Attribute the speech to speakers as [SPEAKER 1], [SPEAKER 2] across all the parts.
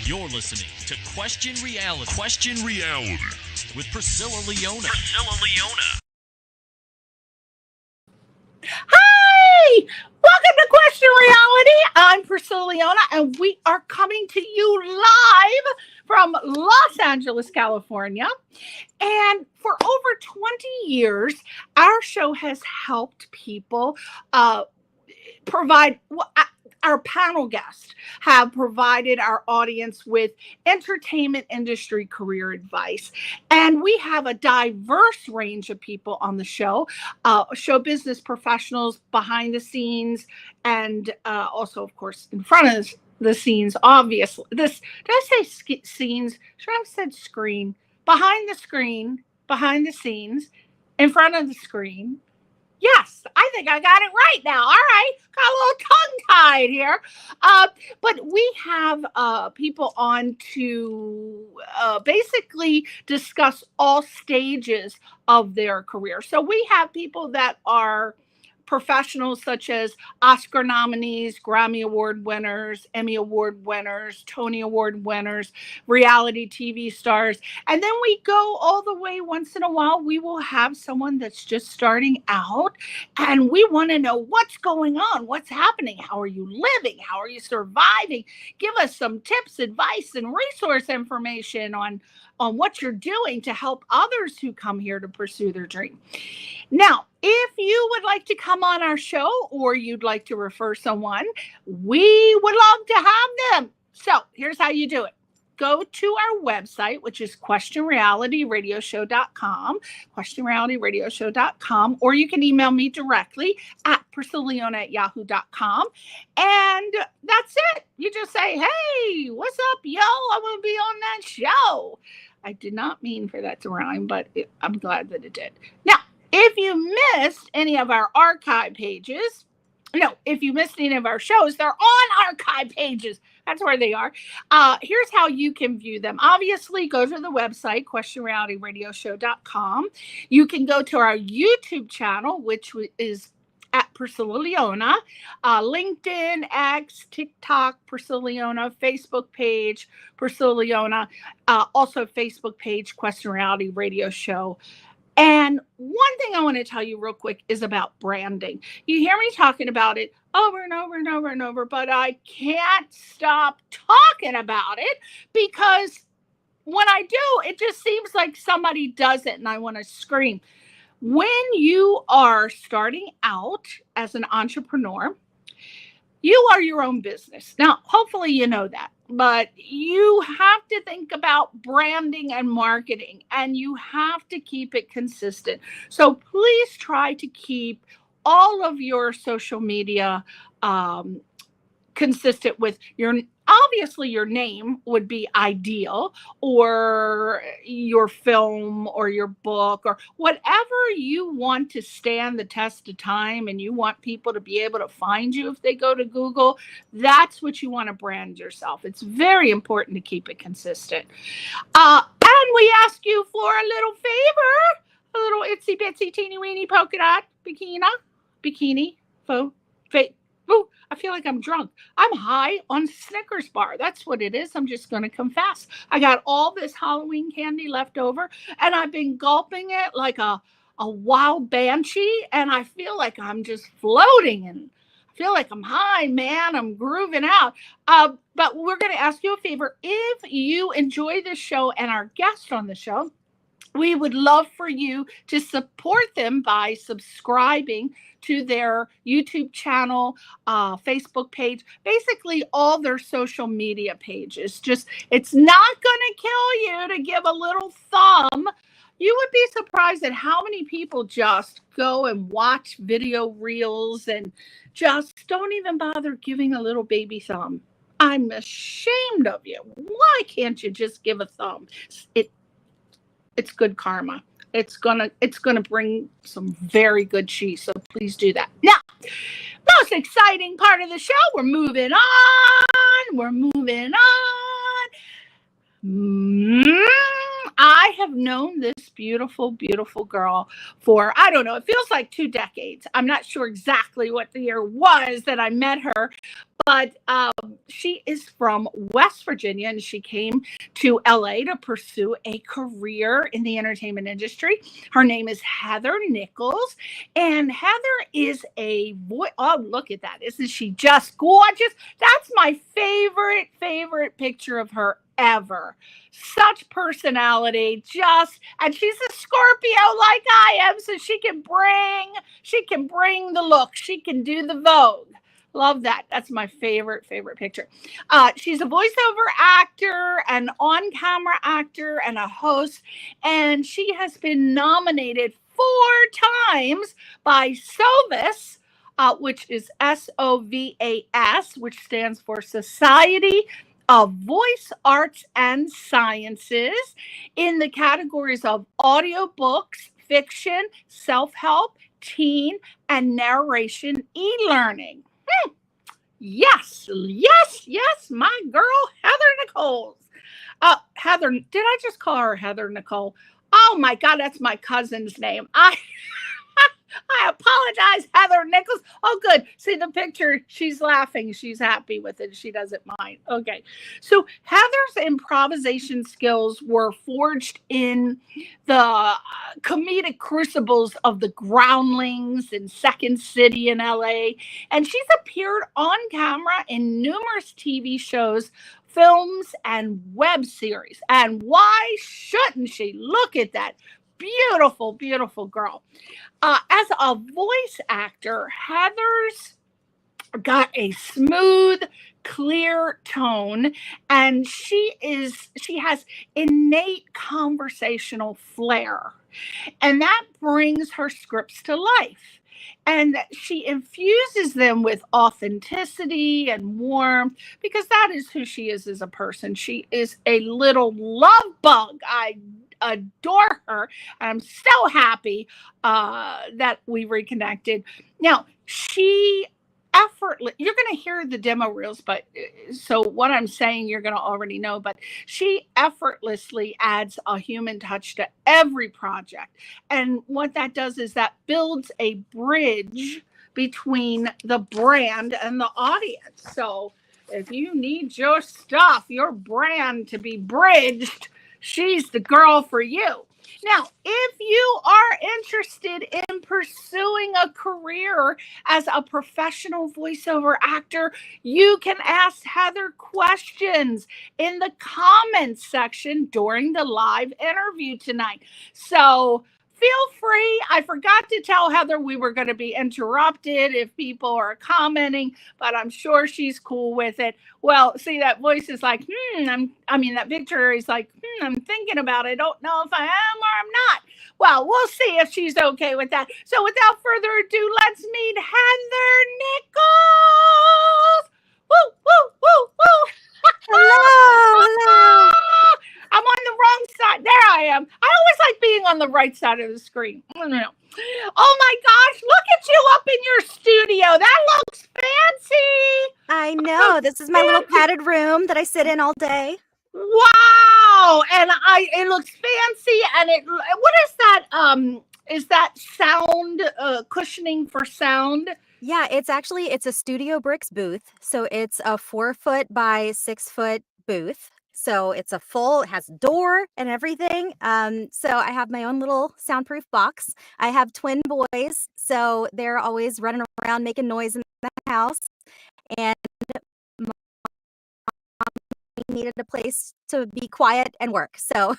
[SPEAKER 1] You're listening to Question Reality. Question Reality with Priscilla Leona.
[SPEAKER 2] Hi! Welcome to Question Reality. I'm Priscilla Leona, and we are coming to you live from Los Angeles, California. And for over 20 years, our show has helped people provide... Our panel guests have provided our audience with entertainment industry career advice. And we have a diverse range of people on the show, show business professionals behind the scenes, and also, of course, in front of the scenes, obviously. Did I say scenes? Should I have said screen? Behind the screen, behind the scenes, in front of the screen. Yes, I think I got it right now. All right, got a little tongue-tied here. But we have people on to basically discuss all stages of their career. So we have people that are professionals such as Oscar nominees, Grammy Award winners, Emmy Award winners, Tony Award winners, reality TV stars. And then we go all the way, once in a while, we will have someone that's just starting out, and we want to know what's going on, what's happening, how are you living, how are you surviving? Give us some tips, advice, and resource information on what you're doing to help others who come here to pursue their dream. Now, if you would like to come on our show or you'd like to refer someone, we would love to have them. So here's how you do it. Go to our website, which is questionrealityradioshow.com, questionrealityradioshow.com, or you can email me directly at priscillaleona@yahoo.com. And that's it. You just say, hey, what's up, yo? I'm going to be on that show. I did not mean for that to rhyme, but I'm glad that it did. Now, if you missed any of our archive pages, if you missed any of our shows, they're on archive pages. That's where they are. Here's how you can view them. Obviously, go to the website, questionrealityradioshow.com. You can go to our YouTube channel, which is at Priscilla Leona, LinkedIn, X, TikTok, Priscilla Leona, Facebook page, Priscilla Leona, also Facebook page, Question Reality Radio Show. And one thing I want to tell you real quick is about branding. You hear me talking about it over and over and over and over, but I can't stop talking about it because when I do, it just seems like somebody does it and I want to scream. When you are starting out as an entrepreneur, you are your own business. Now, hopefully you know that, but you have to think about branding and marketing, and you have to keep it consistent. So please try to keep all of your social media consistent with obviously your name would be ideal, or your film or your book or whatever you want to stand the test of time, and you want people to be able to find you if they go to Google. That's what you want to brand yourself. It's very important to keep it consistent. And we ask you for a little favor, a little itsy bitsy teeny weeny polka dot bikini. Ooh, I feel like I'm drunk. I'm high on Snickers bar. That's what it is. I'm just going to confess. I got all this Halloween candy left over, and I've been gulping it like a wild banshee, and I feel like I'm just floating, and I feel like I'm high, man. I'm grooving out. But we're going to ask you a favor. If you enjoy this show and our guest on the show, we would love for you to support them by subscribing to their YouTube channel, Facebook page, basically all their social media pages. It's not going to kill you to give a little thumb. You would be surprised at how many people just go and watch video reels and just don't even bother giving a little baby thumb. I'm ashamed of you. Why can't you just give a thumb? It's good karma. It's gonna bring some very good cheese. So please do that. Now, most exciting part of the show. We're moving on. I I have known this beautiful, beautiful girl for, I don't know, it feels like 2 decades. I'm not sure exactly what the year was that I met her, but she is from West Virginia, and she came to LA to pursue a career in the entertainment industry. Her name is Heather Nichols, and Heather is a voice. Oh, look at that. Isn't she just gorgeous? That's my favorite picture of her ever. Such personality, and she's a Scorpio like I am, so she can bring the look. She can do the Vogue. Love that. That's my favorite picture. She's a voiceover actor, an on-camera actor, and a host. And she has been nominated 4 times by SOVAS, which is SOVAS, which stands for Society of Voice Arts and Sciences, in the categories of audiobooks, fiction, self-help, teen, and narration e-learning. Yes, my girl, Heather Nichols. Heather, did I just call her Heather Nicole? Oh my God, that's my cousin's name. I apologize, Heather Nichols. Oh, good. See the picture. She's laughing. She's happy with it. She doesn't mind. Okay. So Heather's improvisation skills were forged in the comedic crucibles of the Groundlings and Second City in LA. And she's appeared on camera in numerous TV shows, films, and web series. And why shouldn't she? Look at that. Beautiful, beautiful girl. As a voice actor, Heather's got a smooth, clear tone, and she has innate conversational flair, and that brings her scripts to life. And she infuses them with authenticity and warmth, because that is who she is as a person. She is a little love bug. I adore her. I'm so happy that we reconnected. Now, she you're going to hear the demo reels, but so what I'm saying, you're going to already know, but she effortlessly adds a human touch to every project. And what that does is that builds a bridge between the brand and the audience. So if you need your stuff, your brand to be bridged, she's the girl for you. Now, if you are interested in pursuing a career as a professional voiceover actor, you can ask Heather questions in the comments section during the live interview tonight. So feel free. I forgot to tell Heather we were going to be interrupted if people are commenting, but I'm sure she's cool with it. Well, see, that voice is like, that picture is like, I'm thinking about it. I don't know if I am or I'm not. Well, we'll see if she's okay with that. So without further ado, let's meet Heather Nichols. Woo, woo, woo, woo.
[SPEAKER 3] Hello.
[SPEAKER 2] I'm on the wrong side. There I am. I always like being on the right side of the screen. I don't know. Oh my gosh, look at you up in your studio. That looks fancy.
[SPEAKER 3] I know. This is my little padded room that I sit in all day.
[SPEAKER 2] Wow. And it looks fancy. And what is that? Is that sound cushioning for sound?
[SPEAKER 3] Yeah, it's a Studio Bricks booth. So it's a 4-foot by 6-foot booth. So it has door and everything. So I have my own little soundproof box. I have twin boys, so they're always running around making noise in the house. And mom needed a place to be quiet and work. So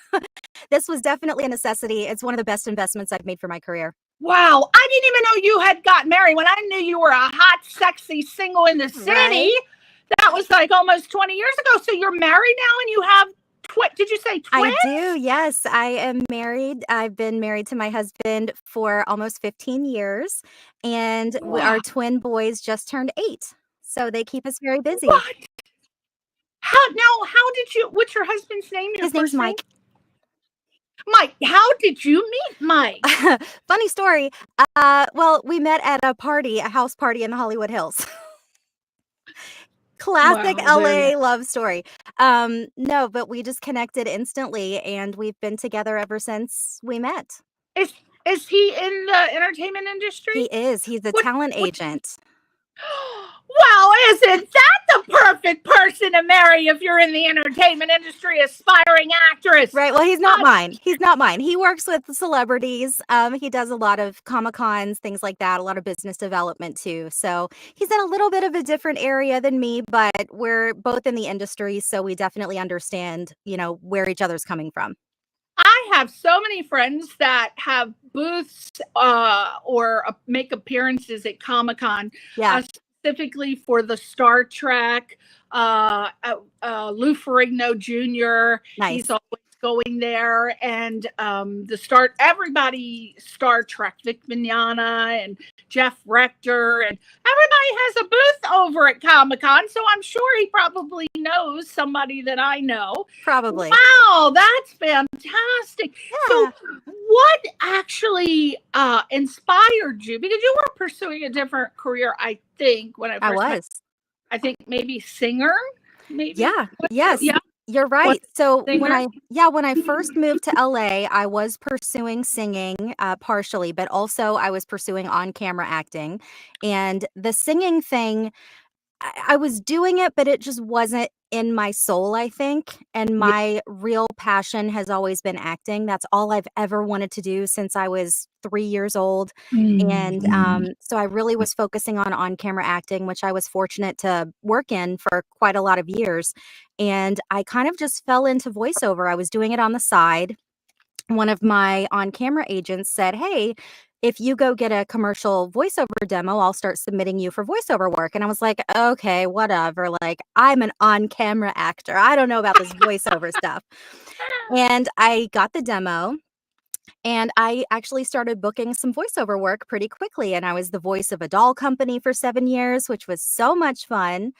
[SPEAKER 3] this was definitely a necessity. It's one of the best investments I've made for my career.
[SPEAKER 2] Wow. I didn't even know you had got married. When I knew you were a hot, sexy single in the city. Right? That was like almost 20 years ago. So you're married now and you have, did you say twins?
[SPEAKER 3] I do, yes. I am married. I've been married to my husband for almost 15 years. And our twin boys just turned 8. So they keep us very busy.
[SPEAKER 2] What? What's your husband's name?
[SPEAKER 3] His name's Mike.
[SPEAKER 2] Mike, how did you meet Mike?
[SPEAKER 3] Funny story. Well, we met at a house party in the Hollywood Hills. Classic
[SPEAKER 2] Wow, there you
[SPEAKER 3] LA love story. No, but we just connected instantly and we've been together ever since we met.
[SPEAKER 2] is is he in the entertainment industry?
[SPEAKER 3] He is. He's a
[SPEAKER 2] What
[SPEAKER 3] talent
[SPEAKER 2] what
[SPEAKER 3] agent.
[SPEAKER 2] Well, isn't that the perfect person to marry if you're in the entertainment industry, aspiring actress?
[SPEAKER 3] Right. Well, he's not mine. He's not mine. He works with celebrities. He does a lot of Comic-Cons, things like that, a lot of business development too. So he's in a little bit of a different area than me, but we're both in the industry. So we definitely understand, where each other's coming from.
[SPEAKER 2] I have so many friends that have booths or make appearances at Comic-Con,
[SPEAKER 3] Yeah.
[SPEAKER 2] specifically for the Star Trek. Lou Ferrigno Jr.
[SPEAKER 3] Nice.
[SPEAKER 2] He's always going there, and everybody Star Trek, Vic Mignogna and Jeff Rector, and everybody has a booth over at Comic-Con, so I'm sure he probably knows somebody that I know.
[SPEAKER 3] Probably.
[SPEAKER 2] Wow, that's fantastic.
[SPEAKER 3] Yeah.
[SPEAKER 2] So what actually inspired you? Because you were pursuing a different career, I think, when I first met. I think maybe singer, maybe.
[SPEAKER 3] Yeah. Yes.
[SPEAKER 2] Yeah.
[SPEAKER 3] You're right. So when
[SPEAKER 2] Singer?
[SPEAKER 3] I first moved to LA, I was pursuing singing partially, but also I was pursuing on-camera acting. And the singing thing, I was doing it, but it just wasn't in my soul, I think. And
[SPEAKER 2] Yeah.
[SPEAKER 3] my real passion has always been acting. That's all I've ever wanted to do since I was 3 years old. And so I really was focusing on camera acting, which I was fortunate to work in for quite a lot of years. And I kind of just fell into voiceover. I was doing it on the side. One of my on-camera agents said, "Hey, if you go get a commercial voiceover demo, I'll start submitting you for voiceover work." And I was like, "Okay, whatever. Like, I'm an on-camera actor. I don't know about this voiceover stuff." And I got the demo. And I actually started booking some voiceover work pretty quickly. And I was the voice of a doll company for 7 years, which was so much fun.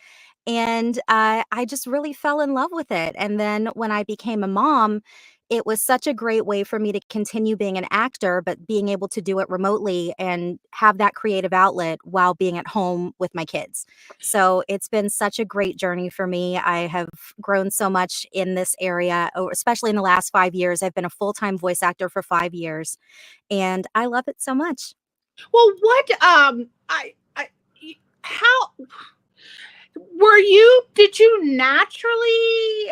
[SPEAKER 3] And I just really fell in love with it. And then when I became a mom, it was such a great way for me to continue being an actor, but being able to do it remotely and have that creative outlet while being at home with my kids. So it's been such a great journey for me. I have grown so much in this area, especially in the last 5 years. I've been a full-time voice actor for 5 years, and I love it so much.
[SPEAKER 2] Well, how did you naturally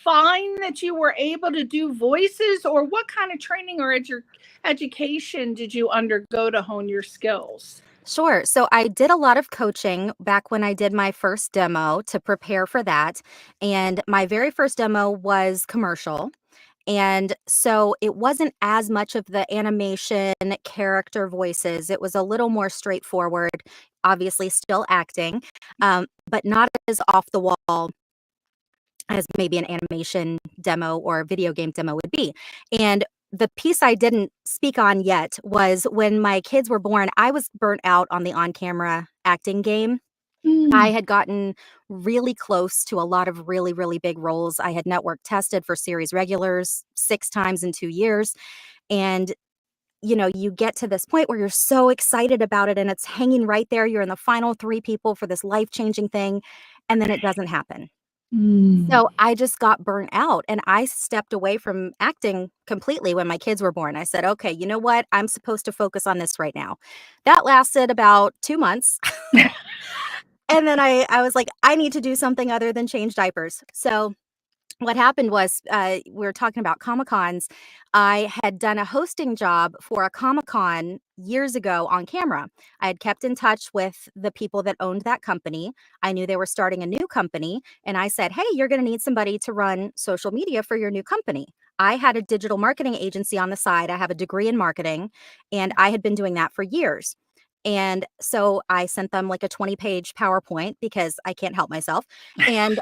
[SPEAKER 2] find that you were able to do voices, or what kind of training or education did you undergo to hone your skills?
[SPEAKER 3] Sure. So I did a lot of coaching back when I did my first demo to prepare for that. And my very first demo was commercial. And so it wasn't as much of the animation character voices. It was a little more straightforward, obviously still acting, but not as off the wall as maybe an animation demo or a video game demo would be. And the piece I didn't speak on yet was when my kids were born, I was burnt out on the on-camera acting game. I had gotten really close to a lot of really, really big roles. I had network tested for series regulars 6 times in 2 years. And, you get to this point where you're so excited about it and it's hanging right there. You're in the final 3 people for this life-changing thing, and then it doesn't happen. So I just got burnt out and I stepped away from acting completely when my kids were born. I said, "Okay, you know what? I'm supposed to focus on this right now." That lasted about 2 months. And then I was like, I need to do something other than change diapers. So what happened was we were talking about Comic-Cons. I had done a hosting job for a Comic-Con years ago on camera. I had kept in touch with the people that owned that company. I knew they were starting a new company. And I said, "Hey, you're going to need somebody to run social media for your new company." I had a digital marketing agency on the side. I have a degree in marketing, and I had been doing that for years. And so I sent them like a 20-page PowerPoint because I can't help myself. And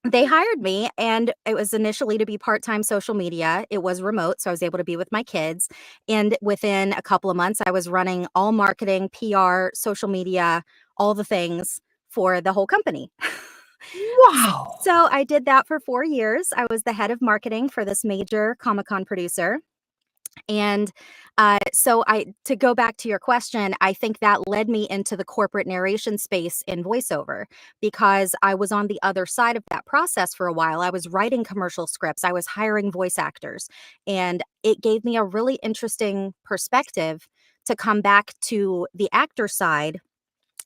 [SPEAKER 3] they hired me, and it was initially to be part-time social media. It was remote, so I was able to be with my kids. And within a couple of months, I was running all marketing, PR, social media, all the things for the whole company.
[SPEAKER 2] Wow.
[SPEAKER 3] So I did that for 4 years. I was the head of marketing for this major Comic-Con producer. And to go back to your question, I think that led me into the corporate narration space in voiceover because I was on the other side of that process for a while. I was writing commercial scripts, I was hiring voice actors, and it gave me a really interesting perspective to come back to the actor side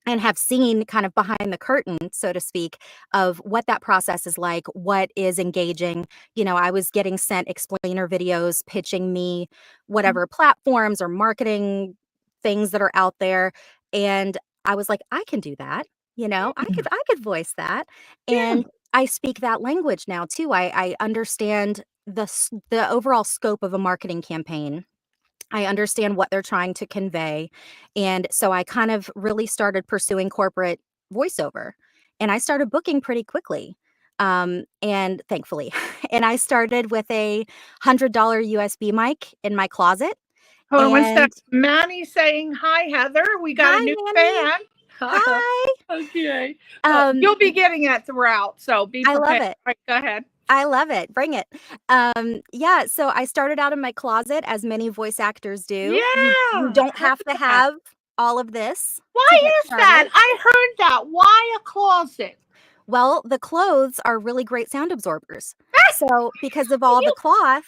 [SPEAKER 3] and have seen kind of behind the curtain, so to speak, of what that process is like, what is engaging. I was getting sent explainer videos pitching me whatever platforms or marketing things that are out there. And I was like, I can do that. I could voice that.
[SPEAKER 2] Yeah.
[SPEAKER 3] And I speak that language now too. I understand the overall scope of a marketing campaign. I understand what they're trying to convey. And so I kind of really started pursuing corporate voiceover, and I started booking pretty quickly. And thankfully, and I started with a $100 USB mic in my closet.
[SPEAKER 2] Hold on one sec.
[SPEAKER 3] And
[SPEAKER 2] Manny saying, hi, Heather. We got
[SPEAKER 3] hi,
[SPEAKER 2] a new
[SPEAKER 3] Manny.
[SPEAKER 2] fan.
[SPEAKER 3] Hi.
[SPEAKER 2] Okay.
[SPEAKER 3] Um,
[SPEAKER 2] You'll be getting that throughout, so be
[SPEAKER 3] I
[SPEAKER 2] prepared.
[SPEAKER 3] love it.
[SPEAKER 2] All right, go ahead.
[SPEAKER 3] I love it. Bring it. Yeah, so I started out in my closet, as many voice actors do. You
[SPEAKER 2] Yeah.
[SPEAKER 3] don't
[SPEAKER 2] How
[SPEAKER 3] have to
[SPEAKER 2] about that?
[SPEAKER 3] have all of this
[SPEAKER 2] Why
[SPEAKER 3] to get
[SPEAKER 2] is that?
[SPEAKER 3] started.
[SPEAKER 2] I heard that. Why a closet?
[SPEAKER 3] Well, the clothes are really great sound absorbers. So because of all the cloth,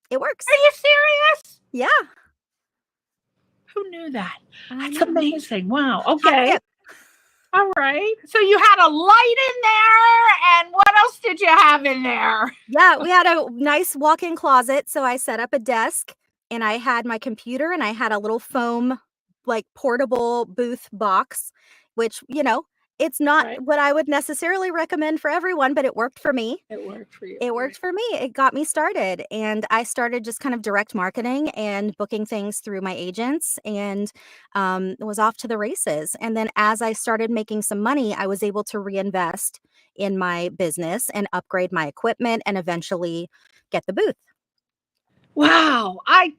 [SPEAKER 3] it works.
[SPEAKER 2] Are you serious?
[SPEAKER 3] Yeah,
[SPEAKER 2] Who knew that?
[SPEAKER 3] I
[SPEAKER 2] That's
[SPEAKER 3] know.
[SPEAKER 2] amazing. Wow.
[SPEAKER 3] Hot
[SPEAKER 2] Okay.
[SPEAKER 3] tip.
[SPEAKER 2] All right. So you had a light in there, and what else did you have in there?
[SPEAKER 3] Yeah, we had a nice walk-in closet, so I set up a desk, and I had my computer, and I had a little foam, like, portable booth box, which, it's not
[SPEAKER 2] Right.
[SPEAKER 3] what I would necessarily recommend for everyone, but it worked for me.
[SPEAKER 2] It worked for you.
[SPEAKER 3] It worked for me. It got me started, and I started just kind of direct marketing and booking things through my agents, and was off to the races. And then as I started making some money, I was able to reinvest in my business and upgrade my equipment and eventually get the booth.
[SPEAKER 2] Wow, I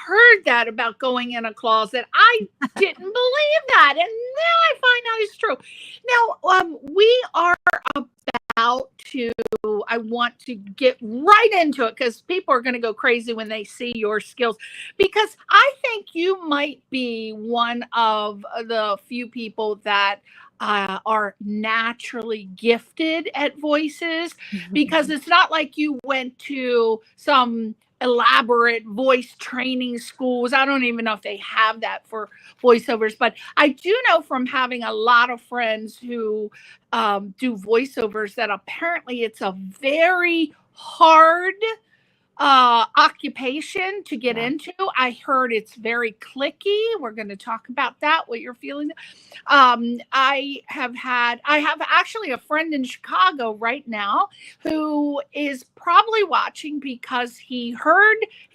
[SPEAKER 2] heard that about going in a closet. I didn't believe that, and now I find out it's true. Now, we are about to. I want to get right into it because people are going to go crazy when they see your skills. Because I think you might be one of the few people that are naturally gifted at voices. Because it's not like you went to some elaborate voice training schools. I don't even know if they have that for voiceovers, but I do know from having a lot of friends who do voiceovers that apparently it's a very hard occupation to get
[SPEAKER 3] Yeah.
[SPEAKER 2] into. I heard it's very clicky. We're going to talk about that, what you're feeling. I have actually a friend in Chicago right now who is probably watching because he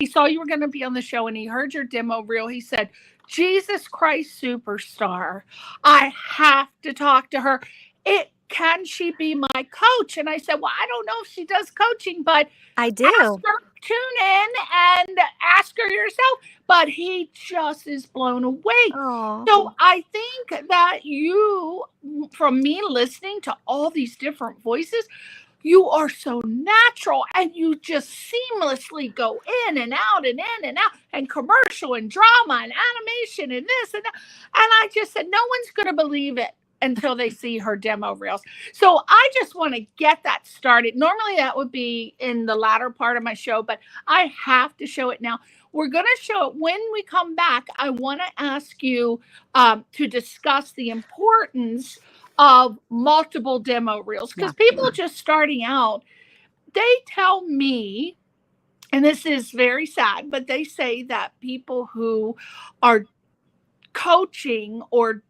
[SPEAKER 2] saw you were going to be on the show and he heard your demo reel. He said, Jesus Christ superstar, I have to talk to her. Can she be my coach? And I said, well, I don't know if she does coaching, but
[SPEAKER 3] I
[SPEAKER 2] ask
[SPEAKER 3] do.
[SPEAKER 2] her, tune in and ask her yourself. But he just is blown away.
[SPEAKER 3] Oh,
[SPEAKER 2] So I think that you, from me listening to all these different voices, you are so natural and you just seamlessly go in and out and in and out and commercial and drama and animation and this and that. And I just said, no one's going to believe it until they see her demo reels. So I just want to get that started. Normally that would be in the latter part of my show, but I have to show it now. We're going to show it when we come back. I want to ask you to discuss the importance of multiple demo reels because people just starting out, they tell me, and this is very sad, but they say that people who are coaching or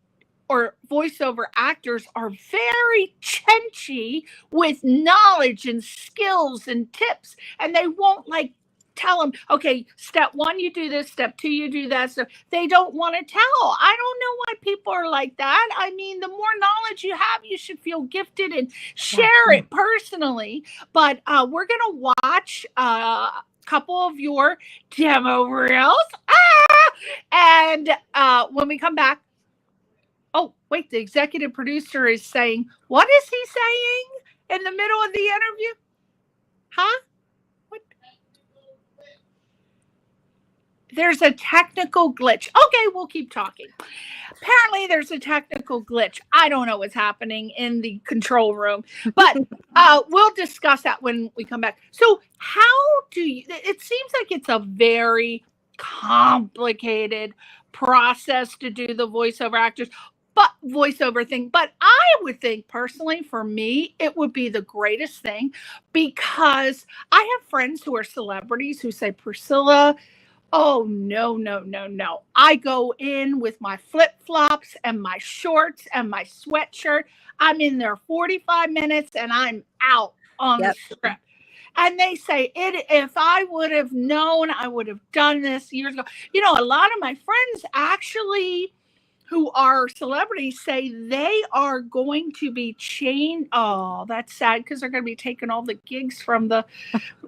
[SPEAKER 2] voiceover actors are very chenchy with knowledge and skills and tips, and they won't tell them, okay, step one, you do this, step two, you do that. So they don't want to tell. I don't know why people are like that. I mean, the more knowledge you have, you should feel gifted and share it personally. But we're going to watch a couple of your demo reels. And when we come back, oh, wait, the executive producer is saying, what is he saying in the middle of the interview? Huh? What? There's a technical glitch. Okay, we'll keep talking. Apparently, there's a technical glitch. I don't know what's happening in the control room, but we'll discuss that when we come back. So, how do you? It seems like it's a very complicated process to do the voiceover thing. But I would think personally, for me, it would be the greatest thing because I have friends who are celebrities who say, Priscilla, oh, no, no, no, no. I go in with my flip-flops and my shorts and my sweatshirt. I'm in there 45 minutes and I'm out on the script. And they say, if I would have known, I would have done this years ago. You know, a lot of my friends actually who are celebrities say they are going to be chained. Oh, that's sad because they're going to be taking all the gigs from the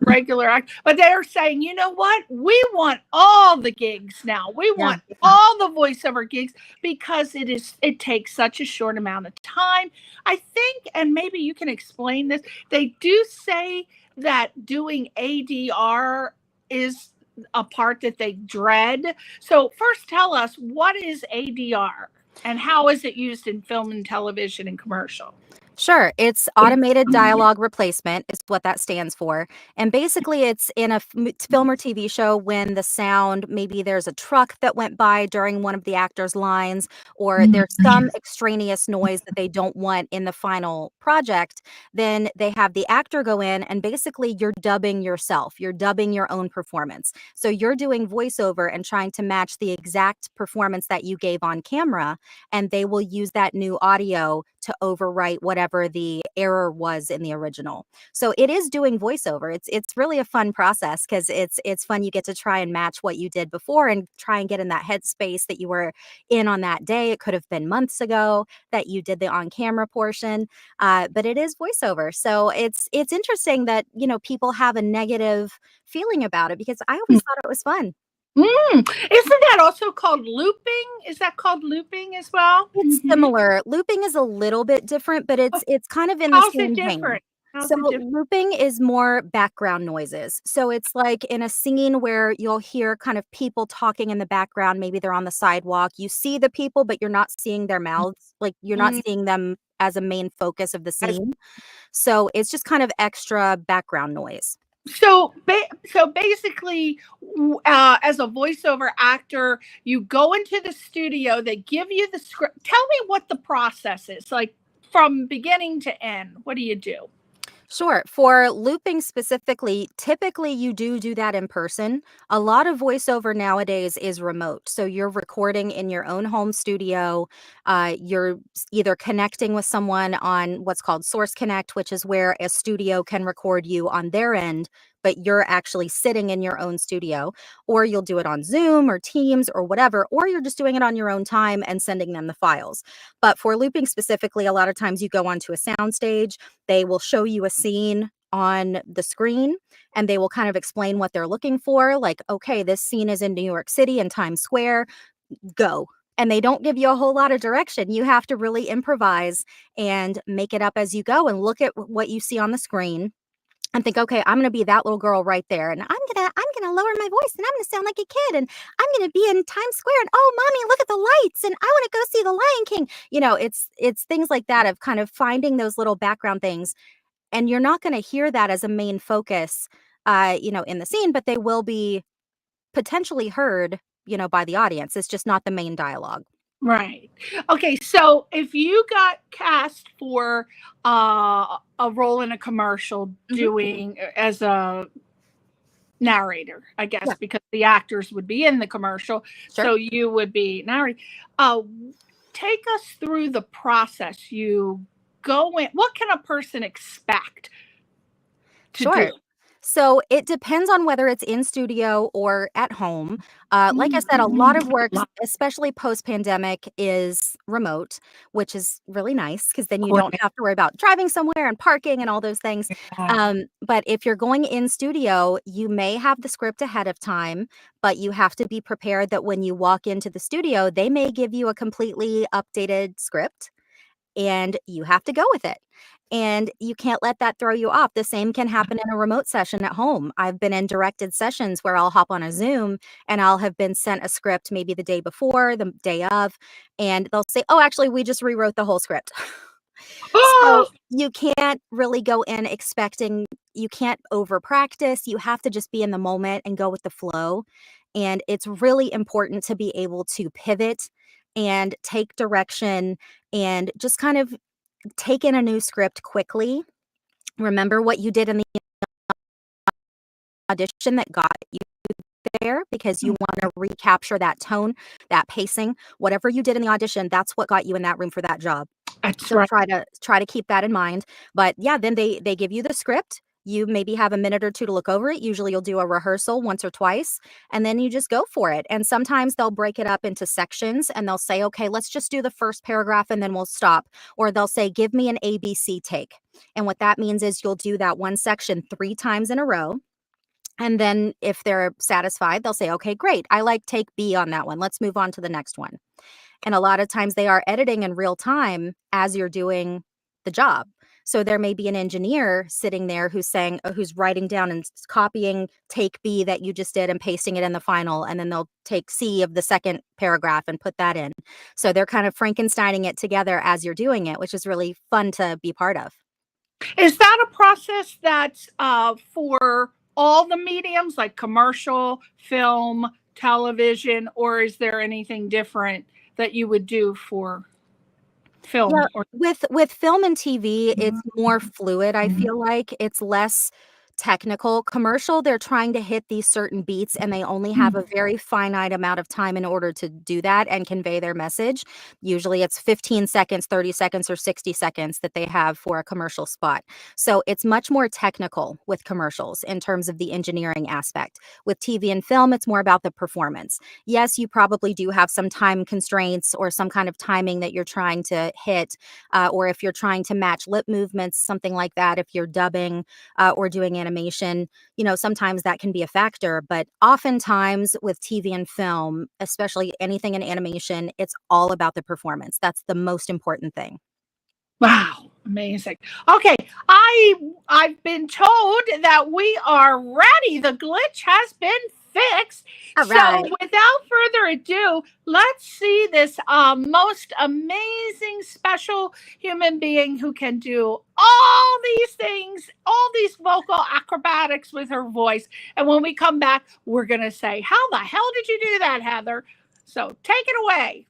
[SPEAKER 2] regular act. But they're saying, you know what? We want all the gigs now. We want all the voiceover gigs because it takes such a short amount of time. I think, and maybe you can explain this, they do say that doing ADR is a part that they dread. So first tell us, what is ADR and how is it used in film and television and commercial?
[SPEAKER 3] Sure. It's automated dialogue replacement is what that stands for. And basically it's in a film or TV show when the sound, maybe there's a truck that went by during one of the actor's lines, or there's some extraneous noise that they don't want in the final project, then they have the actor go in and basically you're dubbing yourself. You're dubbing your own performance. So you're doing voiceover and trying to match the exact performance that you gave on camera, and they will use that new audio to overwrite whatever the error was in the original. So it is doing voiceover. It's really a fun process because it's fun. You get to try and match what you did before and try and get in that headspace that you were in on that day. It could have been months ago that you did the on-camera portion, but it is voiceover. So it's interesting that, you know, people have a negative feeling about it because I always thought it was fun.
[SPEAKER 2] Isn't that also called looping? Is that called looping as well?
[SPEAKER 3] It's similar. Looping is a little bit different, but it's kind of in the same vein. So looping is more background noises. So it's like in a scene where you'll hear kind of people talking in the background. Maybe they're on the sidewalk. You see the people, but you're not seeing their mouths. Like you're not seeing them as a main focus of the scene. So it's just kind of extra background noise.
[SPEAKER 2] So basically, as a voiceover actor, you go into the studio, they give you the script. Tell me what the process is, like from beginning to end. What do you do?
[SPEAKER 3] Sure. For looping specifically, typically you do that in person. A lot of voiceover nowadays is remote. So you're recording in your own home studio. You're either connecting with someone on what's called Source Connect, which is where a studio can record you on their end, but you're actually sitting in your own studio, or you'll do it on Zoom or Teams or whatever, or you're just doing it on your own time and sending them the files. But for looping specifically, a lot of times you go onto a soundstage, they will show you a scene on the screen and they will kind of explain what they're looking for. Like, okay, this scene is in New York City in Times Square, go. And they don't give you a whole lot of direction. You have to really improvise and make it up as you go and look at what you see on the screen and think, okay, I'm going to be that little girl right there. And I'm going to lower my voice and I'm going to sound like a kid. And I'm going to be in Times Square and, oh, mommy, look at the lights. And I want to go see the Lion King. You know, it's things like that of kind of finding those little background things. And you're not going to hear that as a main focus, you know, in the scene, but they will be potentially heard, you know, by the audience. It's just not the main dialogue.
[SPEAKER 2] Right. Okay. So if you got cast for a role in a commercial doing as a narrator, I guess, because the actors would be in the commercial. Sure. So you would be narrating. Take us through the process. You go in. What can a person expect to do?
[SPEAKER 3] So it depends on whether it's in studio or at home. Like I said, a lot of work, especially post-pandemic, is remote, which is really nice because then you don't have to worry about driving somewhere and parking and all those things. But if you're going in studio, you may have the script ahead of time, but you have to be prepared that when you walk into the studio, they may give you a completely updated script and you have to go with it. And you can't let that throw you off. The same can happen in a remote session at home. I've been in directed sessions where I'll hop on a Zoom and I'll have been sent a script maybe the day before, the day of, and they'll say, oh, actually, we just rewrote the whole script. So you can't really go in expecting, you can't over practice. You have to just be in the moment and go with the flow. And it's really important to be able to pivot and take direction and just kind of take in a new script quickly. Remember what you did in the audition that got you there, because you want to recapture that tone, that pacing. Whatever you did in the audition, that's what got you in that room for that job.
[SPEAKER 2] That's
[SPEAKER 3] So
[SPEAKER 2] right.
[SPEAKER 3] try to keep that in mind. But yeah, then they give you the script. You maybe have a minute or two to look over it. Usually you'll do a rehearsal once or twice, and then you just go for it. And sometimes they'll break it up into sections and they'll say, okay, let's just do the first paragraph and then we'll stop. Or they'll say, give me an ABC take. And what that means is you'll do that one section 3 times in a row. And then if they're satisfied, they'll say, okay, great. I like take B on that one. Let's move on to the next one. And a lot of times they are editing in real time as you're doing the job. So there may be an engineer sitting there who's saying, who's writing down and copying take B that you just did and pasting it in the final. And then they'll take C of the second paragraph and put that in. So they're kind of Frankensteining it together as you're doing it, which is really fun to be part of.
[SPEAKER 2] Is that a process that's for all the mediums, like commercial, film, television, or is there anything different that you would do for film?
[SPEAKER 3] Yeah, with film and TV, it's more fluid. I feel like it's less technical. Commercial, they're trying to hit these certain beats and they only have a very finite amount of time in order to do that and convey their message. Usually it's 15 seconds, 30 seconds, or 60 seconds that they have for a commercial spot. So it's much more technical with commercials in terms of the engineering aspect. With TV and film, it's more about the performance. Yes, you probably do have some time constraints or some kind of timing that you're trying to hit, or if you're trying to match lip movements, something like that, if you're dubbing or doing animation, sometimes that can be a factor. But oftentimes with TV and film, especially anything in animation, it's all about the performance. That's the most important thing.
[SPEAKER 2] Wow, amazing. Okay, I've been told that we are ready. The glitch has been fixed.
[SPEAKER 3] All right.
[SPEAKER 2] So without further ado, let's see this most amazing special human being who can do all these things, all these vocal acrobatics with her voice. And when we come back, we're going to say, how the hell did you do that, Heather? So take it away.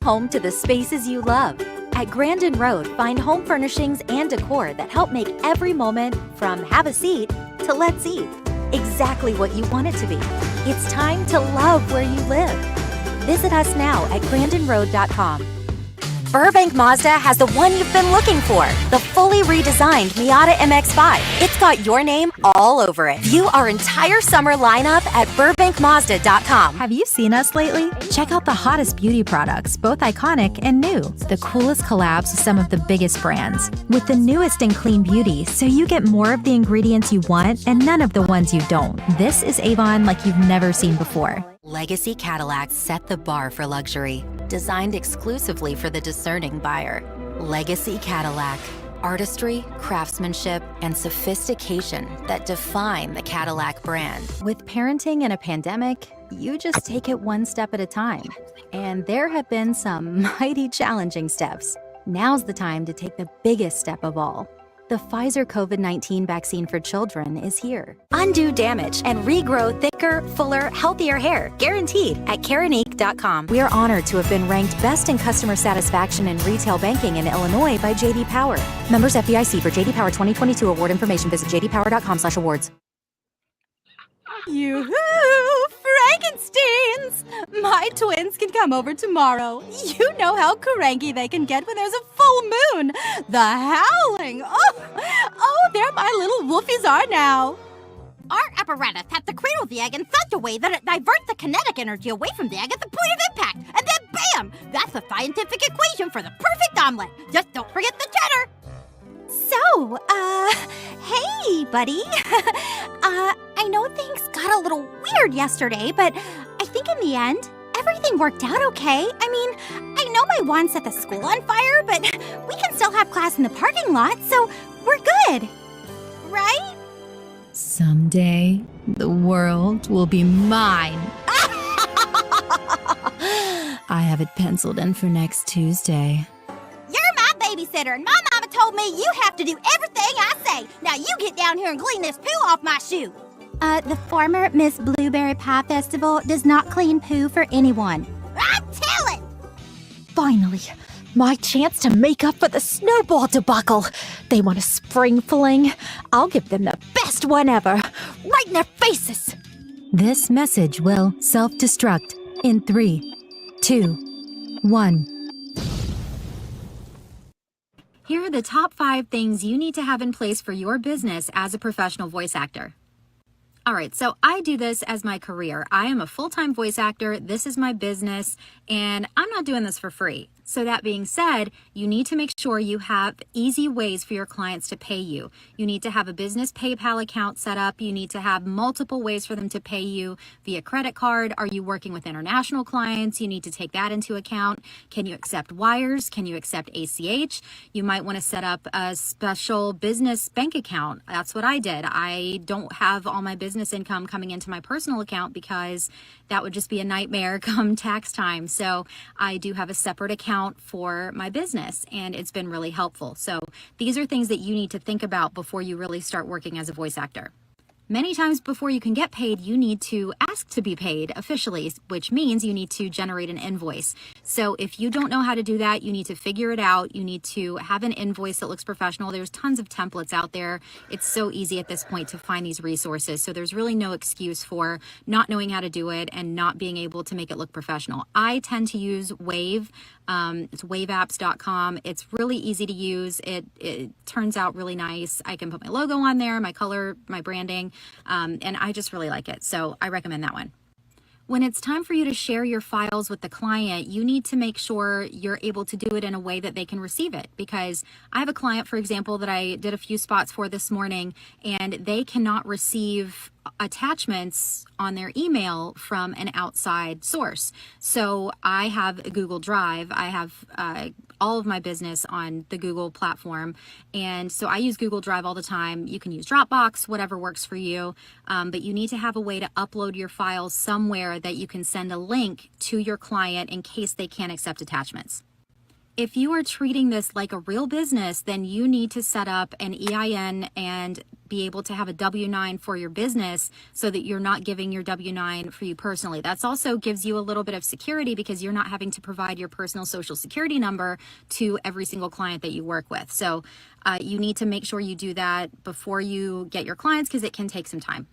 [SPEAKER 3] Home to the spaces you love. At Grandin Road, find home furnishings and decor that help make every moment from have a seat to let's eat exactly what you want it to be. It's time to love where you live. Visit us now at grandinroad.com. Burbank Mazda has the one you've been looking for, the fully redesigned Miata MX-5. It's got your name all over it. View our entire summer lineup at burbankmazda.com.
[SPEAKER 4] Have you seen us lately? Check out the hottest beauty products, both iconic and new. The coolest collabs with some of the biggest brands. With the newest in clean beauty, so you get more of the ingredients you want and none of the ones you don't. This is Avon like you've never seen before.
[SPEAKER 3] Legacy Cadillacs set the bar for luxury, designed exclusively for the discerning buyer. Legacy Cadillac. Artistry, craftsmanship, and sophistication that define the Cadillac brand. With parenting and a pandemic, you just take it one step at a time. And there have been some mighty challenging steps. Now's the time to take the biggest step of all. The Pfizer COVID-19 vaccine for children is here. Undo damage and regrow thicker, fuller, healthier hair, guaranteed at Keranique.com. We are honored to have been ranked best in customer satisfaction in retail banking in Illinois by J.D. Power. Members FDIC. For J.D. Power 2022 award information, visit jdpower.com/awards.
[SPEAKER 5] Yoo-hoo! Frankensteins! My twins can come over tomorrow. You know how cranky they can get when there's a full moon. The howling! Oh, there my little wolfies are now.
[SPEAKER 6] Our apparatus has to cradle the egg in such a way that it diverts the kinetic energy away from the egg at the point of impact. And then bam! That's the scientific equation for the perfect omelet. Just don't forget the cheddar.
[SPEAKER 5] So, hey, buddy. I know things got a little weird yesterday, but I think in the end,
[SPEAKER 6] everything worked out okay. I mean, I know my wand set the school on fire, but we can still have class in the parking lot, so we're good. Right?
[SPEAKER 4] Someday, the world will be mine. I have it penciled in for next Tuesday.
[SPEAKER 6] You're my babysitter, and my mama told me you have to do everything I say. Now you get down here and clean this poo off my shoe.
[SPEAKER 5] The former Miss Blueberry Pie Festival does not clean poo for anyone.
[SPEAKER 6] I'm telling!
[SPEAKER 7] Finally, my chance to make up for the snowball debacle. They want a spring fling. I'll give them the best one ever, right in their faces.
[SPEAKER 4] This message will self-destruct in 3, 2, 1. Here are the top 5 things you need to have in place for your business as a professional voice actor. All right, so I do this as my career. I am a full-time voice actor. This is my business, and I'm not doing this for free. So that being said, you need to make sure you have easy ways for your clients to pay you. You need to have a business PayPal account set up. You need to have multiple ways for them to pay you via credit card. Are you working with international clients? You need to take that into account. Can you accept wires? Can you accept ACH? You might want to set up a special business bank account. That's what I did. I don't have all my business income coming into my personal account because that would just be a nightmare come tax time. So I do have a separate account for my business, and it's been really helpful. So these are things that you need to think about before you really start working as a voice actor. Many times before you can get paid, you need to ask to be paid officially, which means you need to generate an invoice. So if you don't know how to do that, you need to figure it out. You need to have an invoice that looks professional. There's tons of templates out there. It's so easy at this point to find these resources. So there's really no excuse for not knowing how to do it and not being able to make it look professional. I tend to use Wave. It's waveapps.com. It's really easy to use. It turns out really nice. I can put my logo on there, my color, my branding, and I just really like it. So I recommend that one. When it's time for you to share your files with the client, you need to make sure you're able to do it in a way that they can receive it. Because I have a client, for example, that I did a few spots for this morning, and they cannot receive attachments on their email from an outside source. So I have a Google Drive. I have all of my business on the Google platform. And so I use Google Drive all the time. You can use Dropbox, whatever works for you. But you need to have a way to upload your files somewhere that you can send a link to your client in case they can't accept attachments. If you are treating this like a real business, then you need to set up an EIN and be able to have a W-9 for your business so that you're not giving your W-9 for you personally. That's also gives you a little bit of security because you're not having to provide your personal social security number to every single client that you work with. So you need to make sure you do that before you get your clients because it can take some time.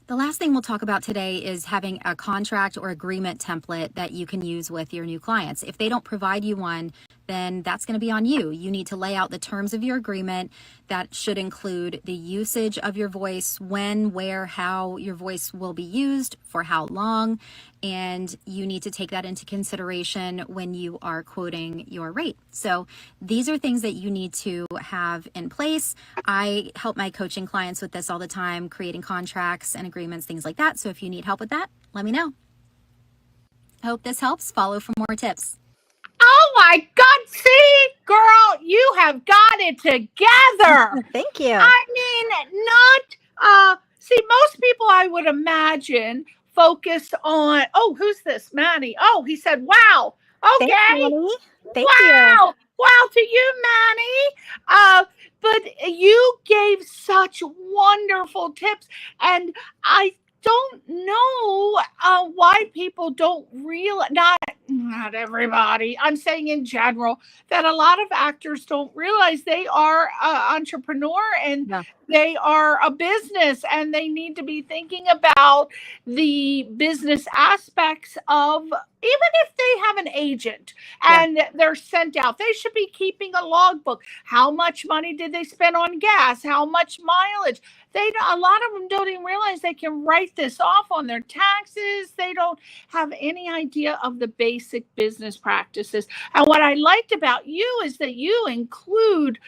[SPEAKER 4] The last thing we'll talk about today is having a contract or agreement template that you can use with your new clients. If they don't provide you one, then that's going to be on you. You need to lay out the terms of your agreement. That should include the usage of your voice, when, where, how your voice will be used, for how long, and you need to take that into consideration when you are quoting your rate. So these are things that you need to have in place. I help my coaching clients with this all the time, creating contracts and agreements, things like that. So if you need help with that, let me know. I hope this helps. Follow for more tips.
[SPEAKER 2] Oh my God, see, girl, you have got it together.
[SPEAKER 3] Thank you.
[SPEAKER 2] I mean, see, most people I would imagine focused on, oh, who's this? Manny. Oh, he said, wow. Okay.
[SPEAKER 3] Thanks, Manny. Thank
[SPEAKER 2] wow.
[SPEAKER 3] you.
[SPEAKER 2] Wow to you, Manny. But you gave such wonderful tips, and I don't know why people don't realize, not everybody, I'm saying in general, that a lot of actors don't realize they are an entrepreneur and they are a business, and they need to be thinking about the business aspects of, even if they have an agent and they're sent out, they should be keeping a logbook. How much money did they spend on gas? How much mileage? A lot of them don't even realize they can write this off on their taxes. They don't have any idea of the basic business practices. And what I liked about you is that you include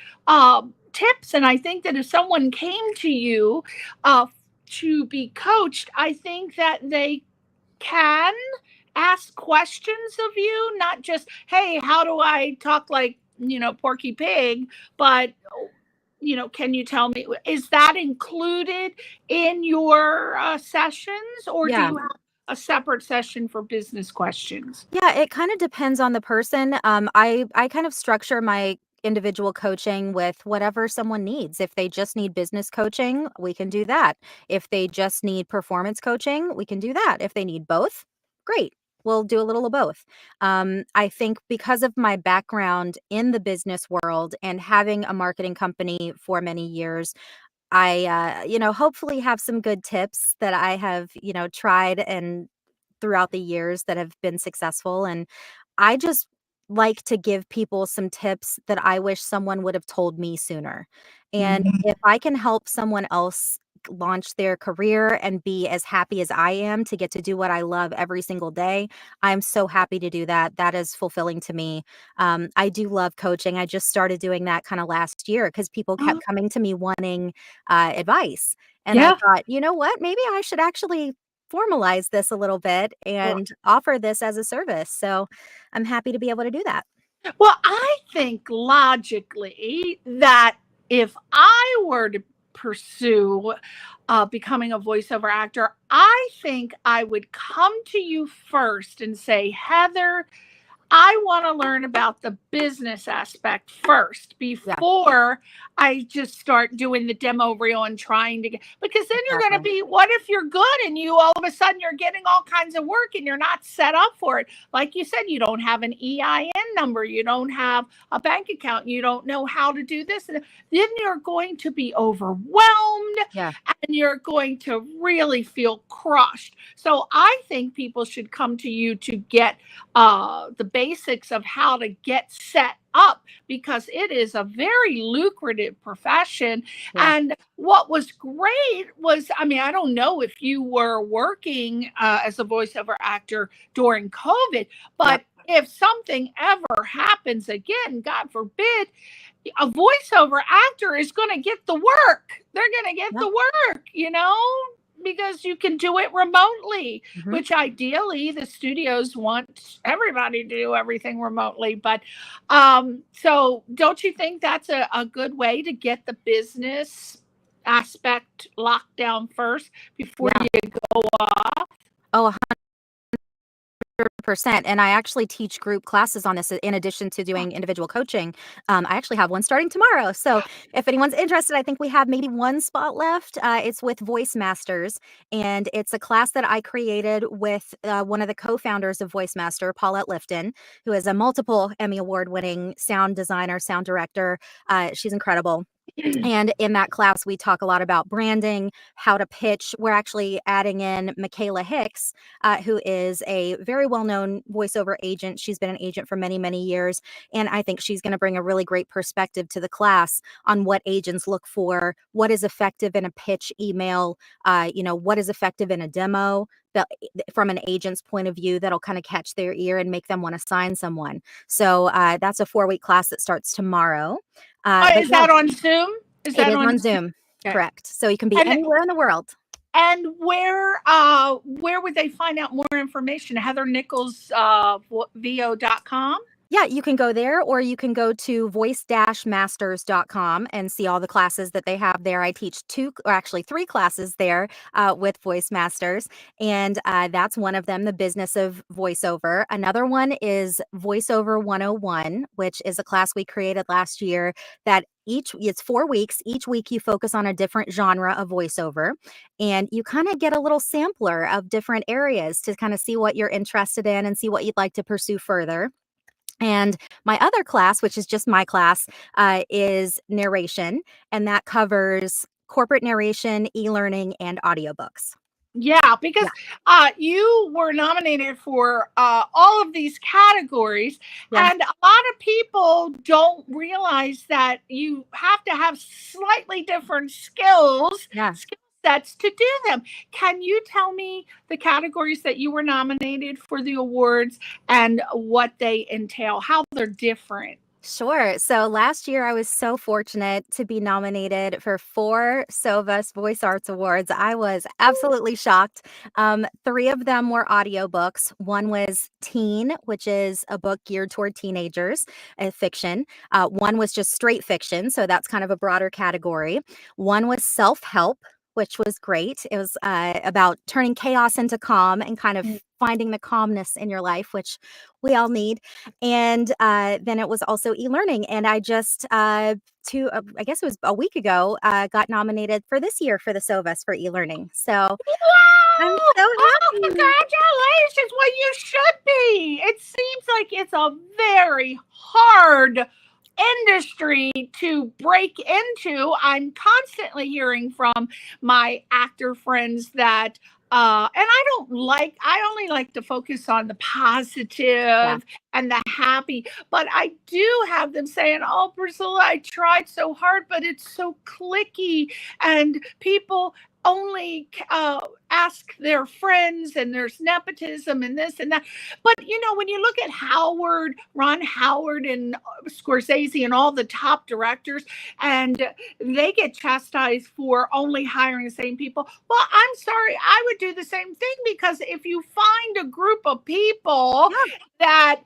[SPEAKER 2] tips. And I think that if someone came to you to be coached, I think that they can ask questions of you, not just, hey, how do I talk like, Porky Pig, but can you tell me, is that included in your sessions, or do you have a separate session for business questions?
[SPEAKER 3] Yeah, it kind of depends on the person. I kind of structure my individual coaching with whatever someone needs. If they just need business coaching, we can do that. If they just need performance coaching, we can do that. If they need both, great. We'll do a little of both. I think because of my background in the business world and having a marketing company for many years, I, hopefully have some good tips that I have, tried and throughout the years that have been successful. And I just like to give people some tips that I wish someone would have told me sooner. And if I can help someone else launch their career and be as happy as I am to get to do what I love every single day, I'm so happy to do that. That is fulfilling to me. I do love coaching. I just started doing that kind of last year because people kept coming to me wanting advice. And I thought, you know what? Maybe I should actually formalize this a little bit and offer this as a service. So I'm happy to be able to do that.
[SPEAKER 2] Well, I think logically that if I were to pursue becoming a voiceover actor, I think I would come to you first and say, Heather, I want to learn about the business aspect first before I just start doing the demo reel and trying to get, because then you're going to be, what if you're good and you all of a sudden you're getting all kinds of work and you're not set up for it? Like you said, you don't have an EIN number, you don't have a bank account, you don't know how to do this. And then you're going to be overwhelmed and you're going to really feel crushed. So I think people should come to you to get the basics of how to get set up, because it is a very lucrative profession. And what was great was, I don't know if you were working as a voiceover actor during COVID, but if something ever happens again, God forbid, a voiceover actor is going to get the work. They're going to get the work, because you can do it remotely, which ideally the studios want everybody to do everything remotely. But so don't you think that's a good way to get the business aspect locked down first before you go off?
[SPEAKER 3] Oh, 100%. And I actually teach group classes on this in addition to doing individual coaching. I actually have one starting tomorrow. So if anyone's interested, I think we have maybe one spot left. It's with Voice Masters, and it's a class that I created with one of the co-founders of Voice Master, Paulette Lifton, who is a multiple Emmy Award-winning sound designer, sound director. She's incredible. And in that class, we talk a lot about branding, how to pitch. We're actually adding in Michaela Hicks, who is a very well-known voiceover agent. She's been an agent for many, many years. And I think she's going to bring a really great perspective to the class on what agents look for, what is effective in a pitch email, what is effective in a demo, that from an agent's point of view, that'll kind of catch their ear and make them want to sign someone. So that's a 4-week class that starts tomorrow.
[SPEAKER 2] Is that on Zoom?
[SPEAKER 3] It is on Zoom. Okay. Correct. So you can be anywhere in the world.
[SPEAKER 2] And where would they find out more information? Heather Nichols, VO.com?
[SPEAKER 3] Yeah, you can go there, or you can go to voice-masters.com and see all the classes that they have there. I teach 3 classes there with Voice Masters, and that's one of them, the business of voiceover. Another one is Voiceover 101, which is a class we created last year that it's 4 weeks. Each week you focus on a different genre of voiceover, and you kind of get a little sampler of different areas to kind of see what you're interested in and see what you'd like to pursue further. And my other class, which is just my class, is Narration, and that covers corporate narration, e-learning, and audiobooks.
[SPEAKER 2] Yeah, because you were nominated for all of these categories, and a lot of people don't realize that you have to have slightly different skill sets to do them. Can you tell me the categories that you were nominated for the awards and what they entail, how they're different?
[SPEAKER 3] Sure. So last year, I was so fortunate to be nominated for 4 SOVAS Voice Arts Awards. I was absolutely shocked. 3 of them were audiobooks. One was Teen, which is a book geared toward teenagers, fiction. One was just straight fiction, so that's kind of a broader category. One was self-help, which was great. It was about turning chaos into calm and kind of finding the calmness in your life, which we all need. And then it was also e-learning. And I just, I guess it was a week ago, got nominated for this year for the SOVAS for e-learning. So I'm so
[SPEAKER 2] Oh,
[SPEAKER 3] happy.
[SPEAKER 2] congratulations. Well, you should be. It seems like it's a very hard industry to break into. I'm constantly hearing from my actor friends that and I only like to focus on the positive and the happy, but I do have them saying, "Oh, Priscilla, I tried so hard, but it's so clicky and people only ask their friends and there's nepotism and this and that." But when you look at Ron Howard and Scorsese and all the top directors, and they get chastised for only hiring the same people. Well, I'm sorry, I would do the same thing, because if you find a group of people that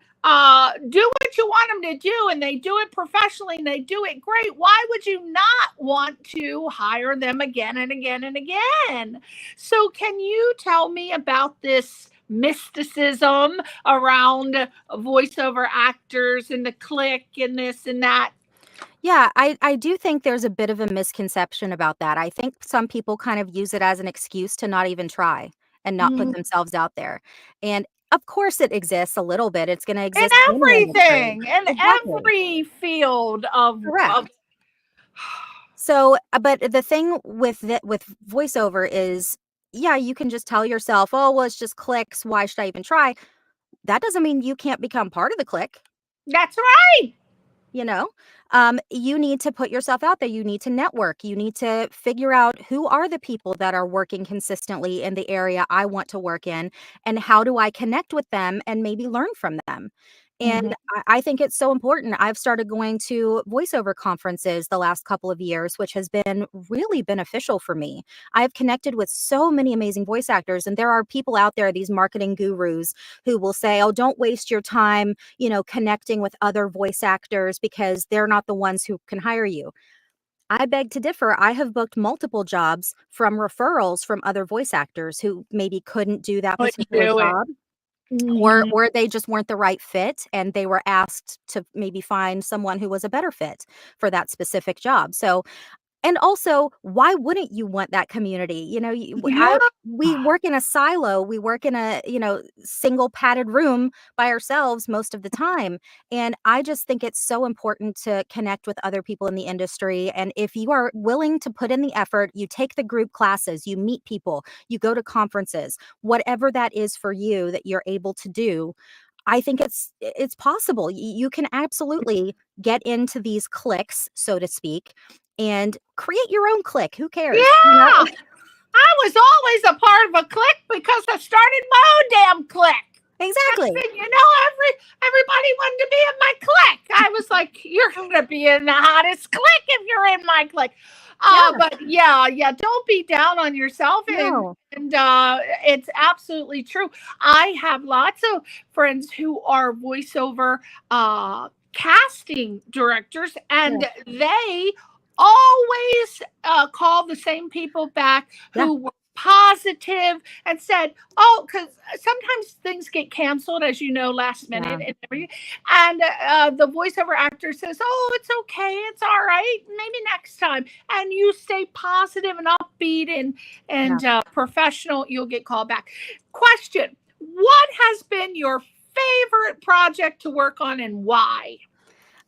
[SPEAKER 2] do what you want them to do, and they do it professionally and they do it great, why would you not want to hire them again and again and again? So can you tell me about this mysticism around voiceover actors and the click and this and that?
[SPEAKER 3] Yeah, I do think there's a bit of a misconception about that. I think some people kind of use it as an excuse to not even try and not put themselves out there. And of course it exists a little bit. It's going to
[SPEAKER 2] In
[SPEAKER 3] exist in any industry.
[SPEAKER 2] everything, in
[SPEAKER 3] Exactly.
[SPEAKER 2] every field of
[SPEAKER 3] Correct. So, but the thing with voiceover is, yeah, you can just tell yourself, oh, well, it's just clicks. Why should I even try? That doesn't mean you can't become part of the click.
[SPEAKER 2] That's right.
[SPEAKER 3] You need to put yourself out there. You need to network. You need to figure out who are the people that are working consistently in the area I want to work in, and how do I connect with them and maybe learn from them. And I think it's so important. I've started going to voiceover conferences the last couple of years, which has been really beneficial for me. I've connected with so many amazing voice actors, and there are people out there, these marketing gurus, who will say, oh, don't waste your time, connecting with other voice actors because they're not the ones who can hire you. I beg to differ. I have booked multiple jobs from referrals from other voice actors who maybe couldn't do that particular job. Or they just weren't the right fit, and they were asked to maybe find someone who was a better fit for that specific job. So, and also, why wouldn't you want that community? We work in a silo. We work in a, single padded room by ourselves most of the time. And I just think it's so important to connect with other people in the industry. And if you are willing to put in the effort, you take the group classes, you meet people, you go to conferences, whatever that is for you that you're able to do, I think it's possible. You can absolutely get into these cliques, so to speak, and create your own clique. Who cares?
[SPEAKER 2] Yeah. I was always a part of a clique because I started my own damn clique.
[SPEAKER 3] Exactly.
[SPEAKER 2] Everybody wanted to be in my clique. I was like, you're going to be in the hottest clique if you're in my clique. But don't be down on yourself.
[SPEAKER 3] No.
[SPEAKER 2] And it's absolutely true. I have lots of friends who are voiceover casting directors, and they always call the same people back who were positive and said, oh, because sometimes things get canceled, as you know, last minute and everything. And the voiceover actor says, oh, it's okay, it's all right, maybe next time. And you stay positive and upbeat and professional, you'll get called back. Question: what has been your favorite project to work on, and why?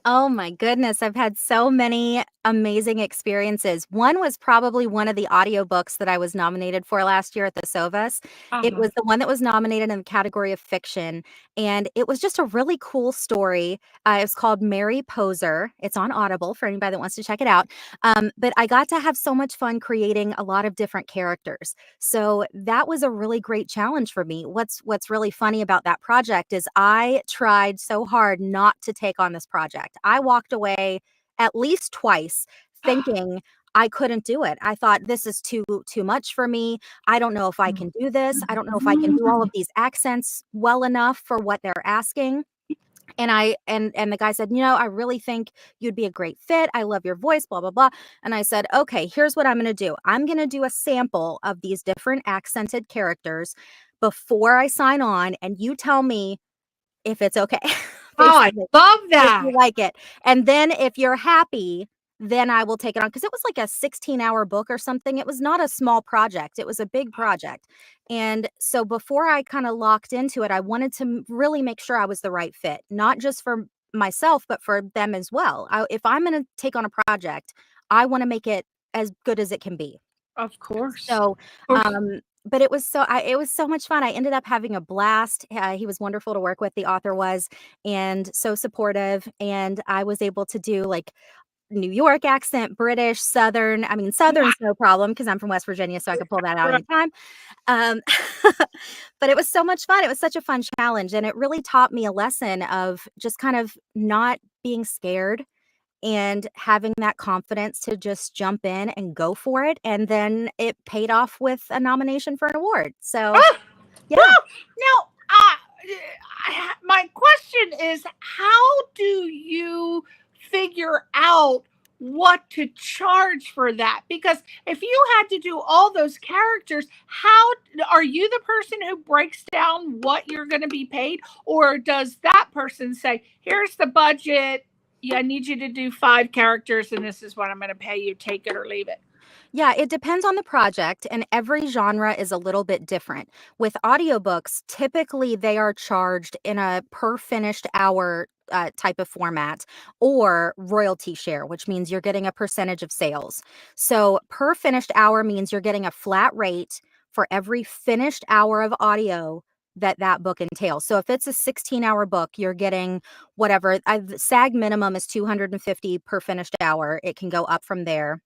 [SPEAKER 3] Oh my goodness, I've had so many amazing experiences. One was probably one of the audiobooks that I was nominated for last year at the SOVAS. It was the one that was nominated in the category of fiction, and it was just a really cool story. It's called Mary Poser. It's on Audible for anybody that wants to check it out. But I got to have so much fun creating a lot of different characters. So that was a really great challenge for me. What's really funny about that project is I tried so hard not to take on this project. fact, I walked away at least twice thinking I couldn't do it. I thought this is too much for me. I don't know if I can do this. I don't know if I can do all of these accents well enough for what they're asking. And the guy said, I really think you'd be a great fit. I love your voice, blah, blah, blah. And I said, okay, here's what I'm going to do. I'm going to do a sample of these different accented characters before I sign on. And you tell me if it's okay.
[SPEAKER 2] Oh, I love that.
[SPEAKER 3] If you like it. And then if you're happy, then I will take it on, because it was like a 16-hour book or something. It was not a small project. It was a big project. And so before I kind of locked into it, I wanted to really make sure I was the right fit, not just for myself, but for them as well. If I'm going to take on a project, I want to make it as good as it can be.
[SPEAKER 2] Of course.
[SPEAKER 3] So, but it was so much fun. I ended up having a blast. He was wonderful to work with. The author was, and so supportive. And I was able to do like New York accent, British, Southern. I mean, Southern's no problem because I'm from West Virginia, so I could pull that out anytime. But it was so much fun. It was such a fun challenge. And it really taught me a lesson of just kind of not being scared and having that confidence to just jump in and go for it. And then it paid off with a nomination for an award. So, yeah.
[SPEAKER 2] Now, my question is, how do you figure out what to charge for that? Because if you had to do all those characters, how are you the person who breaks down what you're going to be paid? Or does that person say, here's the budget, I need you to do 5 characters and this is what I'm going to pay you, take it or leave it?
[SPEAKER 3] Yeah, it depends on the project, and every genre is a little bit different. With audiobooks, typically they are charged in a per finished hour type of format, or royalty share, which means you're getting a percentage of sales. So per finished hour means you're getting a flat rate for every finished hour of audio that book entails. So if it's a 16-hour book, you're getting whatever. SAG minimum is $250 per finished hour. It can go up from there.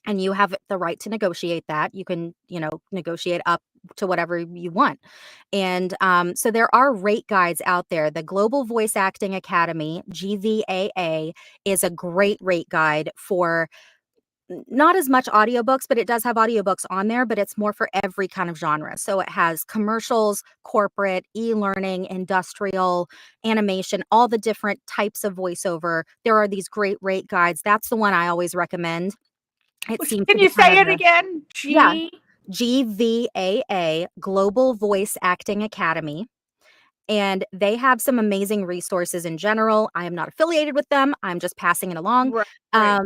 [SPEAKER 3] And you have the right to negotiate that. You can, negotiate up to whatever you want. And so there are rate guides out there. The Global Voice Acting Academy, GVAA, is a great rate guide for not as much audiobooks, but it does have audiobooks on there, but it's more for every kind of genre. So it has commercials, corporate, e-learning, industrial, animation, all the different types of voiceover. There are these great rate guides. That's the one I always recommend.
[SPEAKER 2] Can you say it again?
[SPEAKER 3] GVAA, Global Voice Acting Academy. And they have some amazing resources in general. I am not affiliated with them. I'm just passing it along. Right.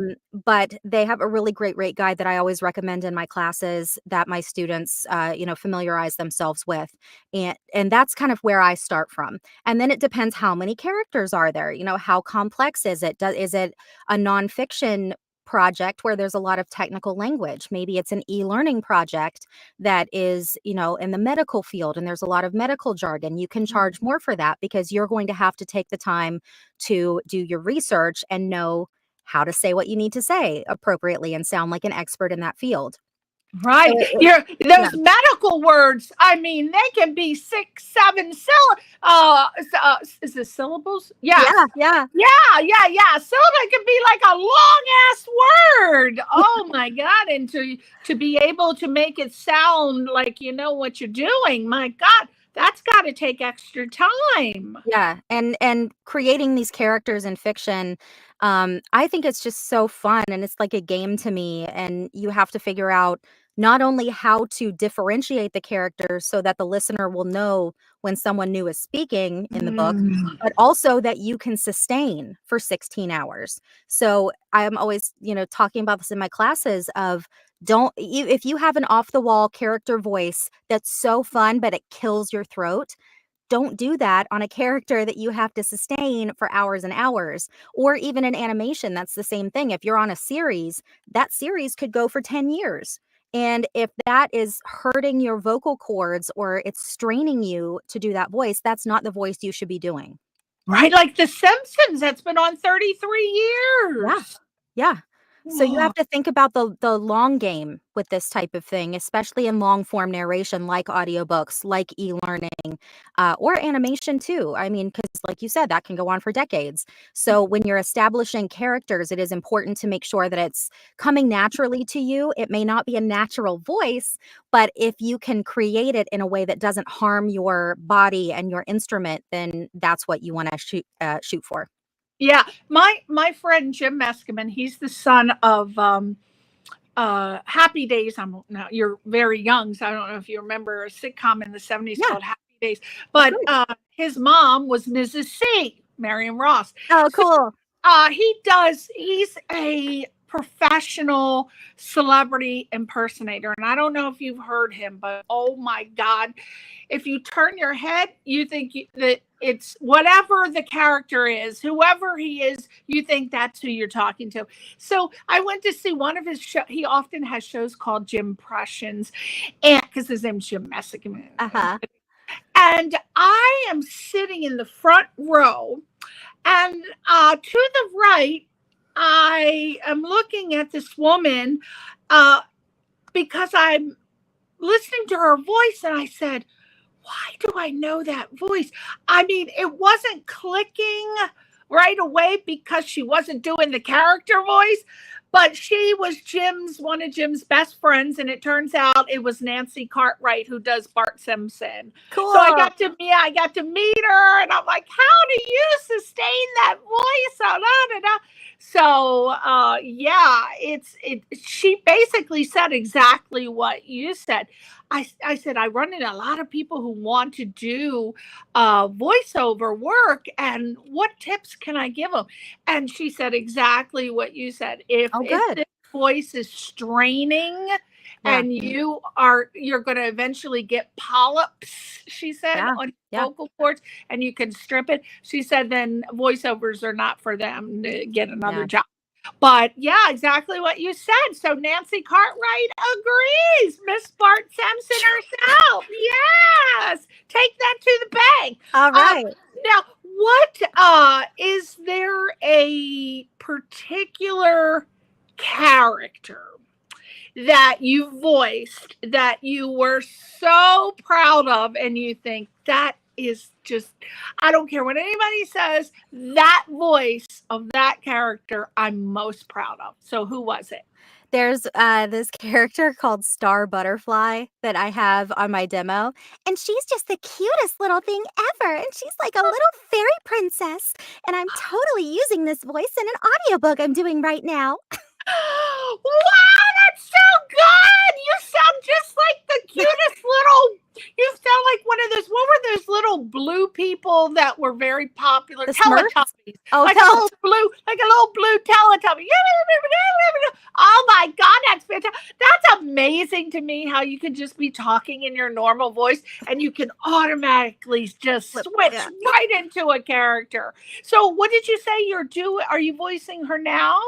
[SPEAKER 3] But they have a really great rate guide that I always recommend in my classes that my students, familiarize themselves with. And that's kind of where I start from. And then it depends how many characters are there. How complex is it? Is it a nonfiction project where there's a lot of technical language? Maybe it's an e-learning project that is, in the medical field and there's a lot of medical jargon. You can charge more for that because you're going to have to take the time to do your research and know how to say what you need to say appropriately and sound like an expert in that field.
[SPEAKER 2] Right. Those medical words, I mean, they can be 6, 7 is it syllables? Yeah. Syllable can be like a long ass word. Oh my God. And to be able to make it sound like you know what you're doing. My God, that's got to take extra time.
[SPEAKER 3] Yeah. And creating these characters in fiction, I think it's just so fun, and it's like a game to me. And you have to figure out not only how to differentiate the characters so that the listener will know when someone new is speaking in the book, but also that you can sustain for 16 hours. So I'm always, talking about this in my classes of if you have an off the wall character voice that's so fun, but it kills your throat, don't do that on a character that you have to sustain for hours and hours. Or even in animation, that's the same thing. If you're on a series, that series could go for 10 years. And if that is hurting your vocal cords or it's straining you to do that voice, that's not the voice you should be doing.
[SPEAKER 2] Right. Like The Simpsons, that's been on 33 years.
[SPEAKER 3] Yeah. So you have to think about the long game with this type of thing, especially in long form narration like audiobooks, like e-learning, or animation too. I mean, because like you said, that can go on for decades. So when you're establishing characters, it is important to make sure that it's coming naturally to you. It may not be a natural voice, but if you can create it in a way that doesn't harm your body and your instrument, then that's what you want to shoot for.
[SPEAKER 2] Yeah, my friend Jim Meskimen, he's the son of Happy Days. Now you're very young, so I don't know if you remember a sitcom in the 70s
[SPEAKER 3] Yeah.
[SPEAKER 2] called Happy Days. But his mom was Mrs. C, Marion Ross.
[SPEAKER 3] Oh, cool.
[SPEAKER 2] He's a professional celebrity impersonator. And I don't know if you've heard him, but oh my God, if you turn your head, you think that it's whatever the character is, whoever he is, you think that's who you're talking to. So I went to see one of his shows. He often has shows called Jim Impressions, and because his name's Jim Messick.
[SPEAKER 3] Uh-huh.
[SPEAKER 2] And I am sitting in the front row, and to the right, I am looking at this woman because I'm listening to her voice, and I said, why do I know that voice? I mean, it wasn't clicking right away because she wasn't doing the character voice, but she was one of Jim's best friends, and it turns out it was Nancy Cartwright who does Bart Simpson.
[SPEAKER 3] Cool.
[SPEAKER 2] So I got to meet her, and I'm like, how do you sustain that voice? So she basically said exactly what you said. I said, I run into a lot of people who want to do voiceover work, and what tips can I give them? And she said exactly what you said. If this voice is straining and you're going to eventually get polyps, she said, on vocal cords, and you can strip it. She said, then voiceovers are not for them to get another job. But yeah, exactly what you said. So Nancy Cartwright agrees. Miss Bart Simpson herself. Yes. Take that to the bank.
[SPEAKER 3] All right.
[SPEAKER 2] Now, what is there a particular character that you voiced that you were so proud of, and you think that is just, I don't care what anybody says, that voice of that character I'm most proud of? So who was it?
[SPEAKER 3] There's this character called Star Butterfly that I have on my demo, and she's just the cutest little thing ever, and she's like a little fairy princess, and I'm totally using this voice in an audiobook I'm doing right now.
[SPEAKER 2] Wow, that's so good! You sound just like the cutest little. You sound like one of those. What were those little blue people that were very popular?
[SPEAKER 3] The Smurfs?
[SPEAKER 2] Teletubbies.
[SPEAKER 3] Oh,
[SPEAKER 2] like a little blue Teletubby. Oh my God, that's fantastic! That's amazing to me how you can just be talking in your normal voice and you can automatically just switch right into a character. So, what did you say you're doing? Are you voicing her now?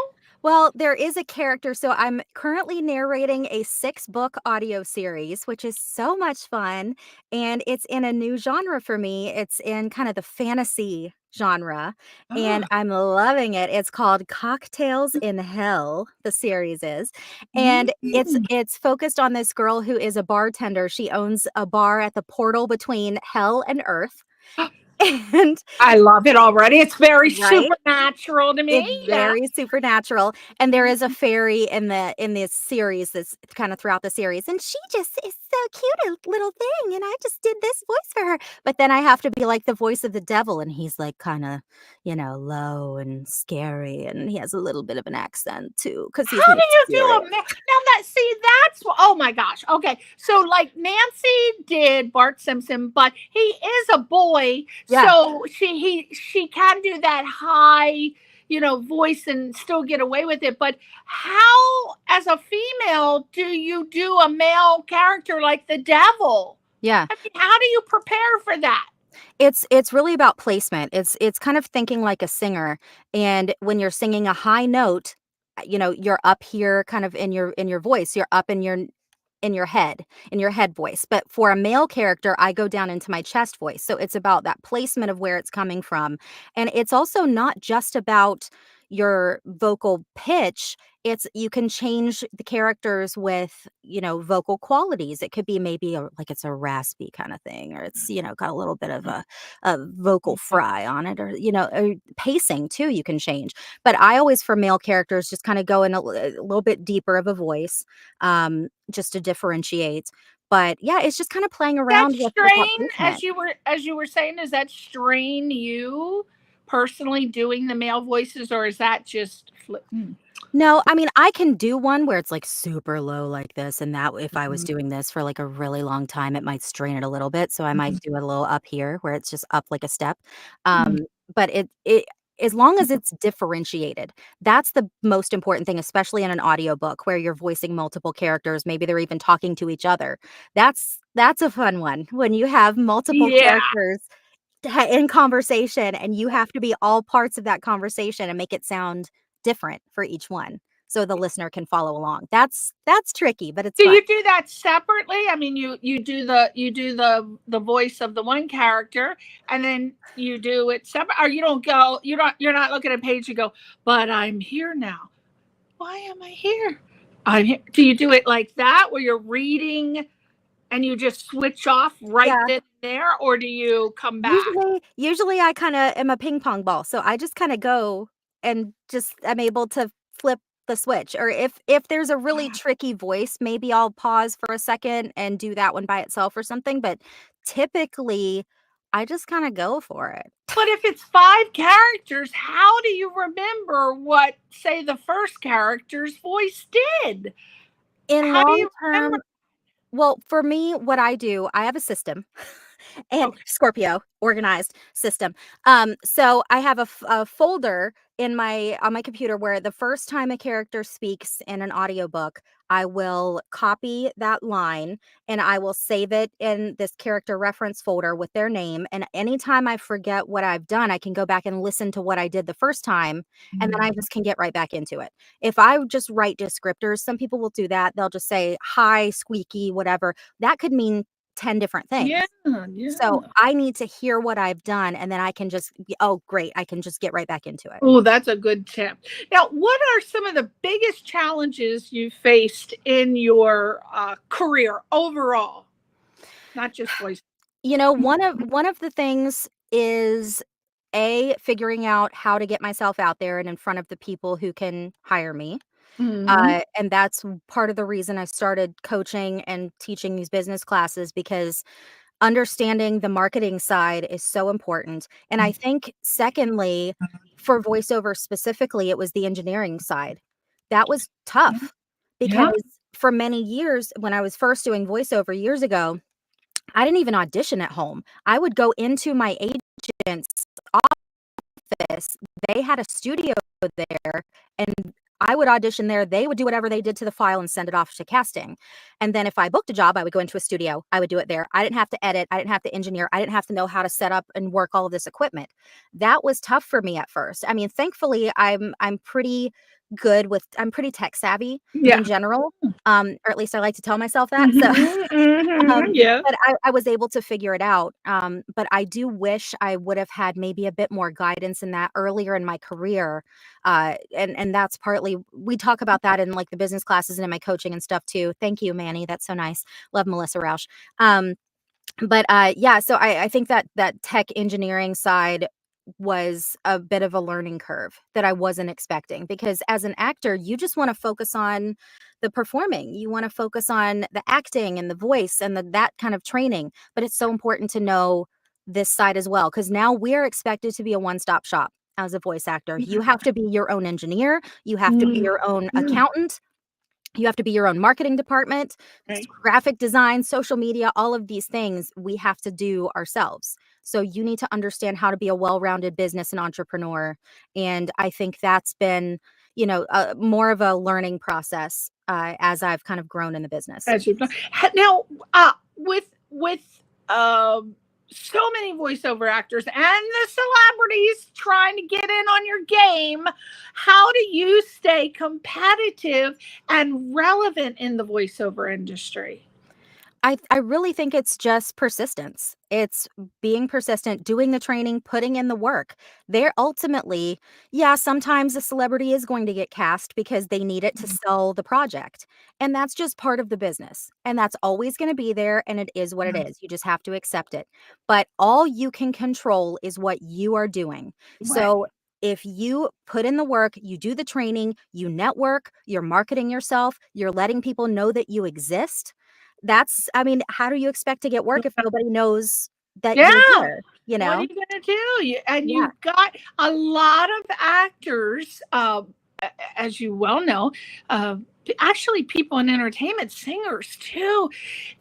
[SPEAKER 3] Well, there is a character. So I'm currently narrating a 6-book audio series, which is so much fun. And it's in a new genre for me. It's in kind of the fantasy genre. And I'm loving it. It's called Cocktails in Hell, the series is. And it's focused on this girl who is a bartender. She owns a bar at the portal between hell and earth. And
[SPEAKER 2] I love it already. It's very supernatural to me.
[SPEAKER 3] It's very supernatural. And there is a fairy in this series that's kind of throughout the series. And she just is so cute, a little thing. And I just did this voice for her. But then I have to be like the voice of the devil. And he's like kind of, low and scary. And he has a little bit of an accent too. How
[SPEAKER 2] do you do a now that's oh my gosh. Okay. So like Nancy did Bart Simpson, but he is a boy. Yeah. So she can do that high, voice and still get away with it. But how, as a female, do you do a male character like the devil?
[SPEAKER 3] Yeah.
[SPEAKER 2] I mean, how do you prepare for that?
[SPEAKER 3] It's really about placement. It's kind of thinking like a singer. And when you're singing a high note, you're up here kind of in your voice. You're up in your head voice. But for a male character, I go down into my chest voice. So it's about that placement of where it's coming from. And it's also not just about, your vocal pitch, you can change the characters with, vocal qualities. It could be maybe like it's a raspy kind of thing, or it's, got a little bit of a vocal fry on it, or, or pacing too, you can change. But I always, for male characters, just kind of go in a little bit deeper of a voice, just to differentiate. But yeah, it's just kind of playing around
[SPEAKER 2] That
[SPEAKER 3] with
[SPEAKER 2] strain,
[SPEAKER 3] that
[SPEAKER 2] as you were saying, does that strain you personally doing the male voices, or is that just
[SPEAKER 3] No, I mean, I can do one where it's like super low like this, and that if I was doing this for like a really long time, it might strain it a little bit. So I might do it a little up here where it's just up like a step. But it as long as it's differentiated, that's the most important thing, especially in an audiobook where you're voicing multiple characters. Maybe they're even talking to each other. That's a fun one when you have multiple characters in conversation, and you have to be all parts of that conversation and make it sound different for each one so the listener can follow along. That's tricky, but it's
[SPEAKER 2] Do
[SPEAKER 3] fun.
[SPEAKER 2] you do that separately? I mean, you do the voice of the one character, and then you do it separate, or you're not looking at a page, you go, but I'm here now. Why am I here? I'm here. Do you do it like that where you're reading and you just switch off right then and there, or do you come back?
[SPEAKER 3] Usually I kind of am a ping pong ball, so I just kind of go and just I'm able to flip the switch. Or if there's a really tricky voice, maybe I'll pause for a second and do that one by itself or something. But typically, I just kind of go for it.
[SPEAKER 2] But if it's 5 characters, how do you remember what, say, the first character's voice did?
[SPEAKER 3] In
[SPEAKER 2] How do
[SPEAKER 3] long
[SPEAKER 2] you
[SPEAKER 3] term,
[SPEAKER 2] remember?
[SPEAKER 3] well, for me, what I do, I have a system. And Scorpio, organized system. So I have a folder on my computer where the first time a character speaks in an audiobook, I will copy that line and I will save it in this character reference folder with their name. And anytime I forget what I've done, I can go back and listen to what I did the first time, and then I just can get right back into it. If I just write descriptors, some people will do that. They'll just say, hi, squeaky, whatever. That could mean 10 different things.
[SPEAKER 2] Yeah.
[SPEAKER 3] So I need to hear what I've done, and then I can just, oh, great, I can just get right back into it.
[SPEAKER 2] Oh, that's a good tip. Now, what are some of the biggest challenges you faced in your career overall? Not just voice.
[SPEAKER 3] One of the things is figuring out how to get myself out there and in front of the people who can hire me. And that's part of the reason I started coaching and teaching these business classes, because understanding the marketing side is so important. And I think secondly, for voiceover specifically, it was the engineering side. That was tough because for many years, when I was first doing voiceover years ago, I didn't even audition at home. I would go into my agent's office. They had a studio there, and I would audition there. They would do whatever they did to the file and send it off to casting. And then if I booked a job, I would go into a studio. I would do it there. I didn't have to edit. I didn't have to engineer. I didn't have to know how to set up and work all of this equipment. That was tough for me at first. I mean, thankfully, I'm pretty good with, I'm pretty tech savvy in general, or at least I like to tell myself that. So, but I was able to figure it out. But I do wish I would have had maybe a bit more guidance in that earlier in my career. And that's partly, we talk about that in like the business classes and in my coaching and stuff too. Thank you, Manny. That's so nice. Love Melissa Rausch. But yeah, so I think that tech engineering side was a bit of a learning curve that I wasn't expecting, because as an actor, you just want to focus on the performing. You want to focus on the acting and the voice and that kind of training. But it's so important to know this side as well, because now we're expected to be a one-stop shop as a voice actor. You have to be your own engineer. You have to be your own accountant. You have to be your own marketing department, graphic design, social media, all of these things we have to do ourselves. So you need to understand how to be a well-rounded business and entrepreneur. And I think that's been, more of a learning process as I've kind of grown in the business.
[SPEAKER 2] Now, with so many voiceover actors and the celebrities trying to get in on your game, how do you stay competitive and relevant in the voiceover industry?
[SPEAKER 3] I really think it's just persistence. It's being persistent, doing the training, putting in the work. They're ultimately, yeah, sometimes a celebrity is going to get cast because they need it to sell the project. And that's just part of the business. And that's always going to be there. And it is what it is. You just have to accept it. But all you can control is what you are doing. So if you put in the work, you do the training, you network, you're marketing yourself, you're letting people know that you exist. I mean, how do you expect to get work if nobody knows that you're
[SPEAKER 2] Yeah.
[SPEAKER 3] there, you
[SPEAKER 2] What are
[SPEAKER 3] know?
[SPEAKER 2] you going to do? And
[SPEAKER 3] Yeah.
[SPEAKER 2] you've got a lot of actors, as you well know, actually people in entertainment, singers too.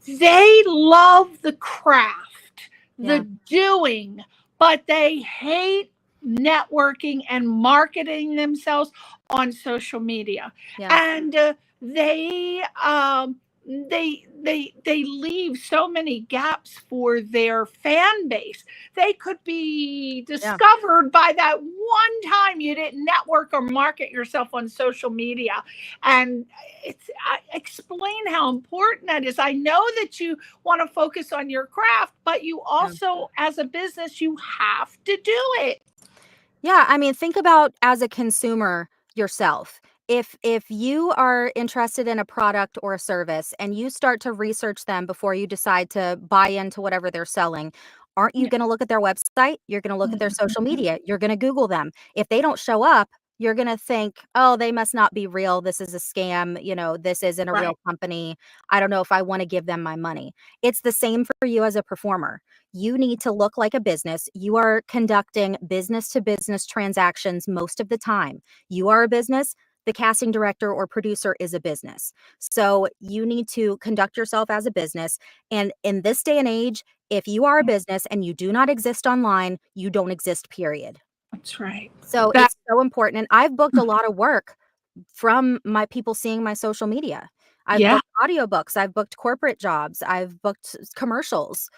[SPEAKER 2] They love the craft,
[SPEAKER 3] Yeah.
[SPEAKER 2] the doing, but they hate networking and marketing themselves on social media.
[SPEAKER 3] Yeah.
[SPEAKER 2] And they leave so many gaps for their fan base. They could be discovered by that one time you didn't network or market yourself on social media. And explain how important that is. I know that you want to focus on your craft, but you also, as a business, you have to do it.
[SPEAKER 3] Yeah, I mean, think about as a consumer yourself. If you are interested in a product or a service and you start to research them before you decide to buy into whatever they're selling, aren't you going to look at their website? You're going to look at their social media. You're going to Google them. If they don't show up, you're going to think, oh, they must not be real. This is a scam. This isn't a real company. I don't know if I want to give them my money. It's the same for you as a performer. You need to look like a business. You are conducting business to business transactions most of the time. You are a business. The casting director or producer is a business. So you need to conduct yourself as a business. And in this day and age, if you are a business and you do not exist online, you don't exist, period.
[SPEAKER 2] That's right.
[SPEAKER 3] So it's so important. And I've booked a lot of work from my people seeing my social media. I've booked audiobooks. I've booked corporate jobs. I've booked commercials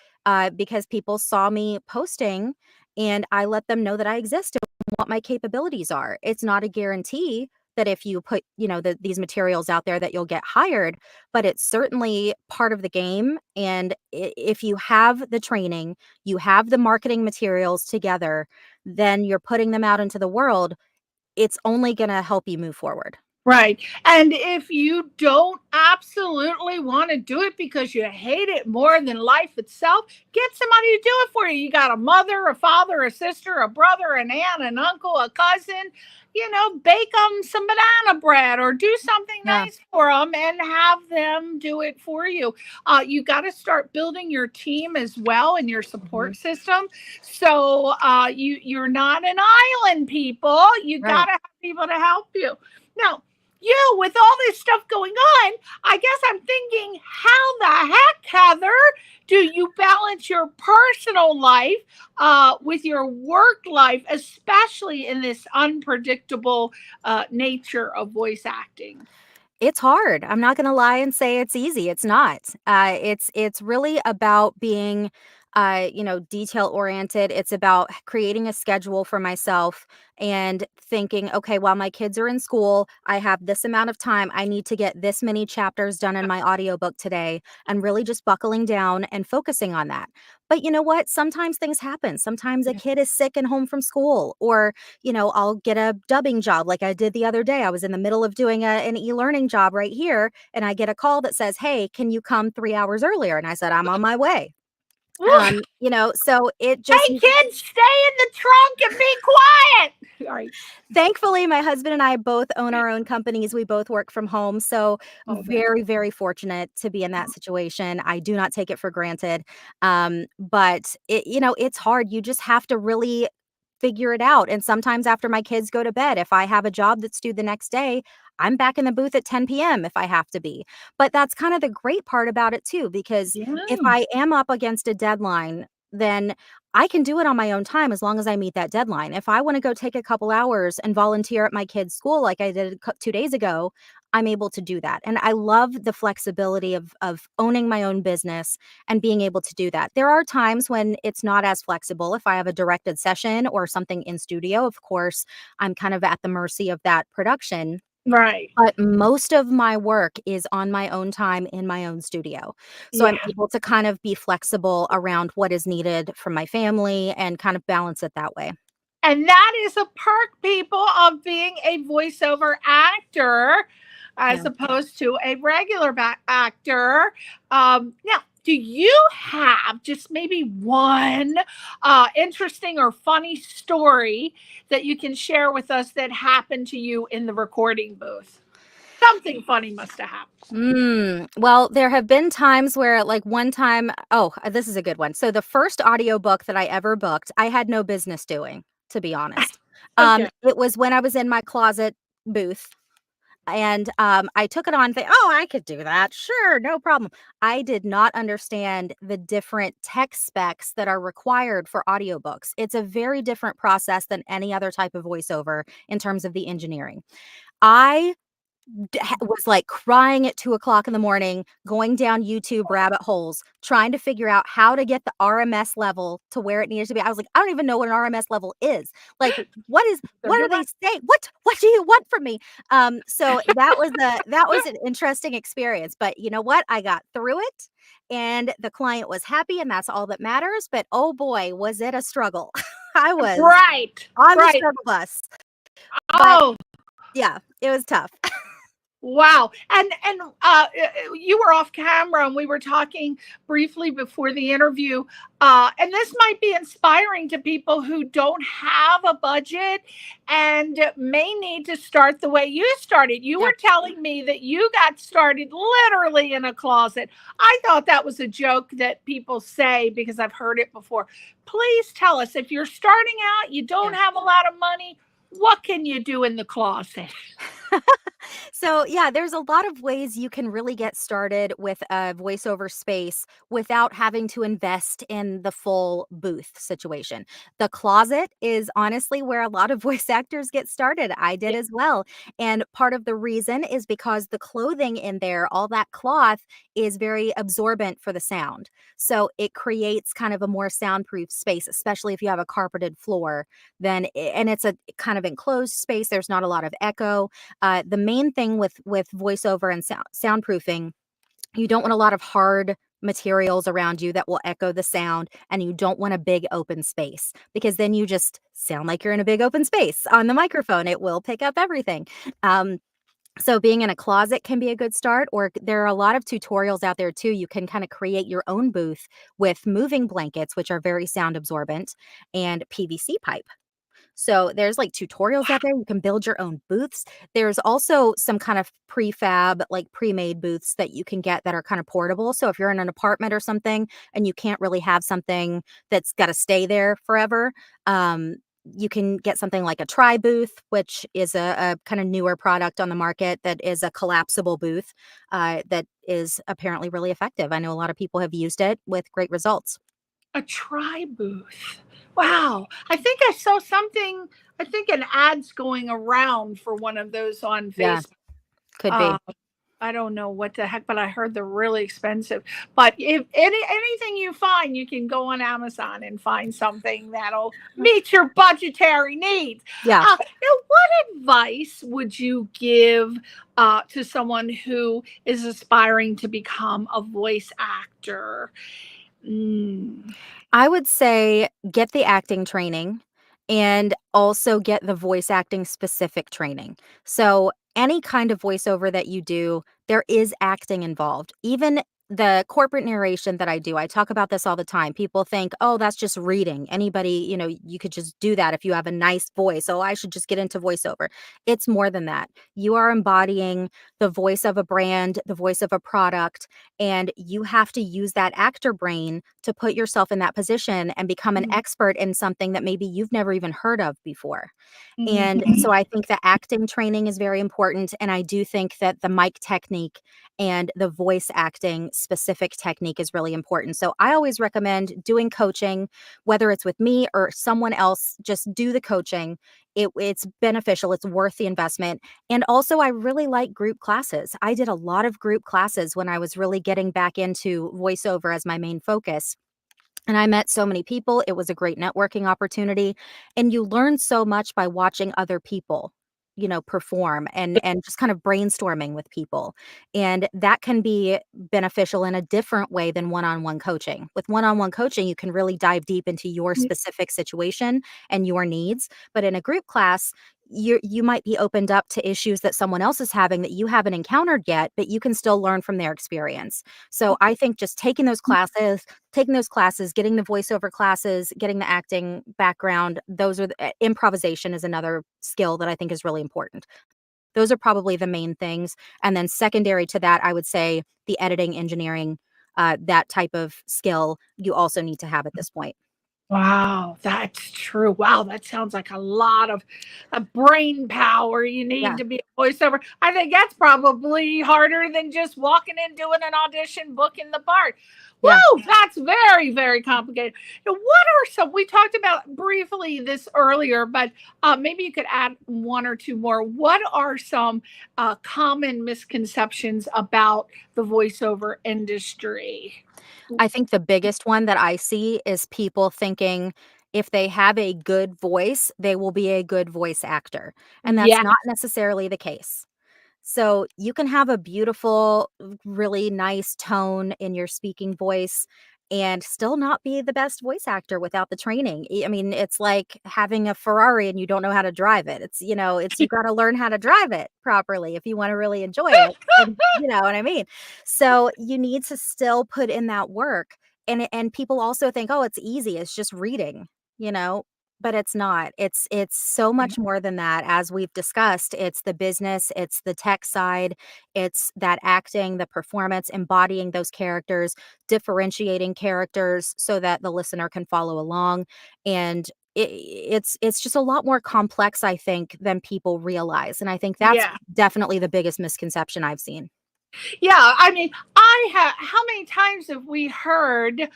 [SPEAKER 3] because people saw me posting and I let them know that I exist and what my capabilities are. It's not a guarantee that if you put, these materials out there that you'll get hired, but it's certainly part of the game. And if you have the training, you have the marketing materials together, then you're putting them out into the world. It's only going to help you move forward.
[SPEAKER 2] Right. And if you don't absolutely want to do it because you hate it more than life itself, get somebody to do it for you. You got a mother, a father, a sister, a brother, an aunt, an uncle, a cousin, bake them some banana bread or do something nice for them and have them do it for you. You got to start building your team as well and your support system. So you're not an island, people. You got to have people to help you. Now, with all this stuff going on, I guess I'm thinking, how the heck, Heather, do you balance your personal life with your work life, especially in this unpredictable nature of voice acting?
[SPEAKER 3] It's hard. I'm not going to lie and say it's easy. It's not. It's really about being detail oriented. It's about creating a schedule for myself and thinking, okay, while my kids are in school, I have this amount of time. I need to get this many chapters done in my audiobook today, and really just buckling down and focusing on that. But you know what? Sometimes things happen. Sometimes a kid is sick and home from school, or, I'll get a dubbing job like I did the other day. I was in the middle of doing an e-learning job right here, and I get a call that says, hey, can you come 3 hours earlier? And I said, I'm on my way. So it just...
[SPEAKER 2] Hey, kids, stay in the trunk and be quiet. Sorry.
[SPEAKER 3] Thankfully, my husband and I both own our own companies. We both work from home. So very, very fortunate to be in that situation. I do not take it for granted. But it's hard. You just have to really figure it out. And sometimes after my kids go to bed, if I have a job that's due the next day, I'm back in the booth at 10 p.m. if I have to be. But that's kind of the great part about it too, because if I am up against a deadline, then I can do it on my own time as long as I meet that deadline. If I want to go take a couple hours and volunteer at my kid's school like I did 2 days ago, I'm able to do that. And I love the flexibility of owning my own business and being able to do that. There are times when it's not as flexible. If I have a directed session or something in studio, of course, I'm kind of at the mercy of that production.
[SPEAKER 2] Right.
[SPEAKER 3] But most of my work is on my own time in my own studio. So I'm
[SPEAKER 2] Yeah.
[SPEAKER 3] able to kind of be flexible around what is needed from my family and kind of balance it that way.
[SPEAKER 2] And that is a perk, people, of being a voiceover actor as
[SPEAKER 3] Yeah.
[SPEAKER 2] opposed to a regular actor. Now, do you have just maybe one interesting or funny story that you can share with us that happened to you in the recording booth? Something funny must have happened.
[SPEAKER 3] Well, there have been times where, like one time, this is a good one. So the first audiobook that I ever booked, I had no business doing, to be honest.
[SPEAKER 2] Okay.
[SPEAKER 3] It was when I was in my closet booth. And I took it on, oh, I could do that. Sure, no problem. I did not understand the different tech specs that are required for audiobooks. It's a very different process than any other type of voiceover in terms of the engineering. I was like crying at 2 o'clock in the morning, going down YouTube rabbit holes, trying to figure out how to get the RMS level to where it needed to be. I was like, I don't even know what an RMS level is. Like, what do they say? What do you want from me? So that was an interesting experience. But you know what? I got through it, and the client was happy, and that's all that matters. But oh boy, was it a struggle. I was
[SPEAKER 2] Right.
[SPEAKER 3] on the
[SPEAKER 2] Right.
[SPEAKER 3] struggle bus. But
[SPEAKER 2] Oh,
[SPEAKER 3] yeah, it was tough.
[SPEAKER 2] wow. And you were off camera and we were talking briefly before the interview. And this might be inspiring to people who don't have a budget and may need to start the way you started. You were telling me that you got started literally in a closet. I thought that was a joke that people say because I've heard it before. Please tell us, if you're starting out, you don't have a lot of money, what can you do in the closet?
[SPEAKER 3] So, yeah, there's a lot of ways you can really get started with a voiceover space without having to invest in the full booth situation. The closet is honestly where a lot of voice actors get started. I did as well. And part of the reason is because the clothing in there, all that cloth, is very absorbent for the sound. So it creates kind of a more soundproof space, especially if you have a carpeted floor. And it's a kind of enclosed space. There's not a lot of echo. The main thing with voiceover and soundproofing, you don't want a lot of hard materials around you that will echo the sound, and you don't want a big open space because then you just sound like you're in a big open space on the microphone. It will pick up everything. So being in a closet can be a good start, or there are a lot of tutorials out there too. You can kind of create your own booth with moving blankets, which are very sound absorbent, and PVC pipe. So there's like tutorials out there. You can build your own booths. There's also some kind of prefab, like pre-made booths that you can get that are kind of portable. So if you're in an apartment or something and you can't really have something that's got to stay there forever, you can get something like a tri booth, which is a kind of newer product on the market that is a collapsible booth that is apparently really effective. I know a lot of people have used it with great results.
[SPEAKER 2] A tri booth. Wow. I think I saw something, I think an ad's going around for one of those on
[SPEAKER 3] Yeah,
[SPEAKER 2] Facebook.
[SPEAKER 3] could be.
[SPEAKER 2] I don't know what the heck, but I heard they're really expensive. But if anything you find, you can go on Amazon and find something that'll meet your budgetary needs.
[SPEAKER 3] Yeah.
[SPEAKER 2] Now, what advice would you give to someone who is aspiring to become a voice actor?
[SPEAKER 3] I would say get the acting training and also get the voice acting specific training. So, any kind of voiceover that you do, there is acting involved. Even the corporate narration that I do, I talk about this all the time. People think, oh, that's just reading. Anybody, you could just do that if you have a nice voice. Oh, I should just get into voiceover. It's more than that. You are embodying the voice of a brand, the voice of a product, and you have to use that actor brain to put yourself in that position and become an expert in something that maybe you've never even heard of before. And so I think the acting training is very important. And I do think that the mic technique and the voice acting specific technique is really important. So I always recommend doing coaching, whether it's with me or someone else, just do the coaching. It's beneficial. It's worth the investment. And also, I really like group classes. I did a lot of group classes when I was really getting back into voiceover as my main focus. And I met so many people. It was a great networking opportunity. And you learn so much by watching other people perform and just kind of brainstorming with people. And that can be beneficial in a different way than one-on-one coaching. With one-on-one coaching, you can really dive deep into your specific situation and your needs. But in a group class, you might be opened up to issues that someone else is having that you haven't encountered yet, but you can still learn from their experience. So I think just taking those classes, getting the voiceover classes, getting the acting background, improvisation is another skill that I think is really important. Those are probably the main things. And then secondary to that, I would say the editing, engineering, that type of skill you also need to have at this point.
[SPEAKER 2] Wow, that's true. Wow, that sounds like a lot of brain power you need to be a voiceover. I think that's probably harder than just walking in, doing an audition, booking the part. Yeah. Whoa, that's very, very complicated. Now, what are some, we talked about briefly this earlier, but maybe you could add one or two more. What are some common misconceptions about the voiceover industry?
[SPEAKER 3] I think the biggest one that I see is people thinking if they have a good voice, they will be a good voice actor. And that's not necessarily the case. So you can have a beautiful, really nice tone in your speaking voice and still not be the best voice actor without the training. I mean, it's like having a Ferrari and you don't know how to drive it. It's, you got to learn how to drive it properly if you want to really enjoy it. And, you know what I mean? So you need to still put in that work. And people also think, oh, it's easy. It's just reading, but it's not. It's so much more than that. As we've discussed, it's the business, it's the tech side, it's that acting, the performance, embodying those characters, differentiating characters so that the listener can follow along. And it's just a lot more complex, I think, than people realize. And I think that's definitely the biggest misconception I've seen.
[SPEAKER 2] Yeah, I mean, how many times have we heard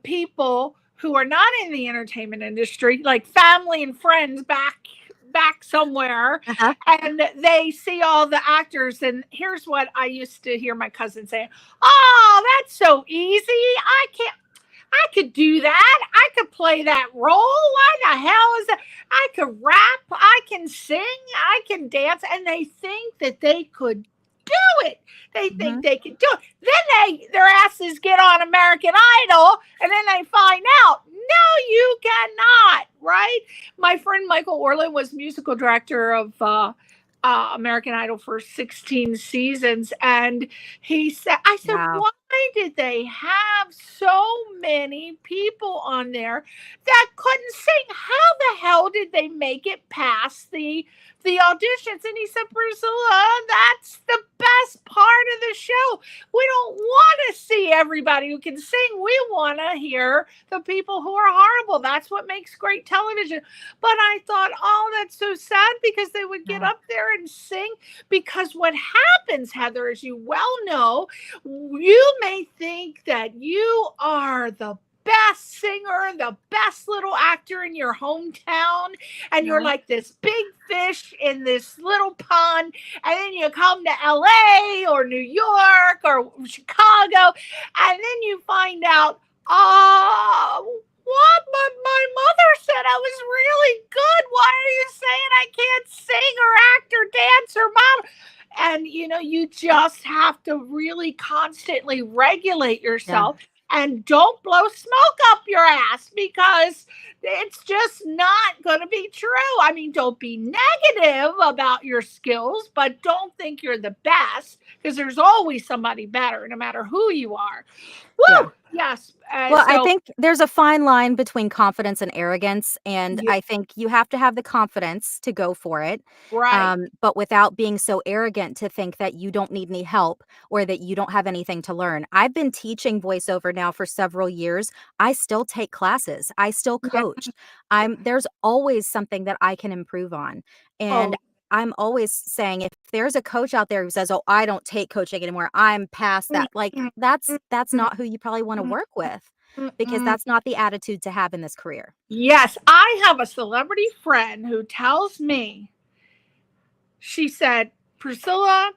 [SPEAKER 2] people who are not in the entertainment industry, like family and friends back somewhere, and they see all the actors, and here's what I used to hear my cousin say, oh, that's so easy. I could do that. I could play that role. Why the hell is that? I could rap. I can sing. I can dance. And they think that they could do it. They think they can do it. Then their asses get on American Idol, and then they find out, no, you cannot, right? My friend Michael Orland was musical director of American Idol for 16 seasons, and I said, wow. Why did they have so many people on there that couldn't sing? How the hell did they make it past the auditions? And he said, Priscilla, that's the best part of the show. We don't want to see everybody who can sing. We want to hear the people who are horrible. That's what makes great television. But I thought, oh, that's so sad, because they would get up there and sing. Because what happens, Heather, as you well know, you may think that you are the best singer, the best little actor in your hometown, and you're like this big fish in this little pond, and then you come to LA or New York or Chicago, and then you find out, what? But my mother said I was really good. Why are you saying I can't sing or act or dance or model? And, you just have to really constantly regulate yourself. And don't blow smoke up your ass, because it's just not going to be true. I mean, don't be negative about your skills, but don't think you're the best, because there's always somebody better, no matter who you are. Woo! Yes.
[SPEAKER 3] I think there's a fine line between confidence and arrogance. And I think you have to have the confidence to go for it.
[SPEAKER 2] Right.
[SPEAKER 3] But without being so arrogant to think that you don't need any help or that you don't have anything to learn. I've been teaching voiceover now for several years. I still take classes. I still coach. There's always something that I can improve on. And I'm always saying, if there's a coach out there who says, oh, I don't take coaching anymore, I'm past that. Like, that's not who you probably want to work with, because that's not the attitude to have in this career.
[SPEAKER 2] Yes. I have a celebrity friend who tells me, she said, Priscilla,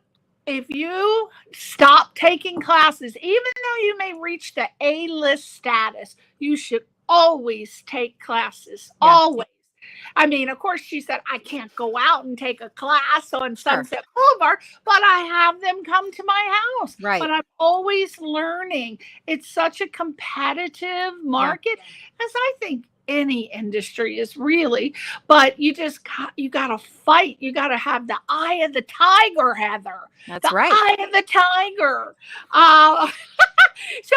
[SPEAKER 2] if you stop taking classes, even though you may reach the A-list status, you should always take classes. Always. I mean, of course, she said, I can't go out and take a class on
[SPEAKER 3] Sure.
[SPEAKER 2] Sunset Boulevard, but I have them come to my house.
[SPEAKER 3] Right.
[SPEAKER 2] But I'm always learning. It's such a competitive market, as I think any industry is really, but you got to fight. You got to have the eye of the tiger, Heather.
[SPEAKER 3] That's
[SPEAKER 2] the
[SPEAKER 3] right.
[SPEAKER 2] eye of the tiger. So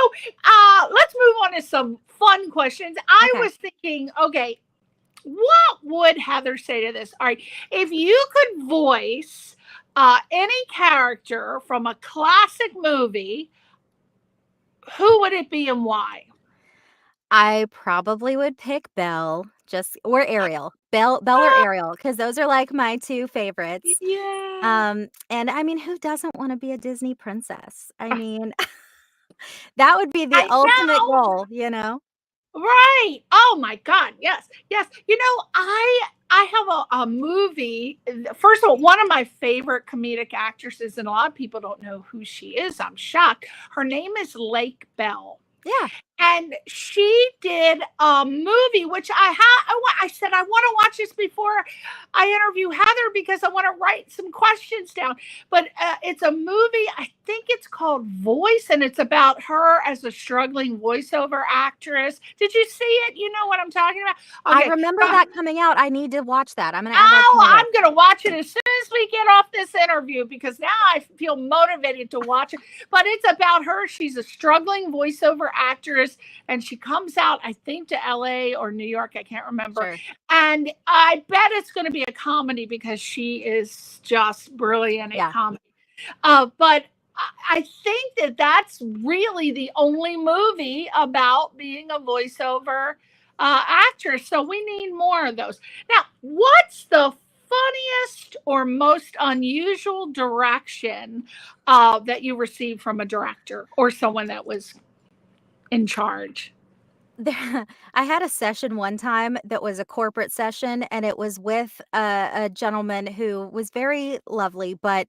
[SPEAKER 2] let's move on to some fun questions. I
[SPEAKER 3] Okay.
[SPEAKER 2] was thinking, okay, what would Heather say to this? All right, if you could voice any character from a classic movie, who would it be and why?
[SPEAKER 3] I probably would pick Belle, or Ariel. Belle or Ariel, because those are like my two favorites.
[SPEAKER 2] Yeah.
[SPEAKER 3] And I mean, who doesn't want to be a Disney princess? I mean, that would be the
[SPEAKER 2] I
[SPEAKER 3] ultimate
[SPEAKER 2] know.
[SPEAKER 3] goal, you know?
[SPEAKER 2] Right. Oh my God. Yes. Yes. You know, I have a movie. First of all, one of my favorite comedic actresses, and a lot of people don't know who she is. I'm shocked. Her name is Lake Bell.
[SPEAKER 3] Yeah.
[SPEAKER 2] And she did a movie, which I said, I want to watch this before I interview Heather because I want to write some questions down. But it's a movie, I think it's called Voice, and it's about her as a struggling voiceover actress. Did you see it? You know what I'm talking about?
[SPEAKER 3] I remember that coming out. I need to watch that. I'm going to add that to my
[SPEAKER 2] I'm
[SPEAKER 3] list.
[SPEAKER 2] going to watch it as soon as we get off this interview because now I feel motivated to watch it. But it's about her. She's a struggling voiceover actress, and she comes out, I think, to LA or New York. I can't remember.
[SPEAKER 3] Sure.
[SPEAKER 2] And I bet it's going to be a comedy because she is just brilliant at comedy. But I think that that's really the only movie about being a voiceover actress. So we need more of those. Now, what's the funniest or most unusual direction that you received from a director or someone that was in charge?
[SPEAKER 3] I had a session one time that was a corporate session, and it was with a gentleman who was very lovely, but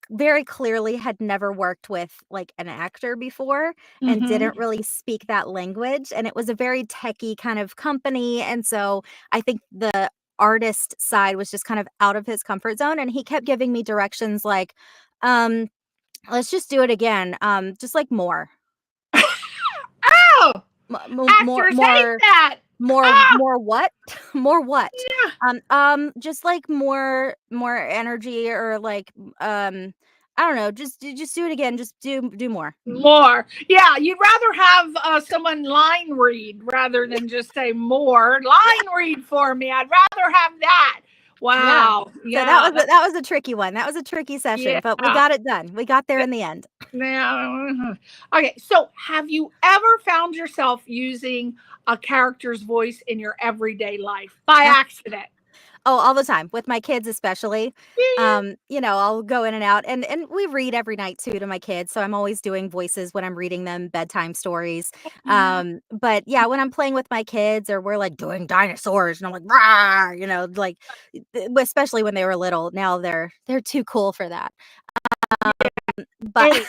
[SPEAKER 3] very clearly had never worked with like an actor before and didn't really speak that language. And it was a very techie kind of company. And so I think the artist side was just kind of out of his comfort zone. And he kept giving me directions like, let's just do it again. Just like more.
[SPEAKER 2] Oh,
[SPEAKER 3] More
[SPEAKER 2] hate that.
[SPEAKER 3] more what? More what?
[SPEAKER 2] Yeah.
[SPEAKER 3] Just like more energy, or like I don't know, just do it again. Just do more.
[SPEAKER 2] More. Yeah, you'd rather have someone line read rather than just say more. Line read for me. I'd rather have that. Wow.
[SPEAKER 3] Yeah. So that was a tricky one. That was a tricky session, but we got it done. We got there in the end.
[SPEAKER 2] Yeah. Okay, so have you ever found yourself using a character's voice in your everyday life by accident?
[SPEAKER 3] Oh, all the time with my kids, especially. I'll go in and out, and we read every night too to my kids. So I'm always doing voices when I'm reading them bedtime stories. But yeah, when I'm playing with my kids, or we're like doing dinosaurs, and I'm like, rah, like, especially when they were little. Now they're too cool for that. But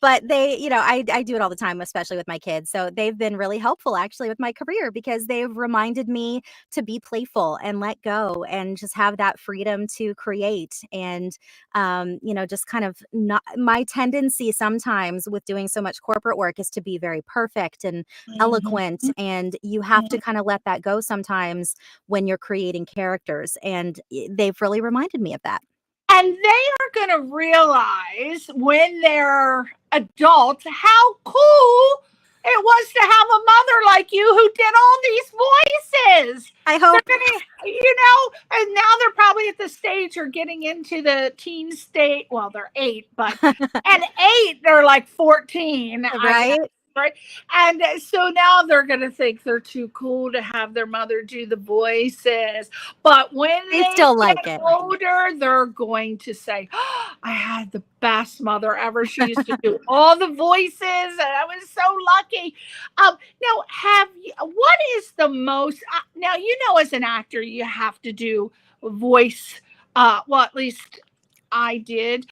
[SPEAKER 3] but they, I do it all the time, especially with my kids. So they've been really helpful actually with my career, because they've reminded me to be playful and let go and just have that freedom to create. And, just kind of not my tendency sometimes with doing so much corporate work is to be very perfect and eloquent. And you have to kind of let that go sometimes when you're creating characters. And they've really reminded me of that.
[SPEAKER 2] And they are going to realize when they're adults how cool it was to have a mother like you who did all these voices.
[SPEAKER 3] I hope.
[SPEAKER 2] They're gonna, and now they're probably at the stage or getting into the teen state. Well, they're 8, but at 8, they're like 14.
[SPEAKER 3] Right?
[SPEAKER 2] Right. And so now they're going to think they're too cool to have their mother do the voices. But when
[SPEAKER 3] They still like
[SPEAKER 2] get
[SPEAKER 3] it.
[SPEAKER 2] older, they're going to say, oh, I had the best mother ever. She used to do all the voices, and I was so lucky. Now, what is the most, now, as an actor, you have to do voice, at least I did.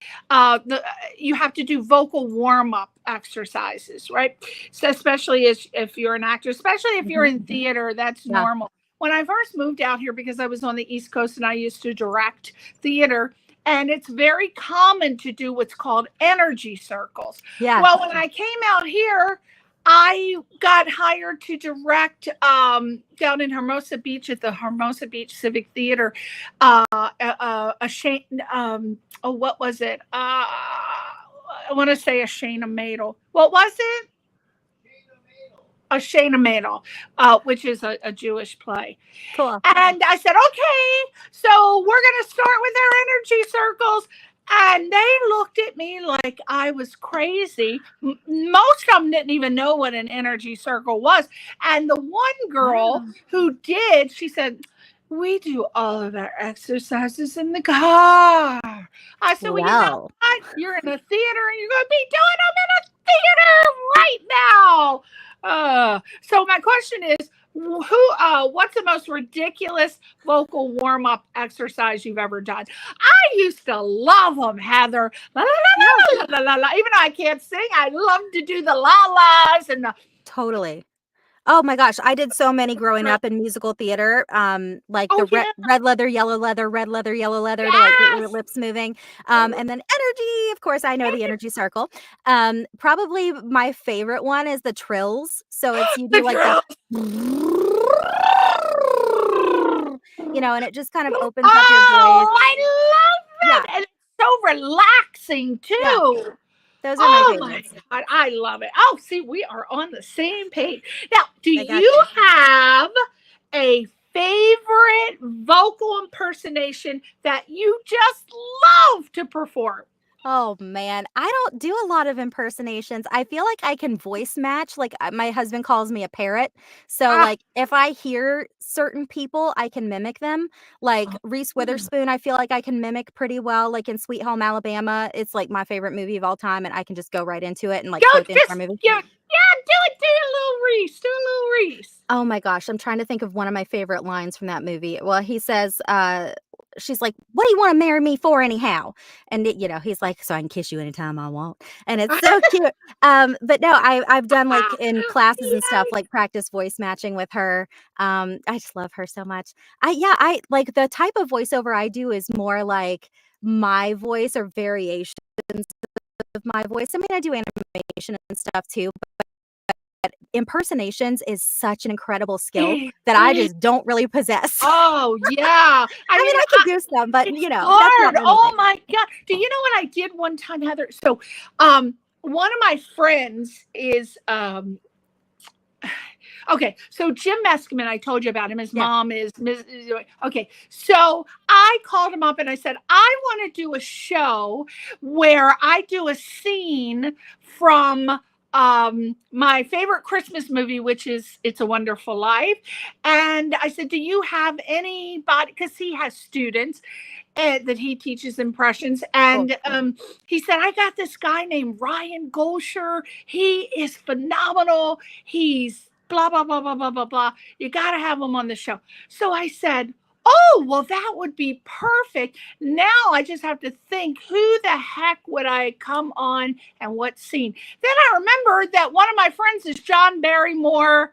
[SPEAKER 2] You have to do vocal warm-up exercises, right? So especially if you're an actor, especially if you're in theater, that's normal. when I first moved out here, because I was on the East Coast and I used to direct theater, and it's very common to do what's called energy circles.
[SPEAKER 3] Yeah.
[SPEAKER 2] Well, when I came out here, I got hired to direct down in Hermosa Beach at the Hermosa Beach Civic Theater. What was it? I want to say a Shana Madel. What was it? A Shana Madel, which is a Jewish play.
[SPEAKER 3] Cool.
[SPEAKER 2] And I said, okay, so we're going to start with our energy circles. And they looked at me like I was crazy. Most of them didn't even know what an energy circle was. And the one girl who did, she said, we do all of our exercises in the car. I said, well, you know what? You're in a theater and you're going to be doing them in a theater right now. So my question is, what's the most ridiculous vocal warm-up exercise you've ever done? I used to love them, Heather. La, la, la, la, la, la, la. Even though I can't sing, I love to do the la-las and the...
[SPEAKER 3] Totally. Oh my gosh, I did so many growing up in musical theater. Like red leather, yellow leather, red leather, yellow leather to like get your lips moving. And then energy, of course, I know the energy circle. Probably my favorite one is the trills. So it's you do like the and it just kind of opens up your voice.
[SPEAKER 2] Oh, I love that. Yeah. And it's so relaxing too. Yeah.
[SPEAKER 3] Those are my favorites.
[SPEAKER 2] My God, I love it. Oh, see, we are on the same page. Now, do you have a favorite vocal impersonation that you just love to perform?
[SPEAKER 3] Oh man, I don't do a lot of impersonations. I feel like I can voice match. Like my husband calls me a parrot. So like if I hear certain people, I can mimic them. Like Reese Witherspoon, I feel like I can mimic pretty well. Like in Sweet Home Alabama, it's like my favorite movie of all time, and I can just go right into it and like quote the entire movie.
[SPEAKER 2] Yeah, do it. Do a little Reese. Do a little Reese.
[SPEAKER 3] Oh my gosh, I'm trying to think of one of my favorite lines from that movie. Well, he says, she's like, what do you want to marry me for anyhow? And he's like, so I can kiss you anytime I want. And it's so cute. But no, I've done like in classes and stuff, like practice voice matching with her. I just love her so much. I like the type of voiceover I do is more like my voice or variations of my voice. I mean, I do animation and stuff too, but impersonations is such an incredible skill that I just don't really possess.
[SPEAKER 2] Oh yeah.
[SPEAKER 3] I mean, I can do some, but
[SPEAKER 2] it's hard. That's oh my God. Do you know what I did one time, Heather? So one of my friends is okay, so Jim Meskimen, I told you about him. His mom is okay. So I called him up and I said, I want to do a show where I do a scene from my favorite Christmas movie, which is It's a Wonderful Life. And I said, do you have anybody, because he has students that he teaches impressions. And he said, I got this guy named Ryan Gosher. He is phenomenal. He's blah, blah, blah, blah, blah, blah, blah. You got to have him on the show. So I said, oh, well, that would be perfect. Now I just have to think, who the heck would I come on and what scene? Then I remembered that one of my friends is John Barrymore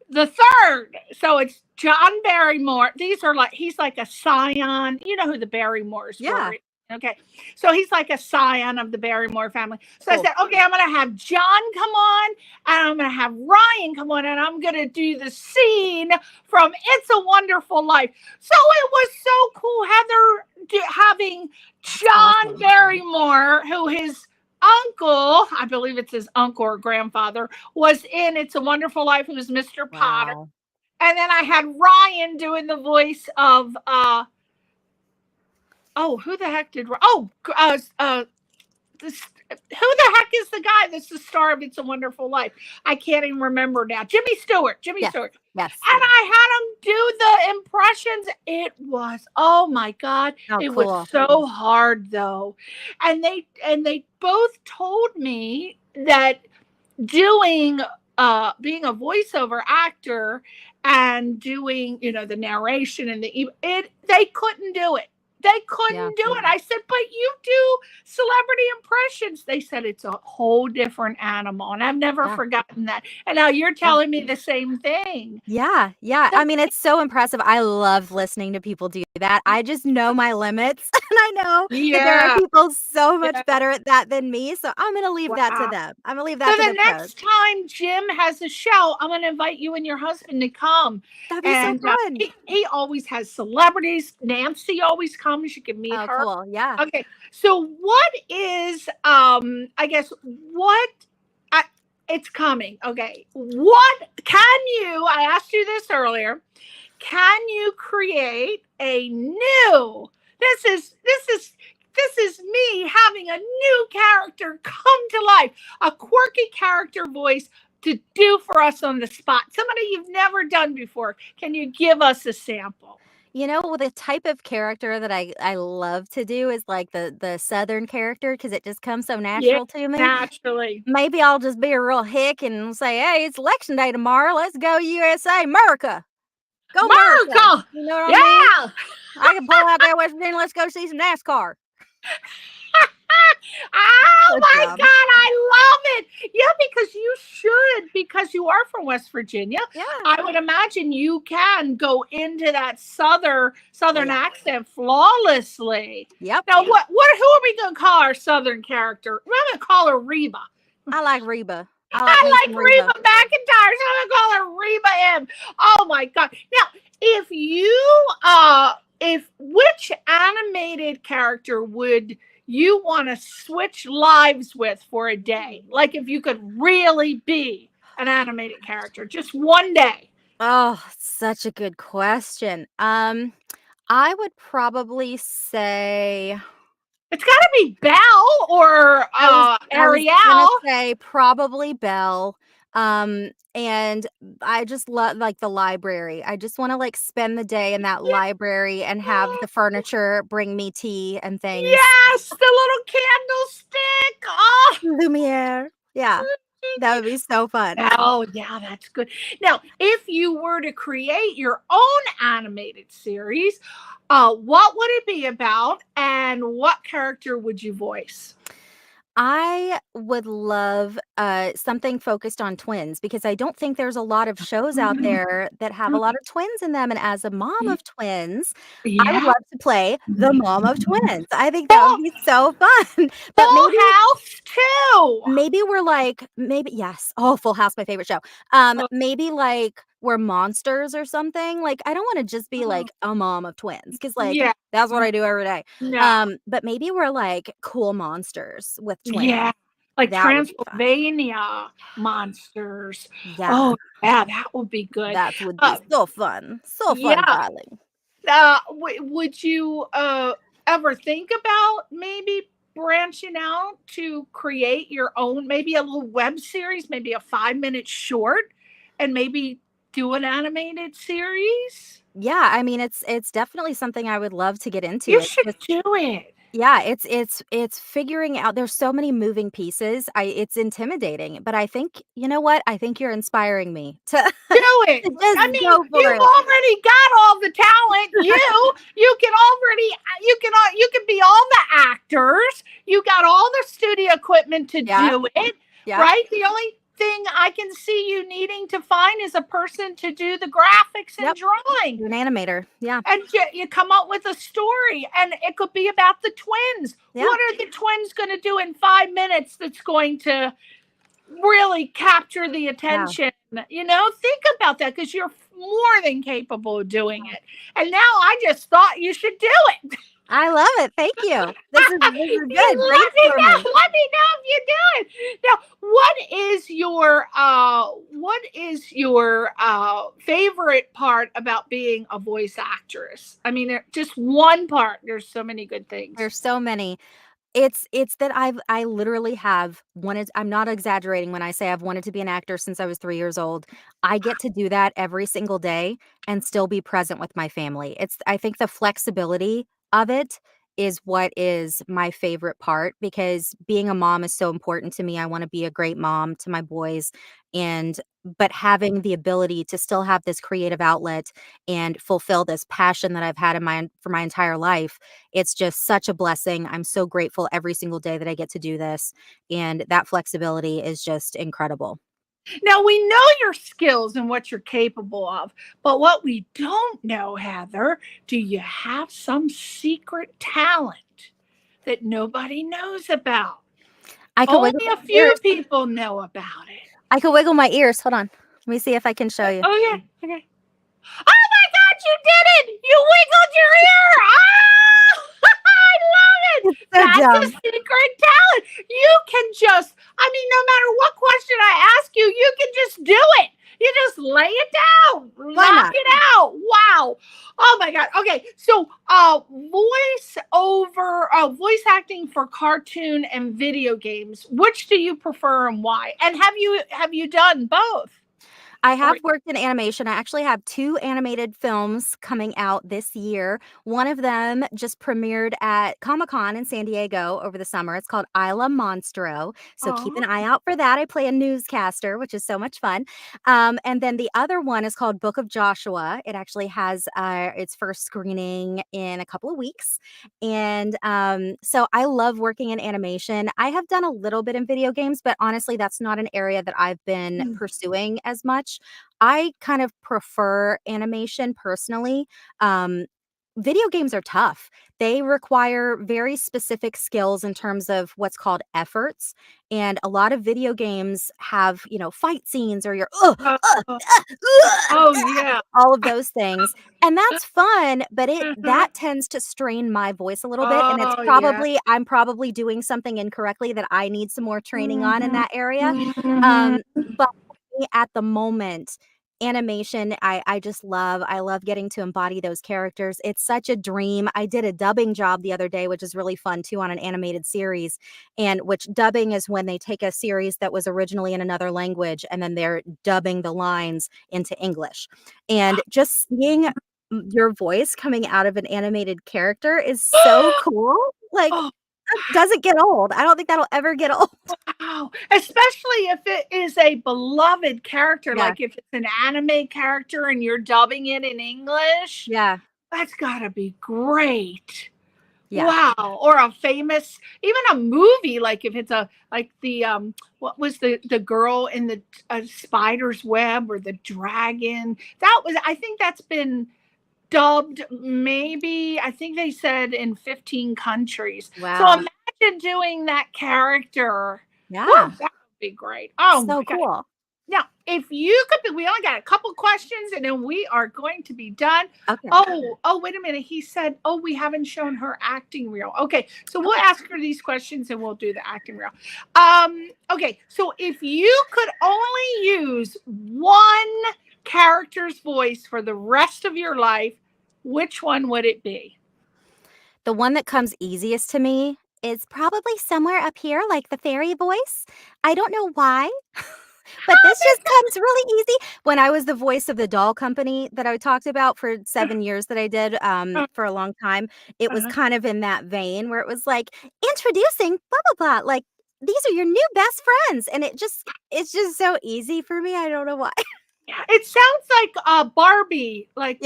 [SPEAKER 2] the third. So it's John Barrymore. These are like, he's like a scion. You know who the Barrymores were. Okay. So he's like a scion of the Barrymore family. So I said, okay, I'm going to have John come on and I'm going to have Ryan come on and I'm going to do the scene from It's a Wonderful Life. So it was so cool, Heather, having John Barrymore, who his uncle, I believe it's his uncle or grandfather, was in It's a Wonderful Life, who was Mr. Potter. And then I had Ryan doing the voice of, who the heck did? who the heck is the guy that's the star of It's a Wonderful Life? I can't even remember now. Jimmy Stewart. Stewart. Yes. And I had him do the impressions. It was, oh my God. It was so hard though. And they both told me that doing being a voiceover actor and doing, the narration and they couldn't do it. They couldn't do it. I said, but you do celebrity impressions. They said it's a whole different animal, and I've never forgotten that. And now you're telling me the same thing.
[SPEAKER 3] Yeah. I mean, it's so impressive. I love listening to people do that. I just know my limits, and I know that there are people so much better at that than me. So I'm going to leave that to them. I'm going to leave that to
[SPEAKER 2] the
[SPEAKER 3] the
[SPEAKER 2] next time Jim has a show, I'm going to invite you and your husband to come.
[SPEAKER 3] That'd be so fun.
[SPEAKER 2] He always has celebrities. Nancy always comes. You can meet her.
[SPEAKER 3] Cool. Yeah.
[SPEAKER 2] Okay. So what is, I guess, it's coming. Okay. I asked you this earlier. Can you create a new, this is me having a new character come to life, a quirky character voice to do for us on the spot, somebody you've never done before. Can you give us a sample?
[SPEAKER 3] You know, the type of character that I love to do is like the Southern character, because it just comes so natural to me.
[SPEAKER 2] Naturally.
[SPEAKER 3] Maybe I'll just be a real hick and say, hey, it's election day tomorrow. Let's go USA, America. Go America. You know what I mean? I can pull out there West Virginia. Let's go see some NASCAR.
[SPEAKER 2] Oh my God, I love it. Yeah, because you are from West Virginia.
[SPEAKER 3] Yeah.
[SPEAKER 2] I would imagine you can go into that southern accent flawlessly.
[SPEAKER 3] Yep.
[SPEAKER 2] Now who are we gonna call our southern character? We're gonna call her Reba.
[SPEAKER 3] I like Reba.
[SPEAKER 2] I like Reba McEntire, so I'm gonna call her Reba M. Oh my God. Now, which animated character would you want to switch lives with for a day? Like if you could really be an animated character, just one day.
[SPEAKER 3] Oh, such a good question. I would probably say
[SPEAKER 2] it's got to be Belle or Ariel.
[SPEAKER 3] I was gonna say probably Belle. And I just love like the library. I just want to like spend the day in that library and have the furniture bring me tea and things.
[SPEAKER 2] Yes, the little candlestick. Oh,
[SPEAKER 3] Lumiere. Yeah. That would be so fun.
[SPEAKER 2] Oh, yeah, that's good. Now, if you were to create your own animated series, what would it be about and what character would you voice?
[SPEAKER 3] I would love something focused on twins, because I don't think there's a lot of shows out there that have a lot of twins in them. And as a mom of twins, I would love to play the mom of twins. I think that would be so fun. But
[SPEAKER 2] Full House too.
[SPEAKER 3] Maybe yes. Oh, Full House, my favorite show. Maybe like we're monsters or something. Like I don't want to just be like a mom of twins, because like that's what I do every day.
[SPEAKER 2] No.
[SPEAKER 3] But maybe we're like cool monsters with twins.
[SPEAKER 2] Yeah. Like
[SPEAKER 3] That would be fun.
[SPEAKER 2] Transylvania monsters.
[SPEAKER 3] Yeah.
[SPEAKER 2] Oh, yeah, that would be good.
[SPEAKER 3] That would be so fun. So fun,
[SPEAKER 2] yeah.
[SPEAKER 3] darling.
[SPEAKER 2] Would you ever think about maybe branching out to create your own, maybe a little web series, maybe a 5-minute short, and maybe do an animated series?
[SPEAKER 3] Yeah, I mean it's definitely something I would love to get into.
[SPEAKER 2] You should do it.
[SPEAKER 3] Yeah, it's figuring out. There's so many moving pieces. It's intimidating, but I think, you know what? I think you're inspiring me to
[SPEAKER 2] do it.
[SPEAKER 3] I mean,
[SPEAKER 2] you've already got all the talent. You can be all the actors. You got all the studio equipment to do it. Yeah. Right? The only thing I can see you needing to find is a person to do the graphics and drawing.
[SPEAKER 3] An animator. Yeah.
[SPEAKER 2] And you come up with a story, and it could be about the twins. Yeah. What are the twins going to do in 5 minutes that's going to really capture the attention? Yeah. Think about that, because you're more than capable of doing it. And now I just thought you should do it.
[SPEAKER 3] I love it. Thank you. This is good.
[SPEAKER 2] Let me know if you do it. Now, what is your favorite part about being a voice actress? I mean, just one part. There's so many good things.
[SPEAKER 3] There's so many. It's that I literally have wanted, I'm not exaggerating when I say I've wanted to be an actor since I was 3 years old. I get to do that every single day and still be present with my family. I think the flexibility of it is what is my favorite part, because being a mom is so important to me. I want to be a great mom to my boys, but having the ability to still have this creative outlet and fulfill this passion that I've had for my entire life, it's just such a blessing. I'm so grateful every single day that I get to do this, and that flexibility is just incredible.
[SPEAKER 2] Now, we know your skills and what you're capable of, but what we don't know, Heather, do you have some secret talent that nobody knows about?
[SPEAKER 3] I could wiggle
[SPEAKER 2] Only
[SPEAKER 3] my
[SPEAKER 2] a few
[SPEAKER 3] ears.
[SPEAKER 2] people know about it.
[SPEAKER 3] I could wiggle my ears. Hold on. Let me see if I can show you.
[SPEAKER 2] Oh, yeah. Okay. Oh, my God, you did it! You wiggled your ear! Ah! I love it!
[SPEAKER 3] So
[SPEAKER 2] That's
[SPEAKER 3] dumb.
[SPEAKER 2] a secret talent. You can just, I mean, no matter what question I ask you, you can just do it. You just lay it down, knock
[SPEAKER 3] not?
[SPEAKER 2] it out. Wow. Oh my God. Okay. So voice acting for cartoon and video games, which do you prefer and why? And have you done both?
[SPEAKER 3] I have worked in animation. I actually have 2 animated films coming out this year. One of them just premiered at Comic-Con in San Diego over the summer. It's called Isla Monstro. So keep an eye out for that. I play a newscaster, which is so much fun. And then the other one is called Book of Joshua. It actually has its first screening in a couple of weeks. And so I love working in animation. I have done a little bit in video games, but honestly, that's not an area that I've been pursuing as much. I kind of prefer animation personally. Video games are tough. They require very specific skills in terms of what's called efforts. And a lot of video games have, fight scenes or your
[SPEAKER 2] Yeah.
[SPEAKER 3] all of those things. And that's fun, but that tends to strain my voice a little bit. And it's I'm probably doing something incorrectly that I need some more training on in that area. But at the moment, animation, I love getting to embody those characters. It's such a dream. I did a dubbing job the other day, which is really fun too, on an animated series. And which dubbing is when they take a series that was originally in another language and then they're dubbing the lines into English. And just seeing your voice coming out of an animated character is so cool. Like, it doesn't get old. I don't think that'll ever get old.
[SPEAKER 2] Wow. Especially if it is a beloved character,
[SPEAKER 3] Yeah.
[SPEAKER 2] like if it's an anime character and you're dubbing it in English.
[SPEAKER 3] Yeah.
[SPEAKER 2] That's gotta be great.
[SPEAKER 3] Yeah.
[SPEAKER 2] Wow. Or a famous, even a movie, like if it's what was the girl in the spider's web or the dragon? I think that's been dubbed maybe, I think they said in 15 countries.
[SPEAKER 3] Wow.
[SPEAKER 2] So imagine doing that character.
[SPEAKER 3] Yeah.
[SPEAKER 2] Woo, that would be great. Oh,
[SPEAKER 3] so
[SPEAKER 2] my God.
[SPEAKER 3] cool.
[SPEAKER 2] Now, if you could, we only got a couple questions and then we are going to be done.
[SPEAKER 3] Okay.
[SPEAKER 2] Oh, wait a minute. He said, we haven't shown her acting reel. Okay. So we'll ask her these questions and we'll do the acting reel. Okay. So if you could only use one character's voice for the rest of your life, which one would it be?
[SPEAKER 3] The one that comes easiest to me is probably somewhere up here, like the fairy voice. I don't know why, but this just comes really easy. When I was the voice of the doll company that I talked about for 7 years that I did for a long time, it was kind of in that vein where it was like, introducing blah, blah, blah. Like, these are your new best friends. And it's just so easy for me. I don't know why.
[SPEAKER 2] It sounds like Barbie, like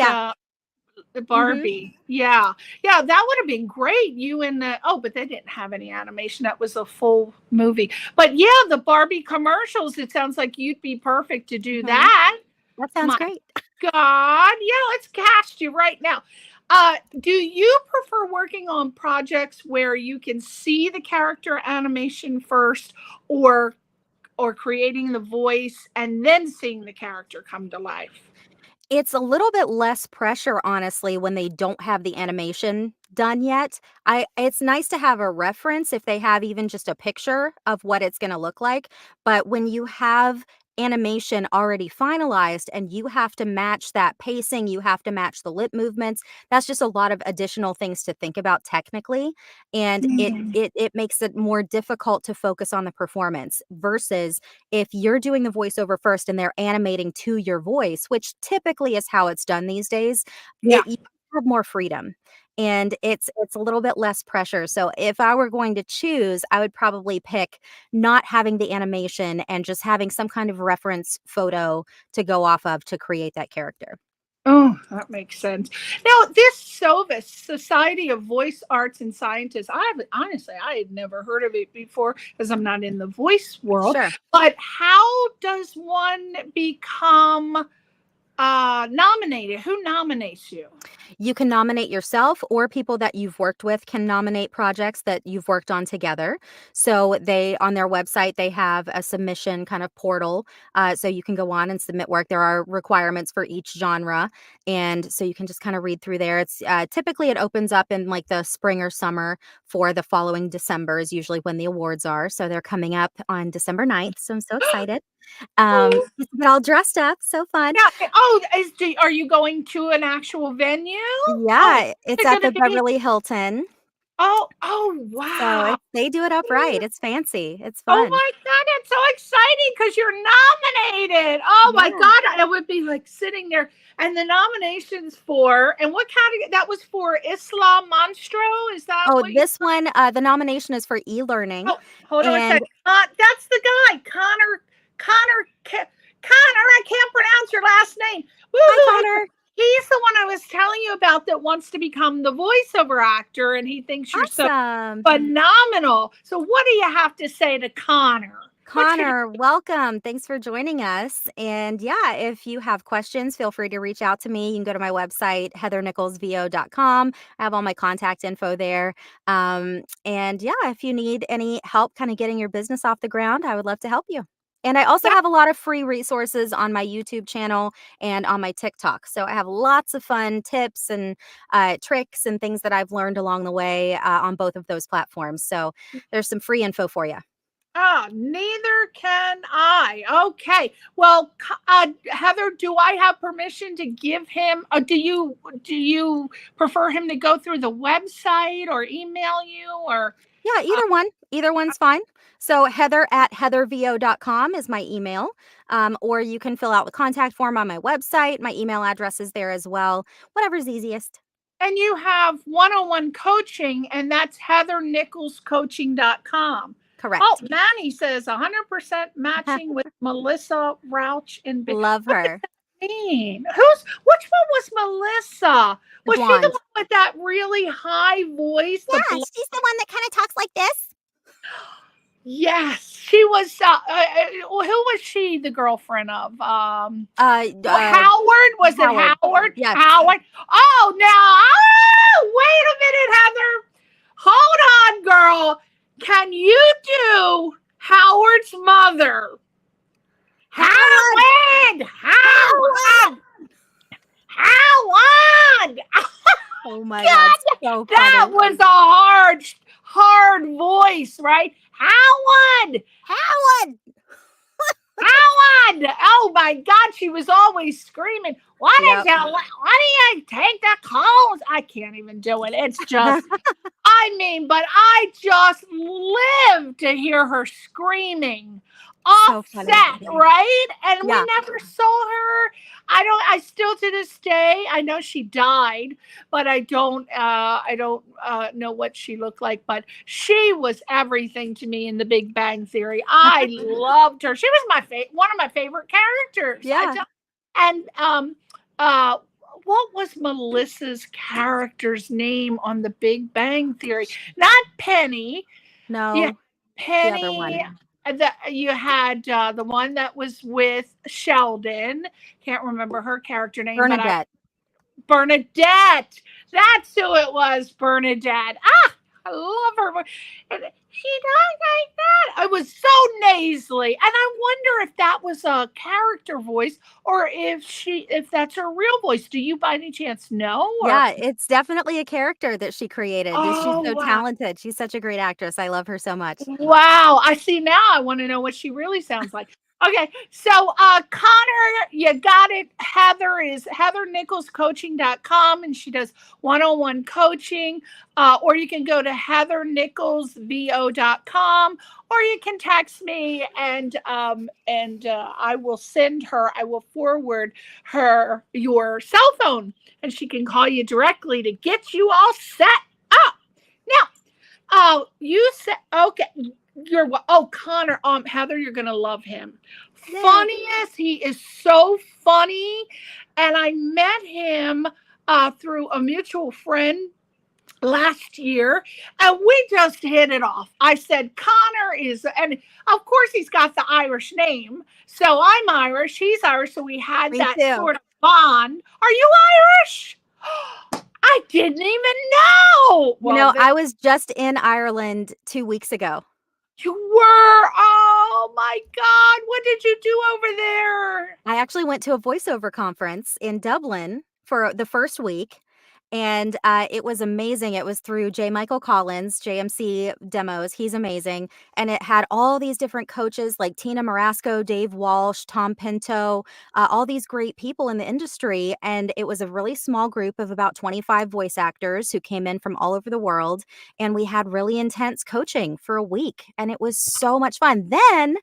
[SPEAKER 2] Barbie. Yeah, that would have been great. You and but they didn't have any animation. That was a full movie. But yeah, the Barbie commercials. It sounds like you'd be perfect to do that.
[SPEAKER 3] That sounds great.
[SPEAKER 2] God, yeah, let's cast you right now. Do you prefer working on projects where you can see the character animation first, or creating the voice and then seeing the character come to life?
[SPEAKER 3] It's a little bit less pressure, honestly, when they don't have the animation done yet. It's nice to have a reference if they have even just a picture of what it's going to look like. But when you have animation already finalized and you have to match that pacing, you have to match the lip movements, that's just a lot of additional things to think about technically. And it makes it more difficult to focus on the performance versus if you're doing the voiceover first and they're animating to your voice, which typically is how it's done these days. You have more freedom. and it's a little bit less pressure. So if I were going to choose, I would probably pick not having the animation and just having some kind of reference photo to go off of to create that character.
[SPEAKER 2] Oh, that makes sense. Now, this SOVAS, Society of Voice Arts and Scientists, I had never heard of it before because I'm not in the voice world.
[SPEAKER 3] Sure.
[SPEAKER 2] But how does one become nominated? Who nominates you?
[SPEAKER 3] You can nominate yourself, or people that you've worked with can nominate projects that you've worked on together. So on their website, they have a submission kind of portal. So you can go on and submit work. There are requirements for each genre. And so you can just kind of read through there. It's typically it opens up in like the spring or summer for the following December is usually when the awards are. So they're coming up on December 9th. So I'm so excited. Just get all dressed up. So fun.
[SPEAKER 2] Yeah. Oh, are you going to an actual venue?
[SPEAKER 3] Yeah, it's at the
[SPEAKER 2] gonna be-
[SPEAKER 3] Beverly Hilton.
[SPEAKER 2] Oh,
[SPEAKER 3] So
[SPEAKER 2] wow.
[SPEAKER 3] they do it up right. It's fancy. It's
[SPEAKER 2] Oh
[SPEAKER 3] fun.
[SPEAKER 2] my God, that's so exciting because you're nominated. Oh my
[SPEAKER 3] Yeah.
[SPEAKER 2] God, I would be like sitting there. And the nominations for, and what category? That was for Islam Monstro? Is that
[SPEAKER 3] Oh,
[SPEAKER 2] what
[SPEAKER 3] this one, the nomination is for e-learning.
[SPEAKER 2] Oh, hold on a
[SPEAKER 3] and-
[SPEAKER 2] second. That's the guy, Connor, I can't pronounce your last name.
[SPEAKER 3] Hi, Connor.
[SPEAKER 2] He's the one I was telling you about that wants to become the voiceover actor, and he thinks you're so
[SPEAKER 3] Awesome.
[SPEAKER 2] phenomenal. So what do you have to say to Connor?
[SPEAKER 3] Connor, welcome. Thanks for joining us. And yeah, if you have questions, feel free to reach out to me. You can go to my website, heathernicholsvo.com. I have all my contact info there. And yeah, if you need any help kind of getting your business off the ground, I would love to help you. And I also have a lot of free resources on my YouTube channel and on my TikTok. So I have lots of fun tips and tricks and things that I've learned along the way on both of those platforms. So there's some free info for you.
[SPEAKER 2] Neither can I. Okay. Well, Heather, do I have permission to give him? Do you prefer him to go through the website or email you or?
[SPEAKER 3] Yeah, either one. Either one's fine. So heather@heathervo.com is my email. Or you can fill out the contact form on my website. My email address is there as well. Whatever's easiest.
[SPEAKER 2] And you have one-on-one coaching, and that's heathernicholscoaching.com.
[SPEAKER 3] Correct.
[SPEAKER 2] Oh, Manny says 100% matching with Melissa Rauch in
[SPEAKER 3] Love her.
[SPEAKER 2] Which one was Melissa? Was she the
[SPEAKER 3] blonde.
[SPEAKER 2] one with that really high voice?
[SPEAKER 6] Yeah, she's the one that kind of talks like this.
[SPEAKER 2] Yes, she was. Who was she the girlfriend of? Howard? Was it
[SPEAKER 3] Howard.
[SPEAKER 2] Howard?
[SPEAKER 3] Yes.
[SPEAKER 2] Howard. Oh, now, wait a minute, Heather. Hold on, girl. Can you do Howard's mother? Howard!
[SPEAKER 3] Oh my God. So
[SPEAKER 2] That
[SPEAKER 3] funny.
[SPEAKER 2] was a hard voice, right? Howard! Oh my God, she was always screaming. Why do you take the calls? I can't even do it. It's just, but I just live to hear her screaming.
[SPEAKER 3] So funny.
[SPEAKER 2] Offset, right? And
[SPEAKER 3] Yeah.
[SPEAKER 2] we never saw her. I still to this day, I know she died, but I don't know what she looked like, but she was everything to me in The Big Bang Theory. I loved her. She was one of my favorite characters.
[SPEAKER 3] Yeah.
[SPEAKER 2] What was Melissa's character's name on The Big Bang Theory? Not Penny.
[SPEAKER 3] No.
[SPEAKER 2] Yeah, Penny.
[SPEAKER 3] The other one.
[SPEAKER 2] You had the one that was with Sheldon. Can't remember her character name.
[SPEAKER 3] Bernadette.
[SPEAKER 2] Bernadette. That's who it was, Bernadette. I love her. And she died like that. It was so nasally. And I wonder if that was a character voice or if that's her real voice. Do you by any chance know? Or?
[SPEAKER 3] Yeah, it's definitely a character that she created. She's
[SPEAKER 2] Oh,
[SPEAKER 3] so
[SPEAKER 2] wow.
[SPEAKER 3] talented. She's such a great actress. I love her so much.
[SPEAKER 2] Wow. I see now. I want to know what she really sounds like. Okay, so Connor, you got it. Heather is heathernicholscoaching.com, and she does one-on-one coaching. Or you can go to heathernicholsvo.com, or you can text me, and I will forward her your cell phone, and she can call you directly to get you all set up. Now, you said, okay, Connor, Heather, you're gonna love him. Funniest, he is so funny, and I met him through a mutual friend last year, and we just hit it off. I said, Connor is, and of course he's got the Irish name, so I'm Irish, he's Irish, so we had that sort of bond. Are you Irish? I didn't even know.
[SPEAKER 3] Well, I was just in Ireland 2 weeks ago.
[SPEAKER 2] You were? Oh my God. What did you do over there?
[SPEAKER 3] I actually went to a voiceover conference in Dublin for the first week, and it was amazing. It was through J. Michael Collins, JMC Demos. He's amazing. And it had all these different coaches like Tina Marasco, Dave Walsh, Tom Pinto, all these great people in the industry. And it was a really small group of about 25 voice actors who came in from all over the world. And we had really intense coaching for a week. And it was so much fun. Then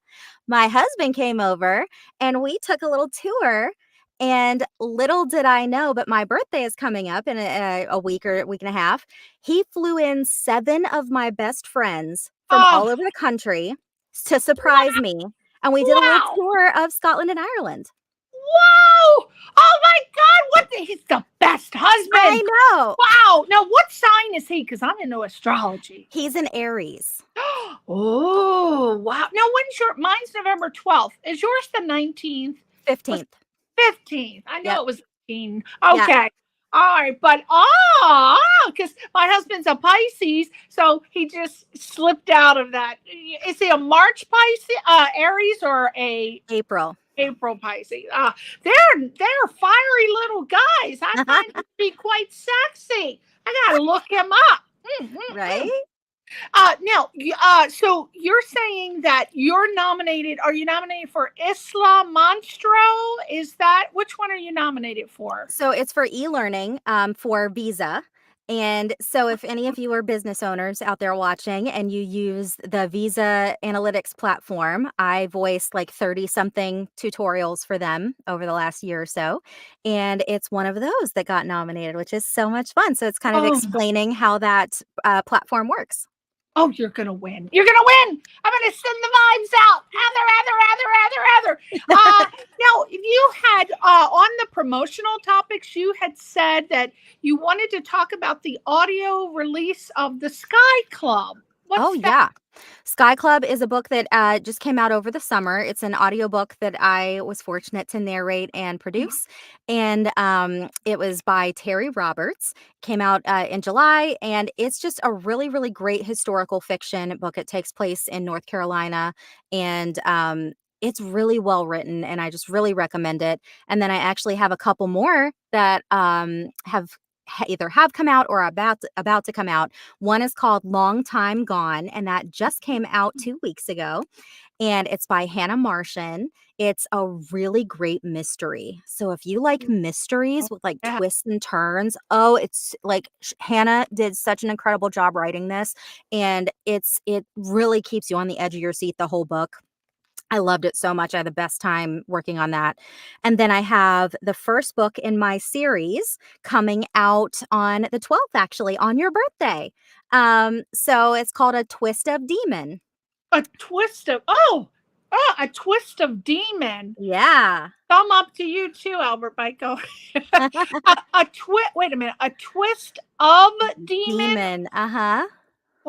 [SPEAKER 3] my husband came over and we took a little tour. And little did I know, but my birthday is coming up in a week or a week and a half. He flew in 7 of my best friends from all over the country to surprise me. And we did a little tour of Scotland and Ireland.
[SPEAKER 2] Whoa! Oh my God! He's the best husband.
[SPEAKER 3] I know.
[SPEAKER 2] Wow. Now, what sign is he? Because I'm into astrology.
[SPEAKER 3] He's an Aries.
[SPEAKER 2] Oh, wow. Now, mine's November 12th. Is yours the 19th?
[SPEAKER 3] 15th.
[SPEAKER 2] 15th. I know it was 15. Okay.
[SPEAKER 3] Yeah.
[SPEAKER 2] All right. But, because my husband's a Pisces, so he just slipped out of that. Is he a March Pisces, Aries, or a
[SPEAKER 3] April
[SPEAKER 2] Pisces? They're fiery little guys. I find them to be quite sexy. I got to look him up.
[SPEAKER 3] Right?
[SPEAKER 2] Now, so you're saying that you're nominated. Are you nominated for Isla Monstro? Which one are you nominated for?
[SPEAKER 3] So it's for e-learning for Visa. And so if any of you are business owners out there watching and you use the Visa Analytics platform, I voiced like 30-something tutorials for them over the last year or so. And it's one of those that got nominated, which is so much fun. So it's kind of explaining how that platform works.
[SPEAKER 2] Oh, you're going to win. You're going to win. I'm going to send the vibes out. Heather. Now, you had, on the promotional topics, you had said that you wanted to talk about the audio release of the Sky Club. What's that?
[SPEAKER 3] Yeah. Sky Club is a book that just came out over the summer. It's an audiobook that I was fortunate to narrate and produce. And it was by Terry Roberts. Came out in July. And it's just a really, really great historical fiction book. It takes place in North Carolina. And it's really well written. And I just really recommend it. And then I actually have a couple more that either have come out or are about to come out. One is called Long Time Gone, and that just came out 2 weeks ago. And it's by Hannah Martian. It's a really great mystery. So if you like mysteries with like twists and turns, it's like Hannah did such an incredible job writing this. And it really keeps you on the edge of your seat the whole book. I loved it so much. I had the best time working on that. And then I have the first book in my series coming out on the 12th, actually, on your birthday. So it's called A Twist of Demon.
[SPEAKER 2] A twist of demon.
[SPEAKER 3] Yeah.
[SPEAKER 2] Thumb up to you too, Albert Michael. Wait a minute. A twist of demon.
[SPEAKER 3] Demon.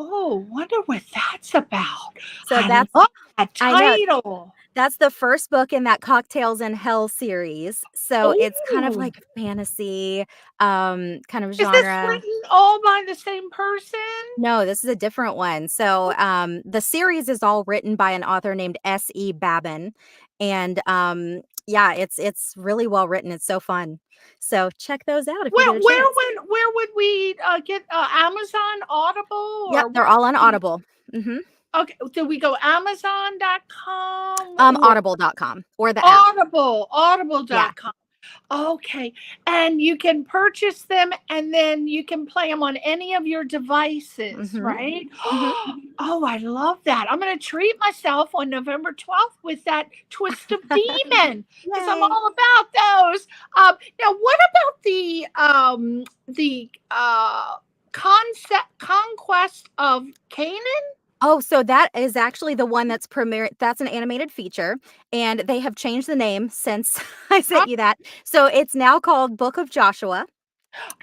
[SPEAKER 2] Oh, wonder what that's about.
[SPEAKER 3] So
[SPEAKER 2] I love that title.
[SPEAKER 3] That's the first book in that Cocktails in Hell series. So it's kind of like fantasy kind of genre.
[SPEAKER 2] Is this written all by the same person?
[SPEAKER 3] No, this is a different one. So the series is all written by an author named S.E. Babin. And it's really well written. It's so fun. So check those out. If you get a chance.
[SPEAKER 2] Where would we get Amazon, Audible?
[SPEAKER 3] Yeah, they're all on Audible. Mm-hmm.
[SPEAKER 2] Okay, do we go Amazon.com?
[SPEAKER 3] Audible.com or the app.
[SPEAKER 2] Audible.com. Okay. And you can purchase them and then you can play them on any of your devices, right? Oh, I love that. I'm going to treat myself on November 12th with that Twist of Demon because I'm all about those. Now, what about the Conquest of Canaan?
[SPEAKER 3] Oh, so that is actually the one that's premiere. That's an animated feature, and they have changed the name since I sent you that. So it's now called Book of Joshua.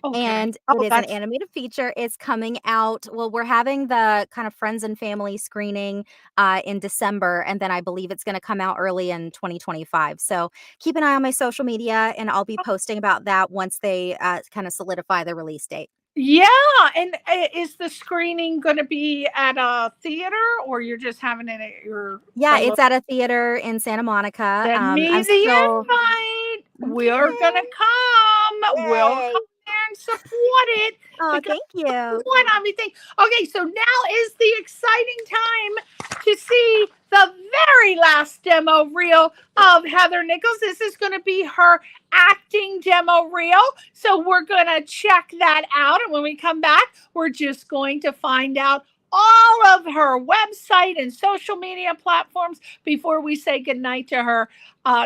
[SPEAKER 2] Okay.
[SPEAKER 3] And it is an animated feature. It's coming out. Well, we're having the kind of friends and family screening in December, and then I believe it's going to come out early in 2025. So keep an eye on my social media, and I'll be posting about that once they kind of solidify the release date.
[SPEAKER 2] Yeah, and is the screening going to be at a theater, or you're just having it at your?
[SPEAKER 3] Yeah, it's at a theater in Santa Monica.
[SPEAKER 2] Send me the invite. We're gonna come.
[SPEAKER 3] Yay.
[SPEAKER 2] We'll come there and support it.
[SPEAKER 3] Oh, thank you.
[SPEAKER 2] Okay, so now is the exciting time to see the very last demo reel of Heather Nichols. This is going to be her acting demo reel. So we're going to check that out. And when we come back, we're just going to find out all of her website and social media platforms before we say goodnight to her.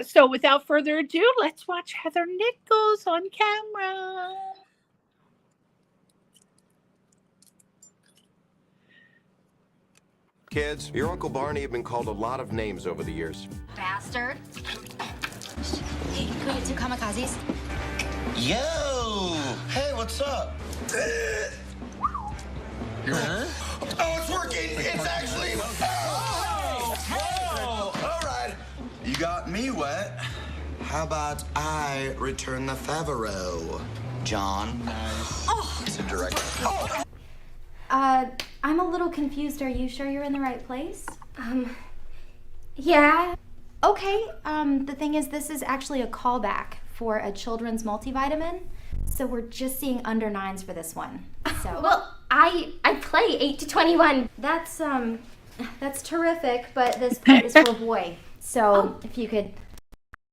[SPEAKER 2] So without further ado, let's watch Heather Nichols on camera.
[SPEAKER 8] Kids, your Uncle Barney have been called a lot of names over the years.
[SPEAKER 6] Bastard. Hey, can we get two kamikazes?
[SPEAKER 9] Yo! Hey, what's up? Huh? Oh, it's working! It's actually... Oh! All right. You got me wet. How about I return the favor? John? Nice. Oh! It's a director. Oh!
[SPEAKER 10] I'm a little confused. Are you sure you're in the right place? Yeah. Okay, the thing is, this is actually a callback for a children's multivitamin, so we're just seeing under 9s for this one. So.
[SPEAKER 11] Well, I play 8 to 21.
[SPEAKER 10] That's terrific, but this part is for a boy. So if you could.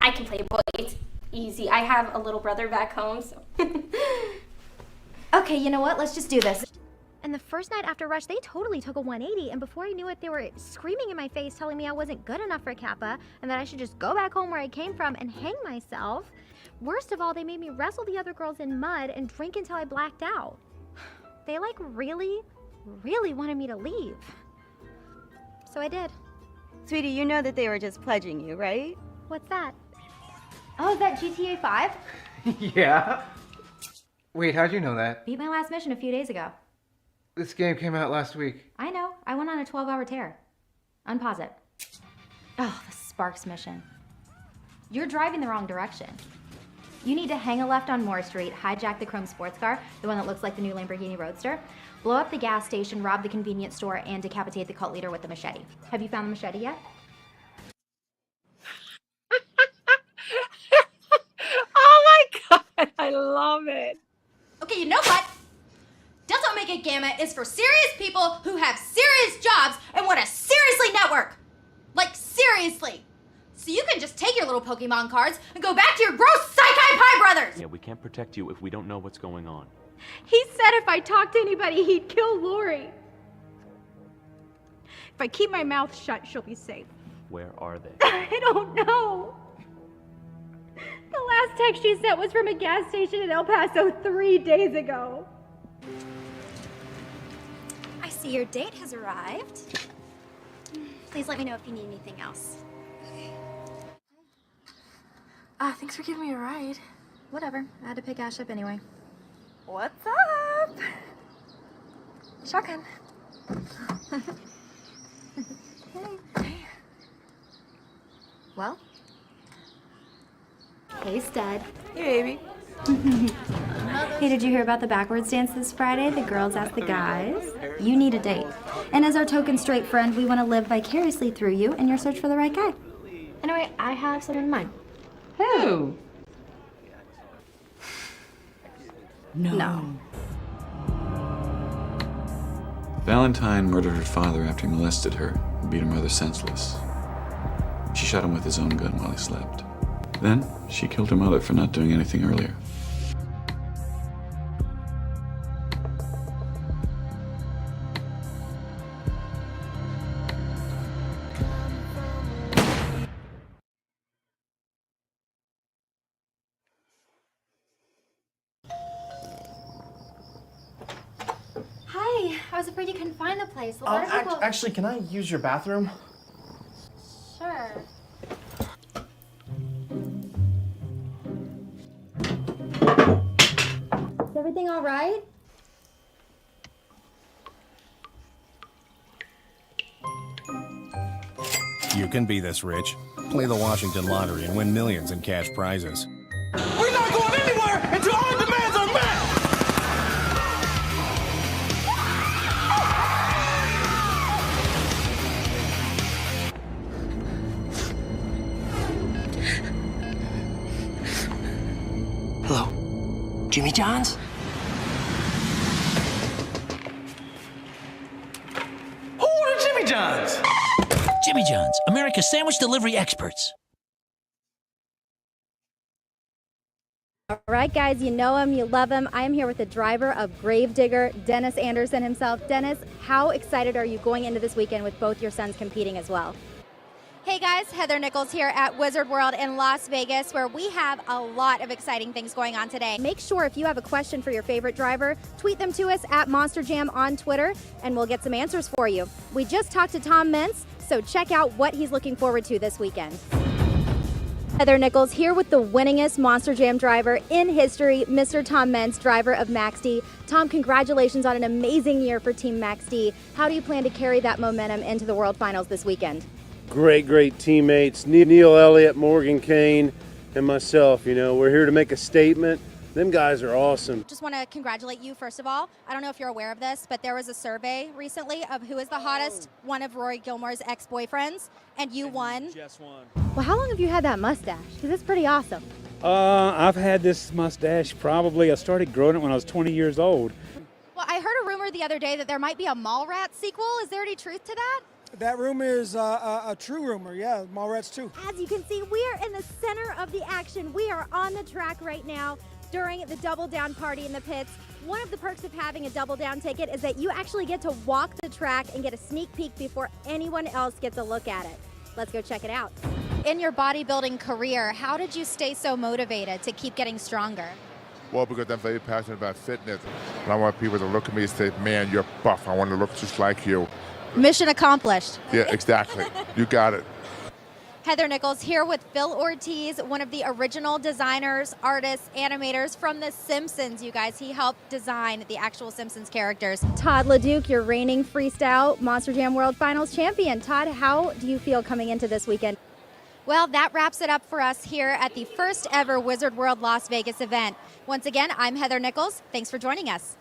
[SPEAKER 11] I can play a boy. It's easy. I have a little brother back home, so.
[SPEAKER 10] Okay, you know what? Let's just do this.
[SPEAKER 4] And the first night after Rush, they totally took a 180, and before I knew it, they were screaming in my face, telling me I wasn't good enough for Kappa, and that I should just go back home where I came from and hang myself. Worst of all, they made me wrestle the other girls in mud and drink until I blacked out. They really wanted me to leave. So I did.
[SPEAKER 3] Sweetie, you know that they were just pledging you, right?
[SPEAKER 4] What's that?
[SPEAKER 10] Oh, is that GTA 5?
[SPEAKER 12] Yeah. Wait, how'd you know that?
[SPEAKER 10] Beat my last mission a few days ago.
[SPEAKER 12] This game came out last week.
[SPEAKER 10] I know. I went on a 12-hour tear. Unpause it. Oh, the Sparks mission. You're driving the wrong direction. You need to hang a left on Moore Street, hijack the chrome sports car, the one that looks like the new Lamborghini Roadster, blow up the gas station, rob the convenience store, and decapitate the cult leader with the machete. Have you found the machete yet?
[SPEAKER 2] Oh my God, I love it.
[SPEAKER 6] Okay, you know what? Delta Omega Gamma is for serious people who have serious jobs and want to seriously network. Like, seriously. So you can just take your little Pokemon cards and go back to your gross Psychi Pie brothers!
[SPEAKER 1] Yeah, we can't protect you if we don't know what's going on.
[SPEAKER 5] He said if I talked to anybody, he'd kill Lori. If I keep my mouth shut, she'll be safe.
[SPEAKER 1] Where are they?
[SPEAKER 5] I don't know. The last text she sent was from a gas station in El Paso 3 days ago.
[SPEAKER 10] I see your date has arrived. Please let me know if you need anything else.
[SPEAKER 11] Thanks for giving me a ride.
[SPEAKER 10] Whatever. I had to pick Ash up anyway.
[SPEAKER 11] What's up? Shotgun.
[SPEAKER 10] Well? Hey, stud.
[SPEAKER 11] Hey, baby.
[SPEAKER 10] Hey, did you hear about the backwards dance this Friday? The girls asked the guys. You need a date. And as our token straight friend, we want to live vicariously through you in your search for the right guy.
[SPEAKER 11] Anyway, I have someone in mind.
[SPEAKER 5] Who?
[SPEAKER 10] No.
[SPEAKER 13] Valentine murdered her father after he molested her and beat her mother senseless. She shot him with his own gun while he slept. Then, she killed her mother for not doing anything earlier.
[SPEAKER 10] Hi, I was afraid you couldn't find the place. A lot of people...
[SPEAKER 14] Actually, can I use your bathroom?
[SPEAKER 10] Sure. Is everything all right?
[SPEAKER 15] You can be this rich. Play the Washington Lottery and win millions in cash prizes.
[SPEAKER 16] We're not going anywhere until our demands are met!
[SPEAKER 17] Hello, Jimmy John's?
[SPEAKER 16] Who ordered Jimmy John's?
[SPEAKER 1] Jimmy John's, America's sandwich delivery experts.
[SPEAKER 3] All right, guys, you know him, you love him. I am here with the driver of Gravedigger, Dennis Anderson himself. Dennis, how excited are you going into this weekend with both your sons competing as well?
[SPEAKER 6] Hey guys, Heather Nichols here at Wizard World in Las Vegas, where we have a lot of exciting things going on today.
[SPEAKER 3] Make sure if you have a question for your favorite driver, tweet them to us at Monster Jam on Twitter, and we'll get some answers for you. We just talked to Tom Mintz, so check out what he's looking forward to this weekend. Heather Nichols here with the winningest Monster Jam driver in history, Mr. Tom Mintz, driver of Max D. Tom, congratulations on an amazing year for Team Max D. How do you plan to carry that momentum into the World Finals this weekend?
[SPEAKER 18] Great teammates, Neil Elliott, Morgan Kane, and myself. You know, we're here to make a statement. Them guys are awesome.
[SPEAKER 6] Just want to congratulate you, first of all. I don't know if you're aware of this, but there was a survey recently of who is the hottest one of Rory Gilmore's ex-boyfriends, and you won.
[SPEAKER 18] Just won.
[SPEAKER 3] Well, how long have you had that mustache? Because it's pretty awesome.
[SPEAKER 19] I've had this mustache I started growing it when I was 20 years old.
[SPEAKER 6] Well, I heard a rumor the other day that there might be a Mallrats sequel. Is there any truth to that?
[SPEAKER 20] That rumor is a true rumor, yeah, Mallrats 2.
[SPEAKER 3] As you can see, we are in the center of the action. We are on the track right now during the Double Down party in the pits. One of the perks of having a Double Down ticket is that you actually get to walk the track and get a sneak peek before anyone else gets a look at it. Let's go check it out.
[SPEAKER 6] In your bodybuilding career, how did you stay so motivated to keep getting stronger?
[SPEAKER 21] Well, because I'm very passionate about fitness. And I want people to look at me and say, man, you're buff. I want to look just like you.
[SPEAKER 6] Mission accomplished.
[SPEAKER 21] Yeah, exactly. You got it.
[SPEAKER 6] Heather Nichols here with Phil Ortiz, one of the original designers, artists, animators from The Simpsons, you guys. He helped design the actual Simpsons characters.
[SPEAKER 3] Todd LeDuc, your reigning freestyle Monster Jam World Finals champion. Todd, how do you feel coming into this weekend?
[SPEAKER 6] Well, that wraps it up for us here at the first ever Wizard World Las Vegas event. Once again, I'm Heather Nichols. Thanks for joining us.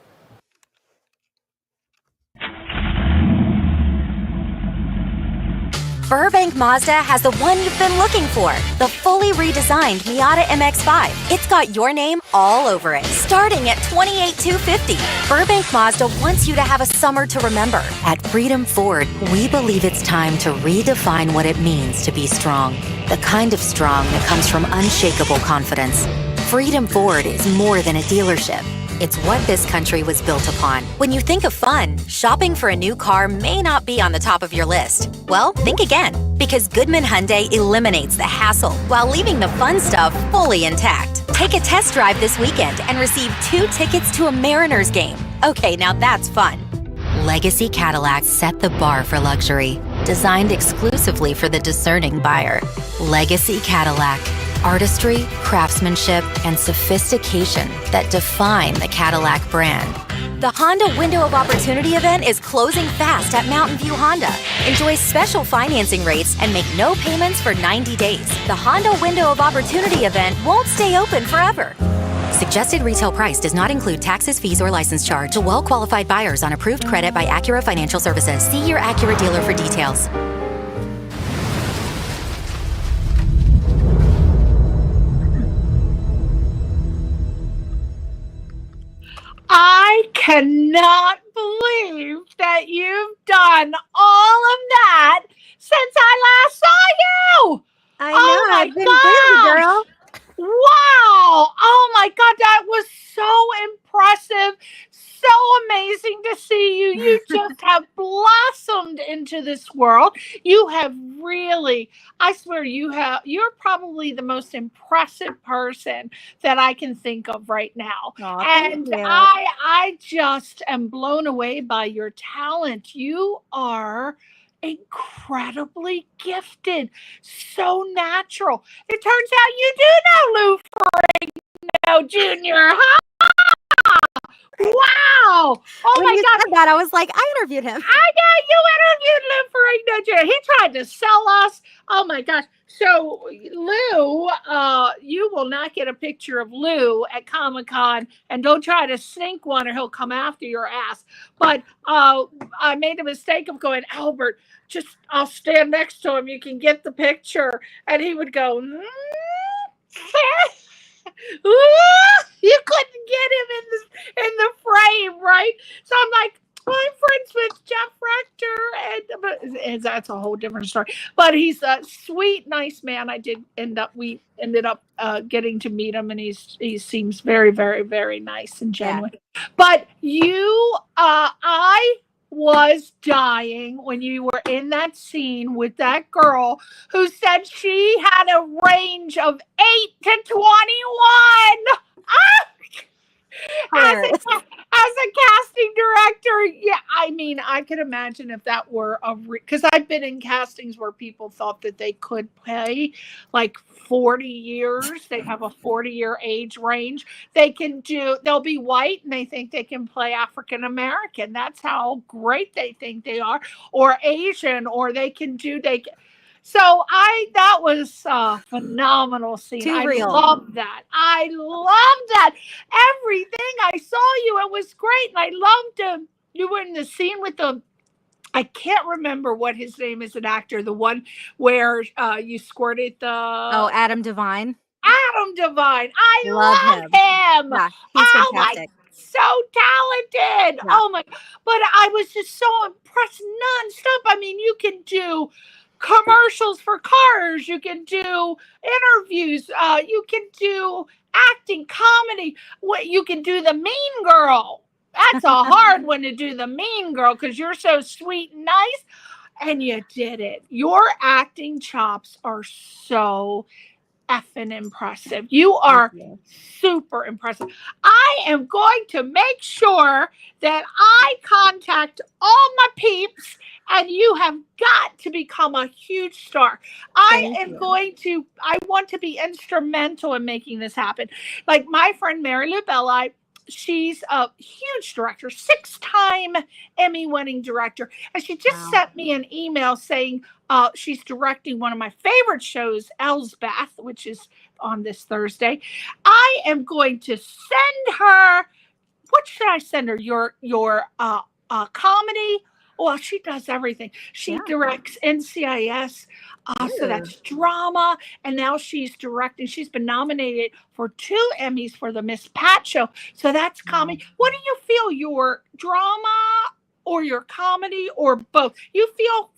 [SPEAKER 22] Burbank Mazda has the one you've been looking for, the fully redesigned Miata MX-5. It's got your name all over it, starting at $28,250. Burbank Mazda wants you to have a summer to remember. At Freedom Ford, we believe it's time to redefine what it means to be strong, the kind of strong that comes from unshakable confidence. Freedom Ford is more than a dealership. It's what this country was built upon. When you think of fun, shopping for a new car may not be on the top of your list. Well, think again, because Goodman Hyundai eliminates the hassle while leaving the fun stuff fully intact. Take a test drive this weekend and receive 2 tickets to a Mariners game. Okay, now that's fun. Legacy Cadillac set the bar for luxury, designed exclusively for the discerning buyer. Legacy Cadillac. Artistry, craftsmanship, and sophistication that define the Cadillac brand. The Honda Window of Opportunity event is closing fast at Mountain View Honda. Enjoy special financing rates and make no payments for 90 days. The Honda Window of Opportunity event won't stay open forever. Suggested retail price does not include taxes, fees, or license charge to well-qualified buyers on approved credit by Acura Financial Services. See your Acura dealer for details.
[SPEAKER 2] I cannot believe that you've done all of that since I last saw you.
[SPEAKER 3] I know. I've been busy, girl.
[SPEAKER 2] Wow. Oh my God. That was so impressive. So amazing to see you. You just have blossomed into this world. You have really, I swear you're probably the most impressive person that I can think of right now.
[SPEAKER 3] Thank you.
[SPEAKER 2] I just am blown away by your talent. You are incredibly gifted, so natural. It turns out you do know Lou Ferrigno Jr., huh? Wow! Oh
[SPEAKER 3] when
[SPEAKER 2] my
[SPEAKER 3] you
[SPEAKER 2] God!
[SPEAKER 3] said that, I was like, I interviewed him.
[SPEAKER 2] I know you interviewed Lou Ferrigno Jr. He tried to sell us. Oh my gosh! So Lou, you will not get a picture of Lou at Comic-Con, and don't try to sneak one, or he'll come after your ass. But I made a mistake of going, Albert. I'll stand next to him. You can get the picture, and he would go. You couldn't get him in the frame, right? So I'm like, I'm friends with Jeff Rector, and that's a whole different story. But he's a sweet, nice man. We ended up getting to meet him, and he seems very, very, very nice and genuine. Yeah. But I was dying when you were in that scene with that girl who said she had a range of 8 to 21. As a casting director, yeah, I mean, I could imagine if that were because I've been in castings where people thought that they could play like 40 years. They have a 40-year age range. They'll be white and they think they can play African American. That's how great they think they are, or Asian, or So that was a phenomenal scene. I love that. I loved that. Everything I saw you, it was great. And I loved you were in the scene with I can't remember what his name is, an actor, the one where you squirted the...
[SPEAKER 3] Oh, Adam Devine.
[SPEAKER 2] Adam Devine. I love him.
[SPEAKER 3] Yeah, he's fantastic.
[SPEAKER 2] So talented. Yeah. Oh my, but I was just so impressed nonstop. I mean, you can do commercials for cars, you can do interviews, you can do acting, comedy, you can do the mean girl. That's a hard one to do, the mean girl, because you're so sweet and nice, and you did it. Your acting chops are so effing impressive. You are super impressive. I am going to make sure that I contact all my peeps, and you have got to become a huge star. I want to be instrumental in making this happen. Like my friend Mary Lou Belli, she's a huge director, 6-time Emmy-winning director. And she just sent me an email saying she's directing one of my favorite shows, Elsbeth, which is on this Thursday. I am going to send her, what should I send her? Your comedy? Well, she does everything. She directs NCIS, so that's drama. And now she's directing. She's been nominated for 2 Emmys for the Miss Pat show. So that's comedy. What do you feel, your drama or your comedy or both? You feel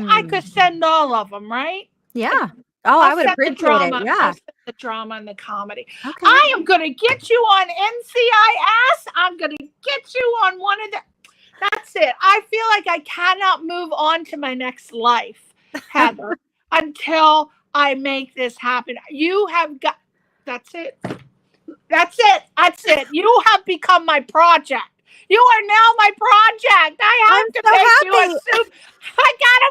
[SPEAKER 2] I could send all of them, right?
[SPEAKER 3] Yeah. I would appreciate it. Yeah.
[SPEAKER 2] I'll send the drama and the comedy. Okay. I am going to get you on NCIS. I'm going to get you on one of the... That's it. I feel like I cannot move on to my next life, Heather, until I make this happen. You have got, that's it. That's it. That's it. You have become my project. You are now my project. I gotta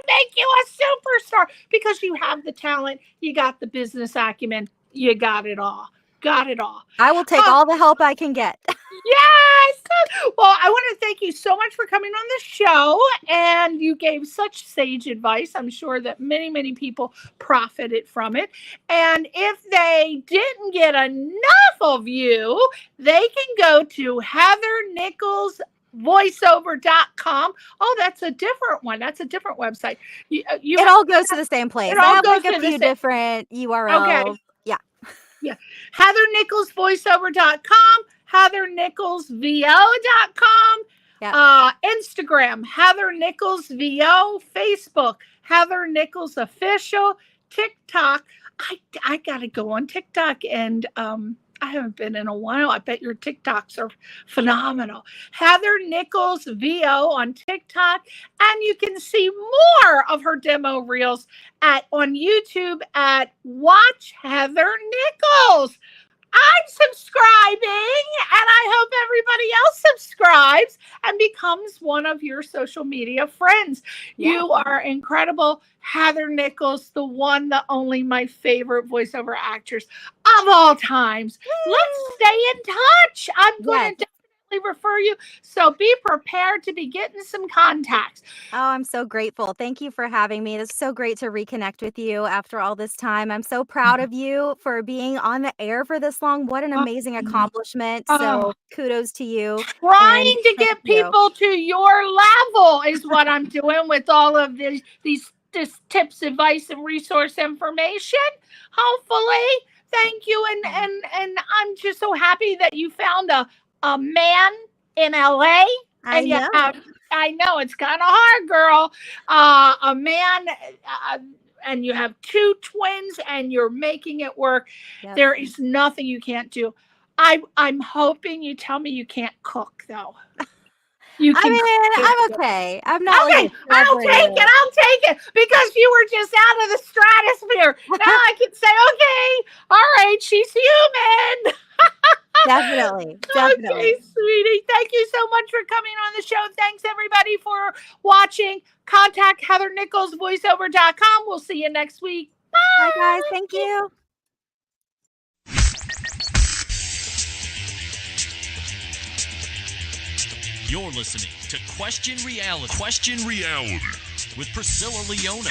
[SPEAKER 2] make you a superstar because you have the talent. You got the business acumen. You got it all. Got it all.
[SPEAKER 3] I will take all the help I can get.
[SPEAKER 2] Yes. Well, I want to thank you so much for coming on the show. And you gave such sage advice. I'm sure that many, many people profited from it. And if they didn't get enough of you, they can go to heathernicholsvoiceover.com. Oh, that's a different one. That's a different website.
[SPEAKER 3] It all goes to the same place. I have like a few different URLs.
[SPEAKER 2] Okay.
[SPEAKER 3] Yeah.
[SPEAKER 2] Yeah. HeatherNicholsVoiceover.com, HeatherNicholsVO.com, Instagram, Heather Nichols VO, Facebook, Heather Nichols Official, TikTok. I got to go on TikTok, and I haven't been in a while. I bet your TikToks are phenomenal. Heather Nichols VO on TikTok, and you can see more of her demo reels on YouTube at Watch Heather Nichols. I'm subscribing, and I hope everybody else subscribes and becomes one of your social media friends. Yeah. You are incredible. Heather Nichols, the one, the only, my favorite voiceover actress of all times. Let's stay in touch. I'm going to definitely refer you, so be prepared to be getting some contacts.
[SPEAKER 3] Oh, I'm so grateful. Thank you for having me. It's so great to reconnect with you after all this time. I'm so proud of you for being on the air for this long. What an amazing accomplishment. So kudos to you.
[SPEAKER 2] Trying to get people to your level is what I'm doing with all of these tips, advice, and resource information. Hopefully. Thank you. And I'm just so happy that you found a man in LA. I know it's kind of hard, girl. A man, and you have 2 twins, and you're making it work. Yep. There is nothing you can't do. I'm hoping you tell me you can't cook, though.
[SPEAKER 3] I'm okay. I'm not.
[SPEAKER 2] Okay, I'll take it because you were just out of the stratosphere. Now I can say, okay, all right, she's human.
[SPEAKER 3] Definitely.
[SPEAKER 2] Okay, sweetie. Thank you so much for coming on the show. Thanks, everybody, for watching. Contact HeatherNicholsVoiceover.com. We'll see you next week. Bye.
[SPEAKER 3] Bye, guys. Thank you.
[SPEAKER 1] You're listening to Question Reality with Priscilla Leona.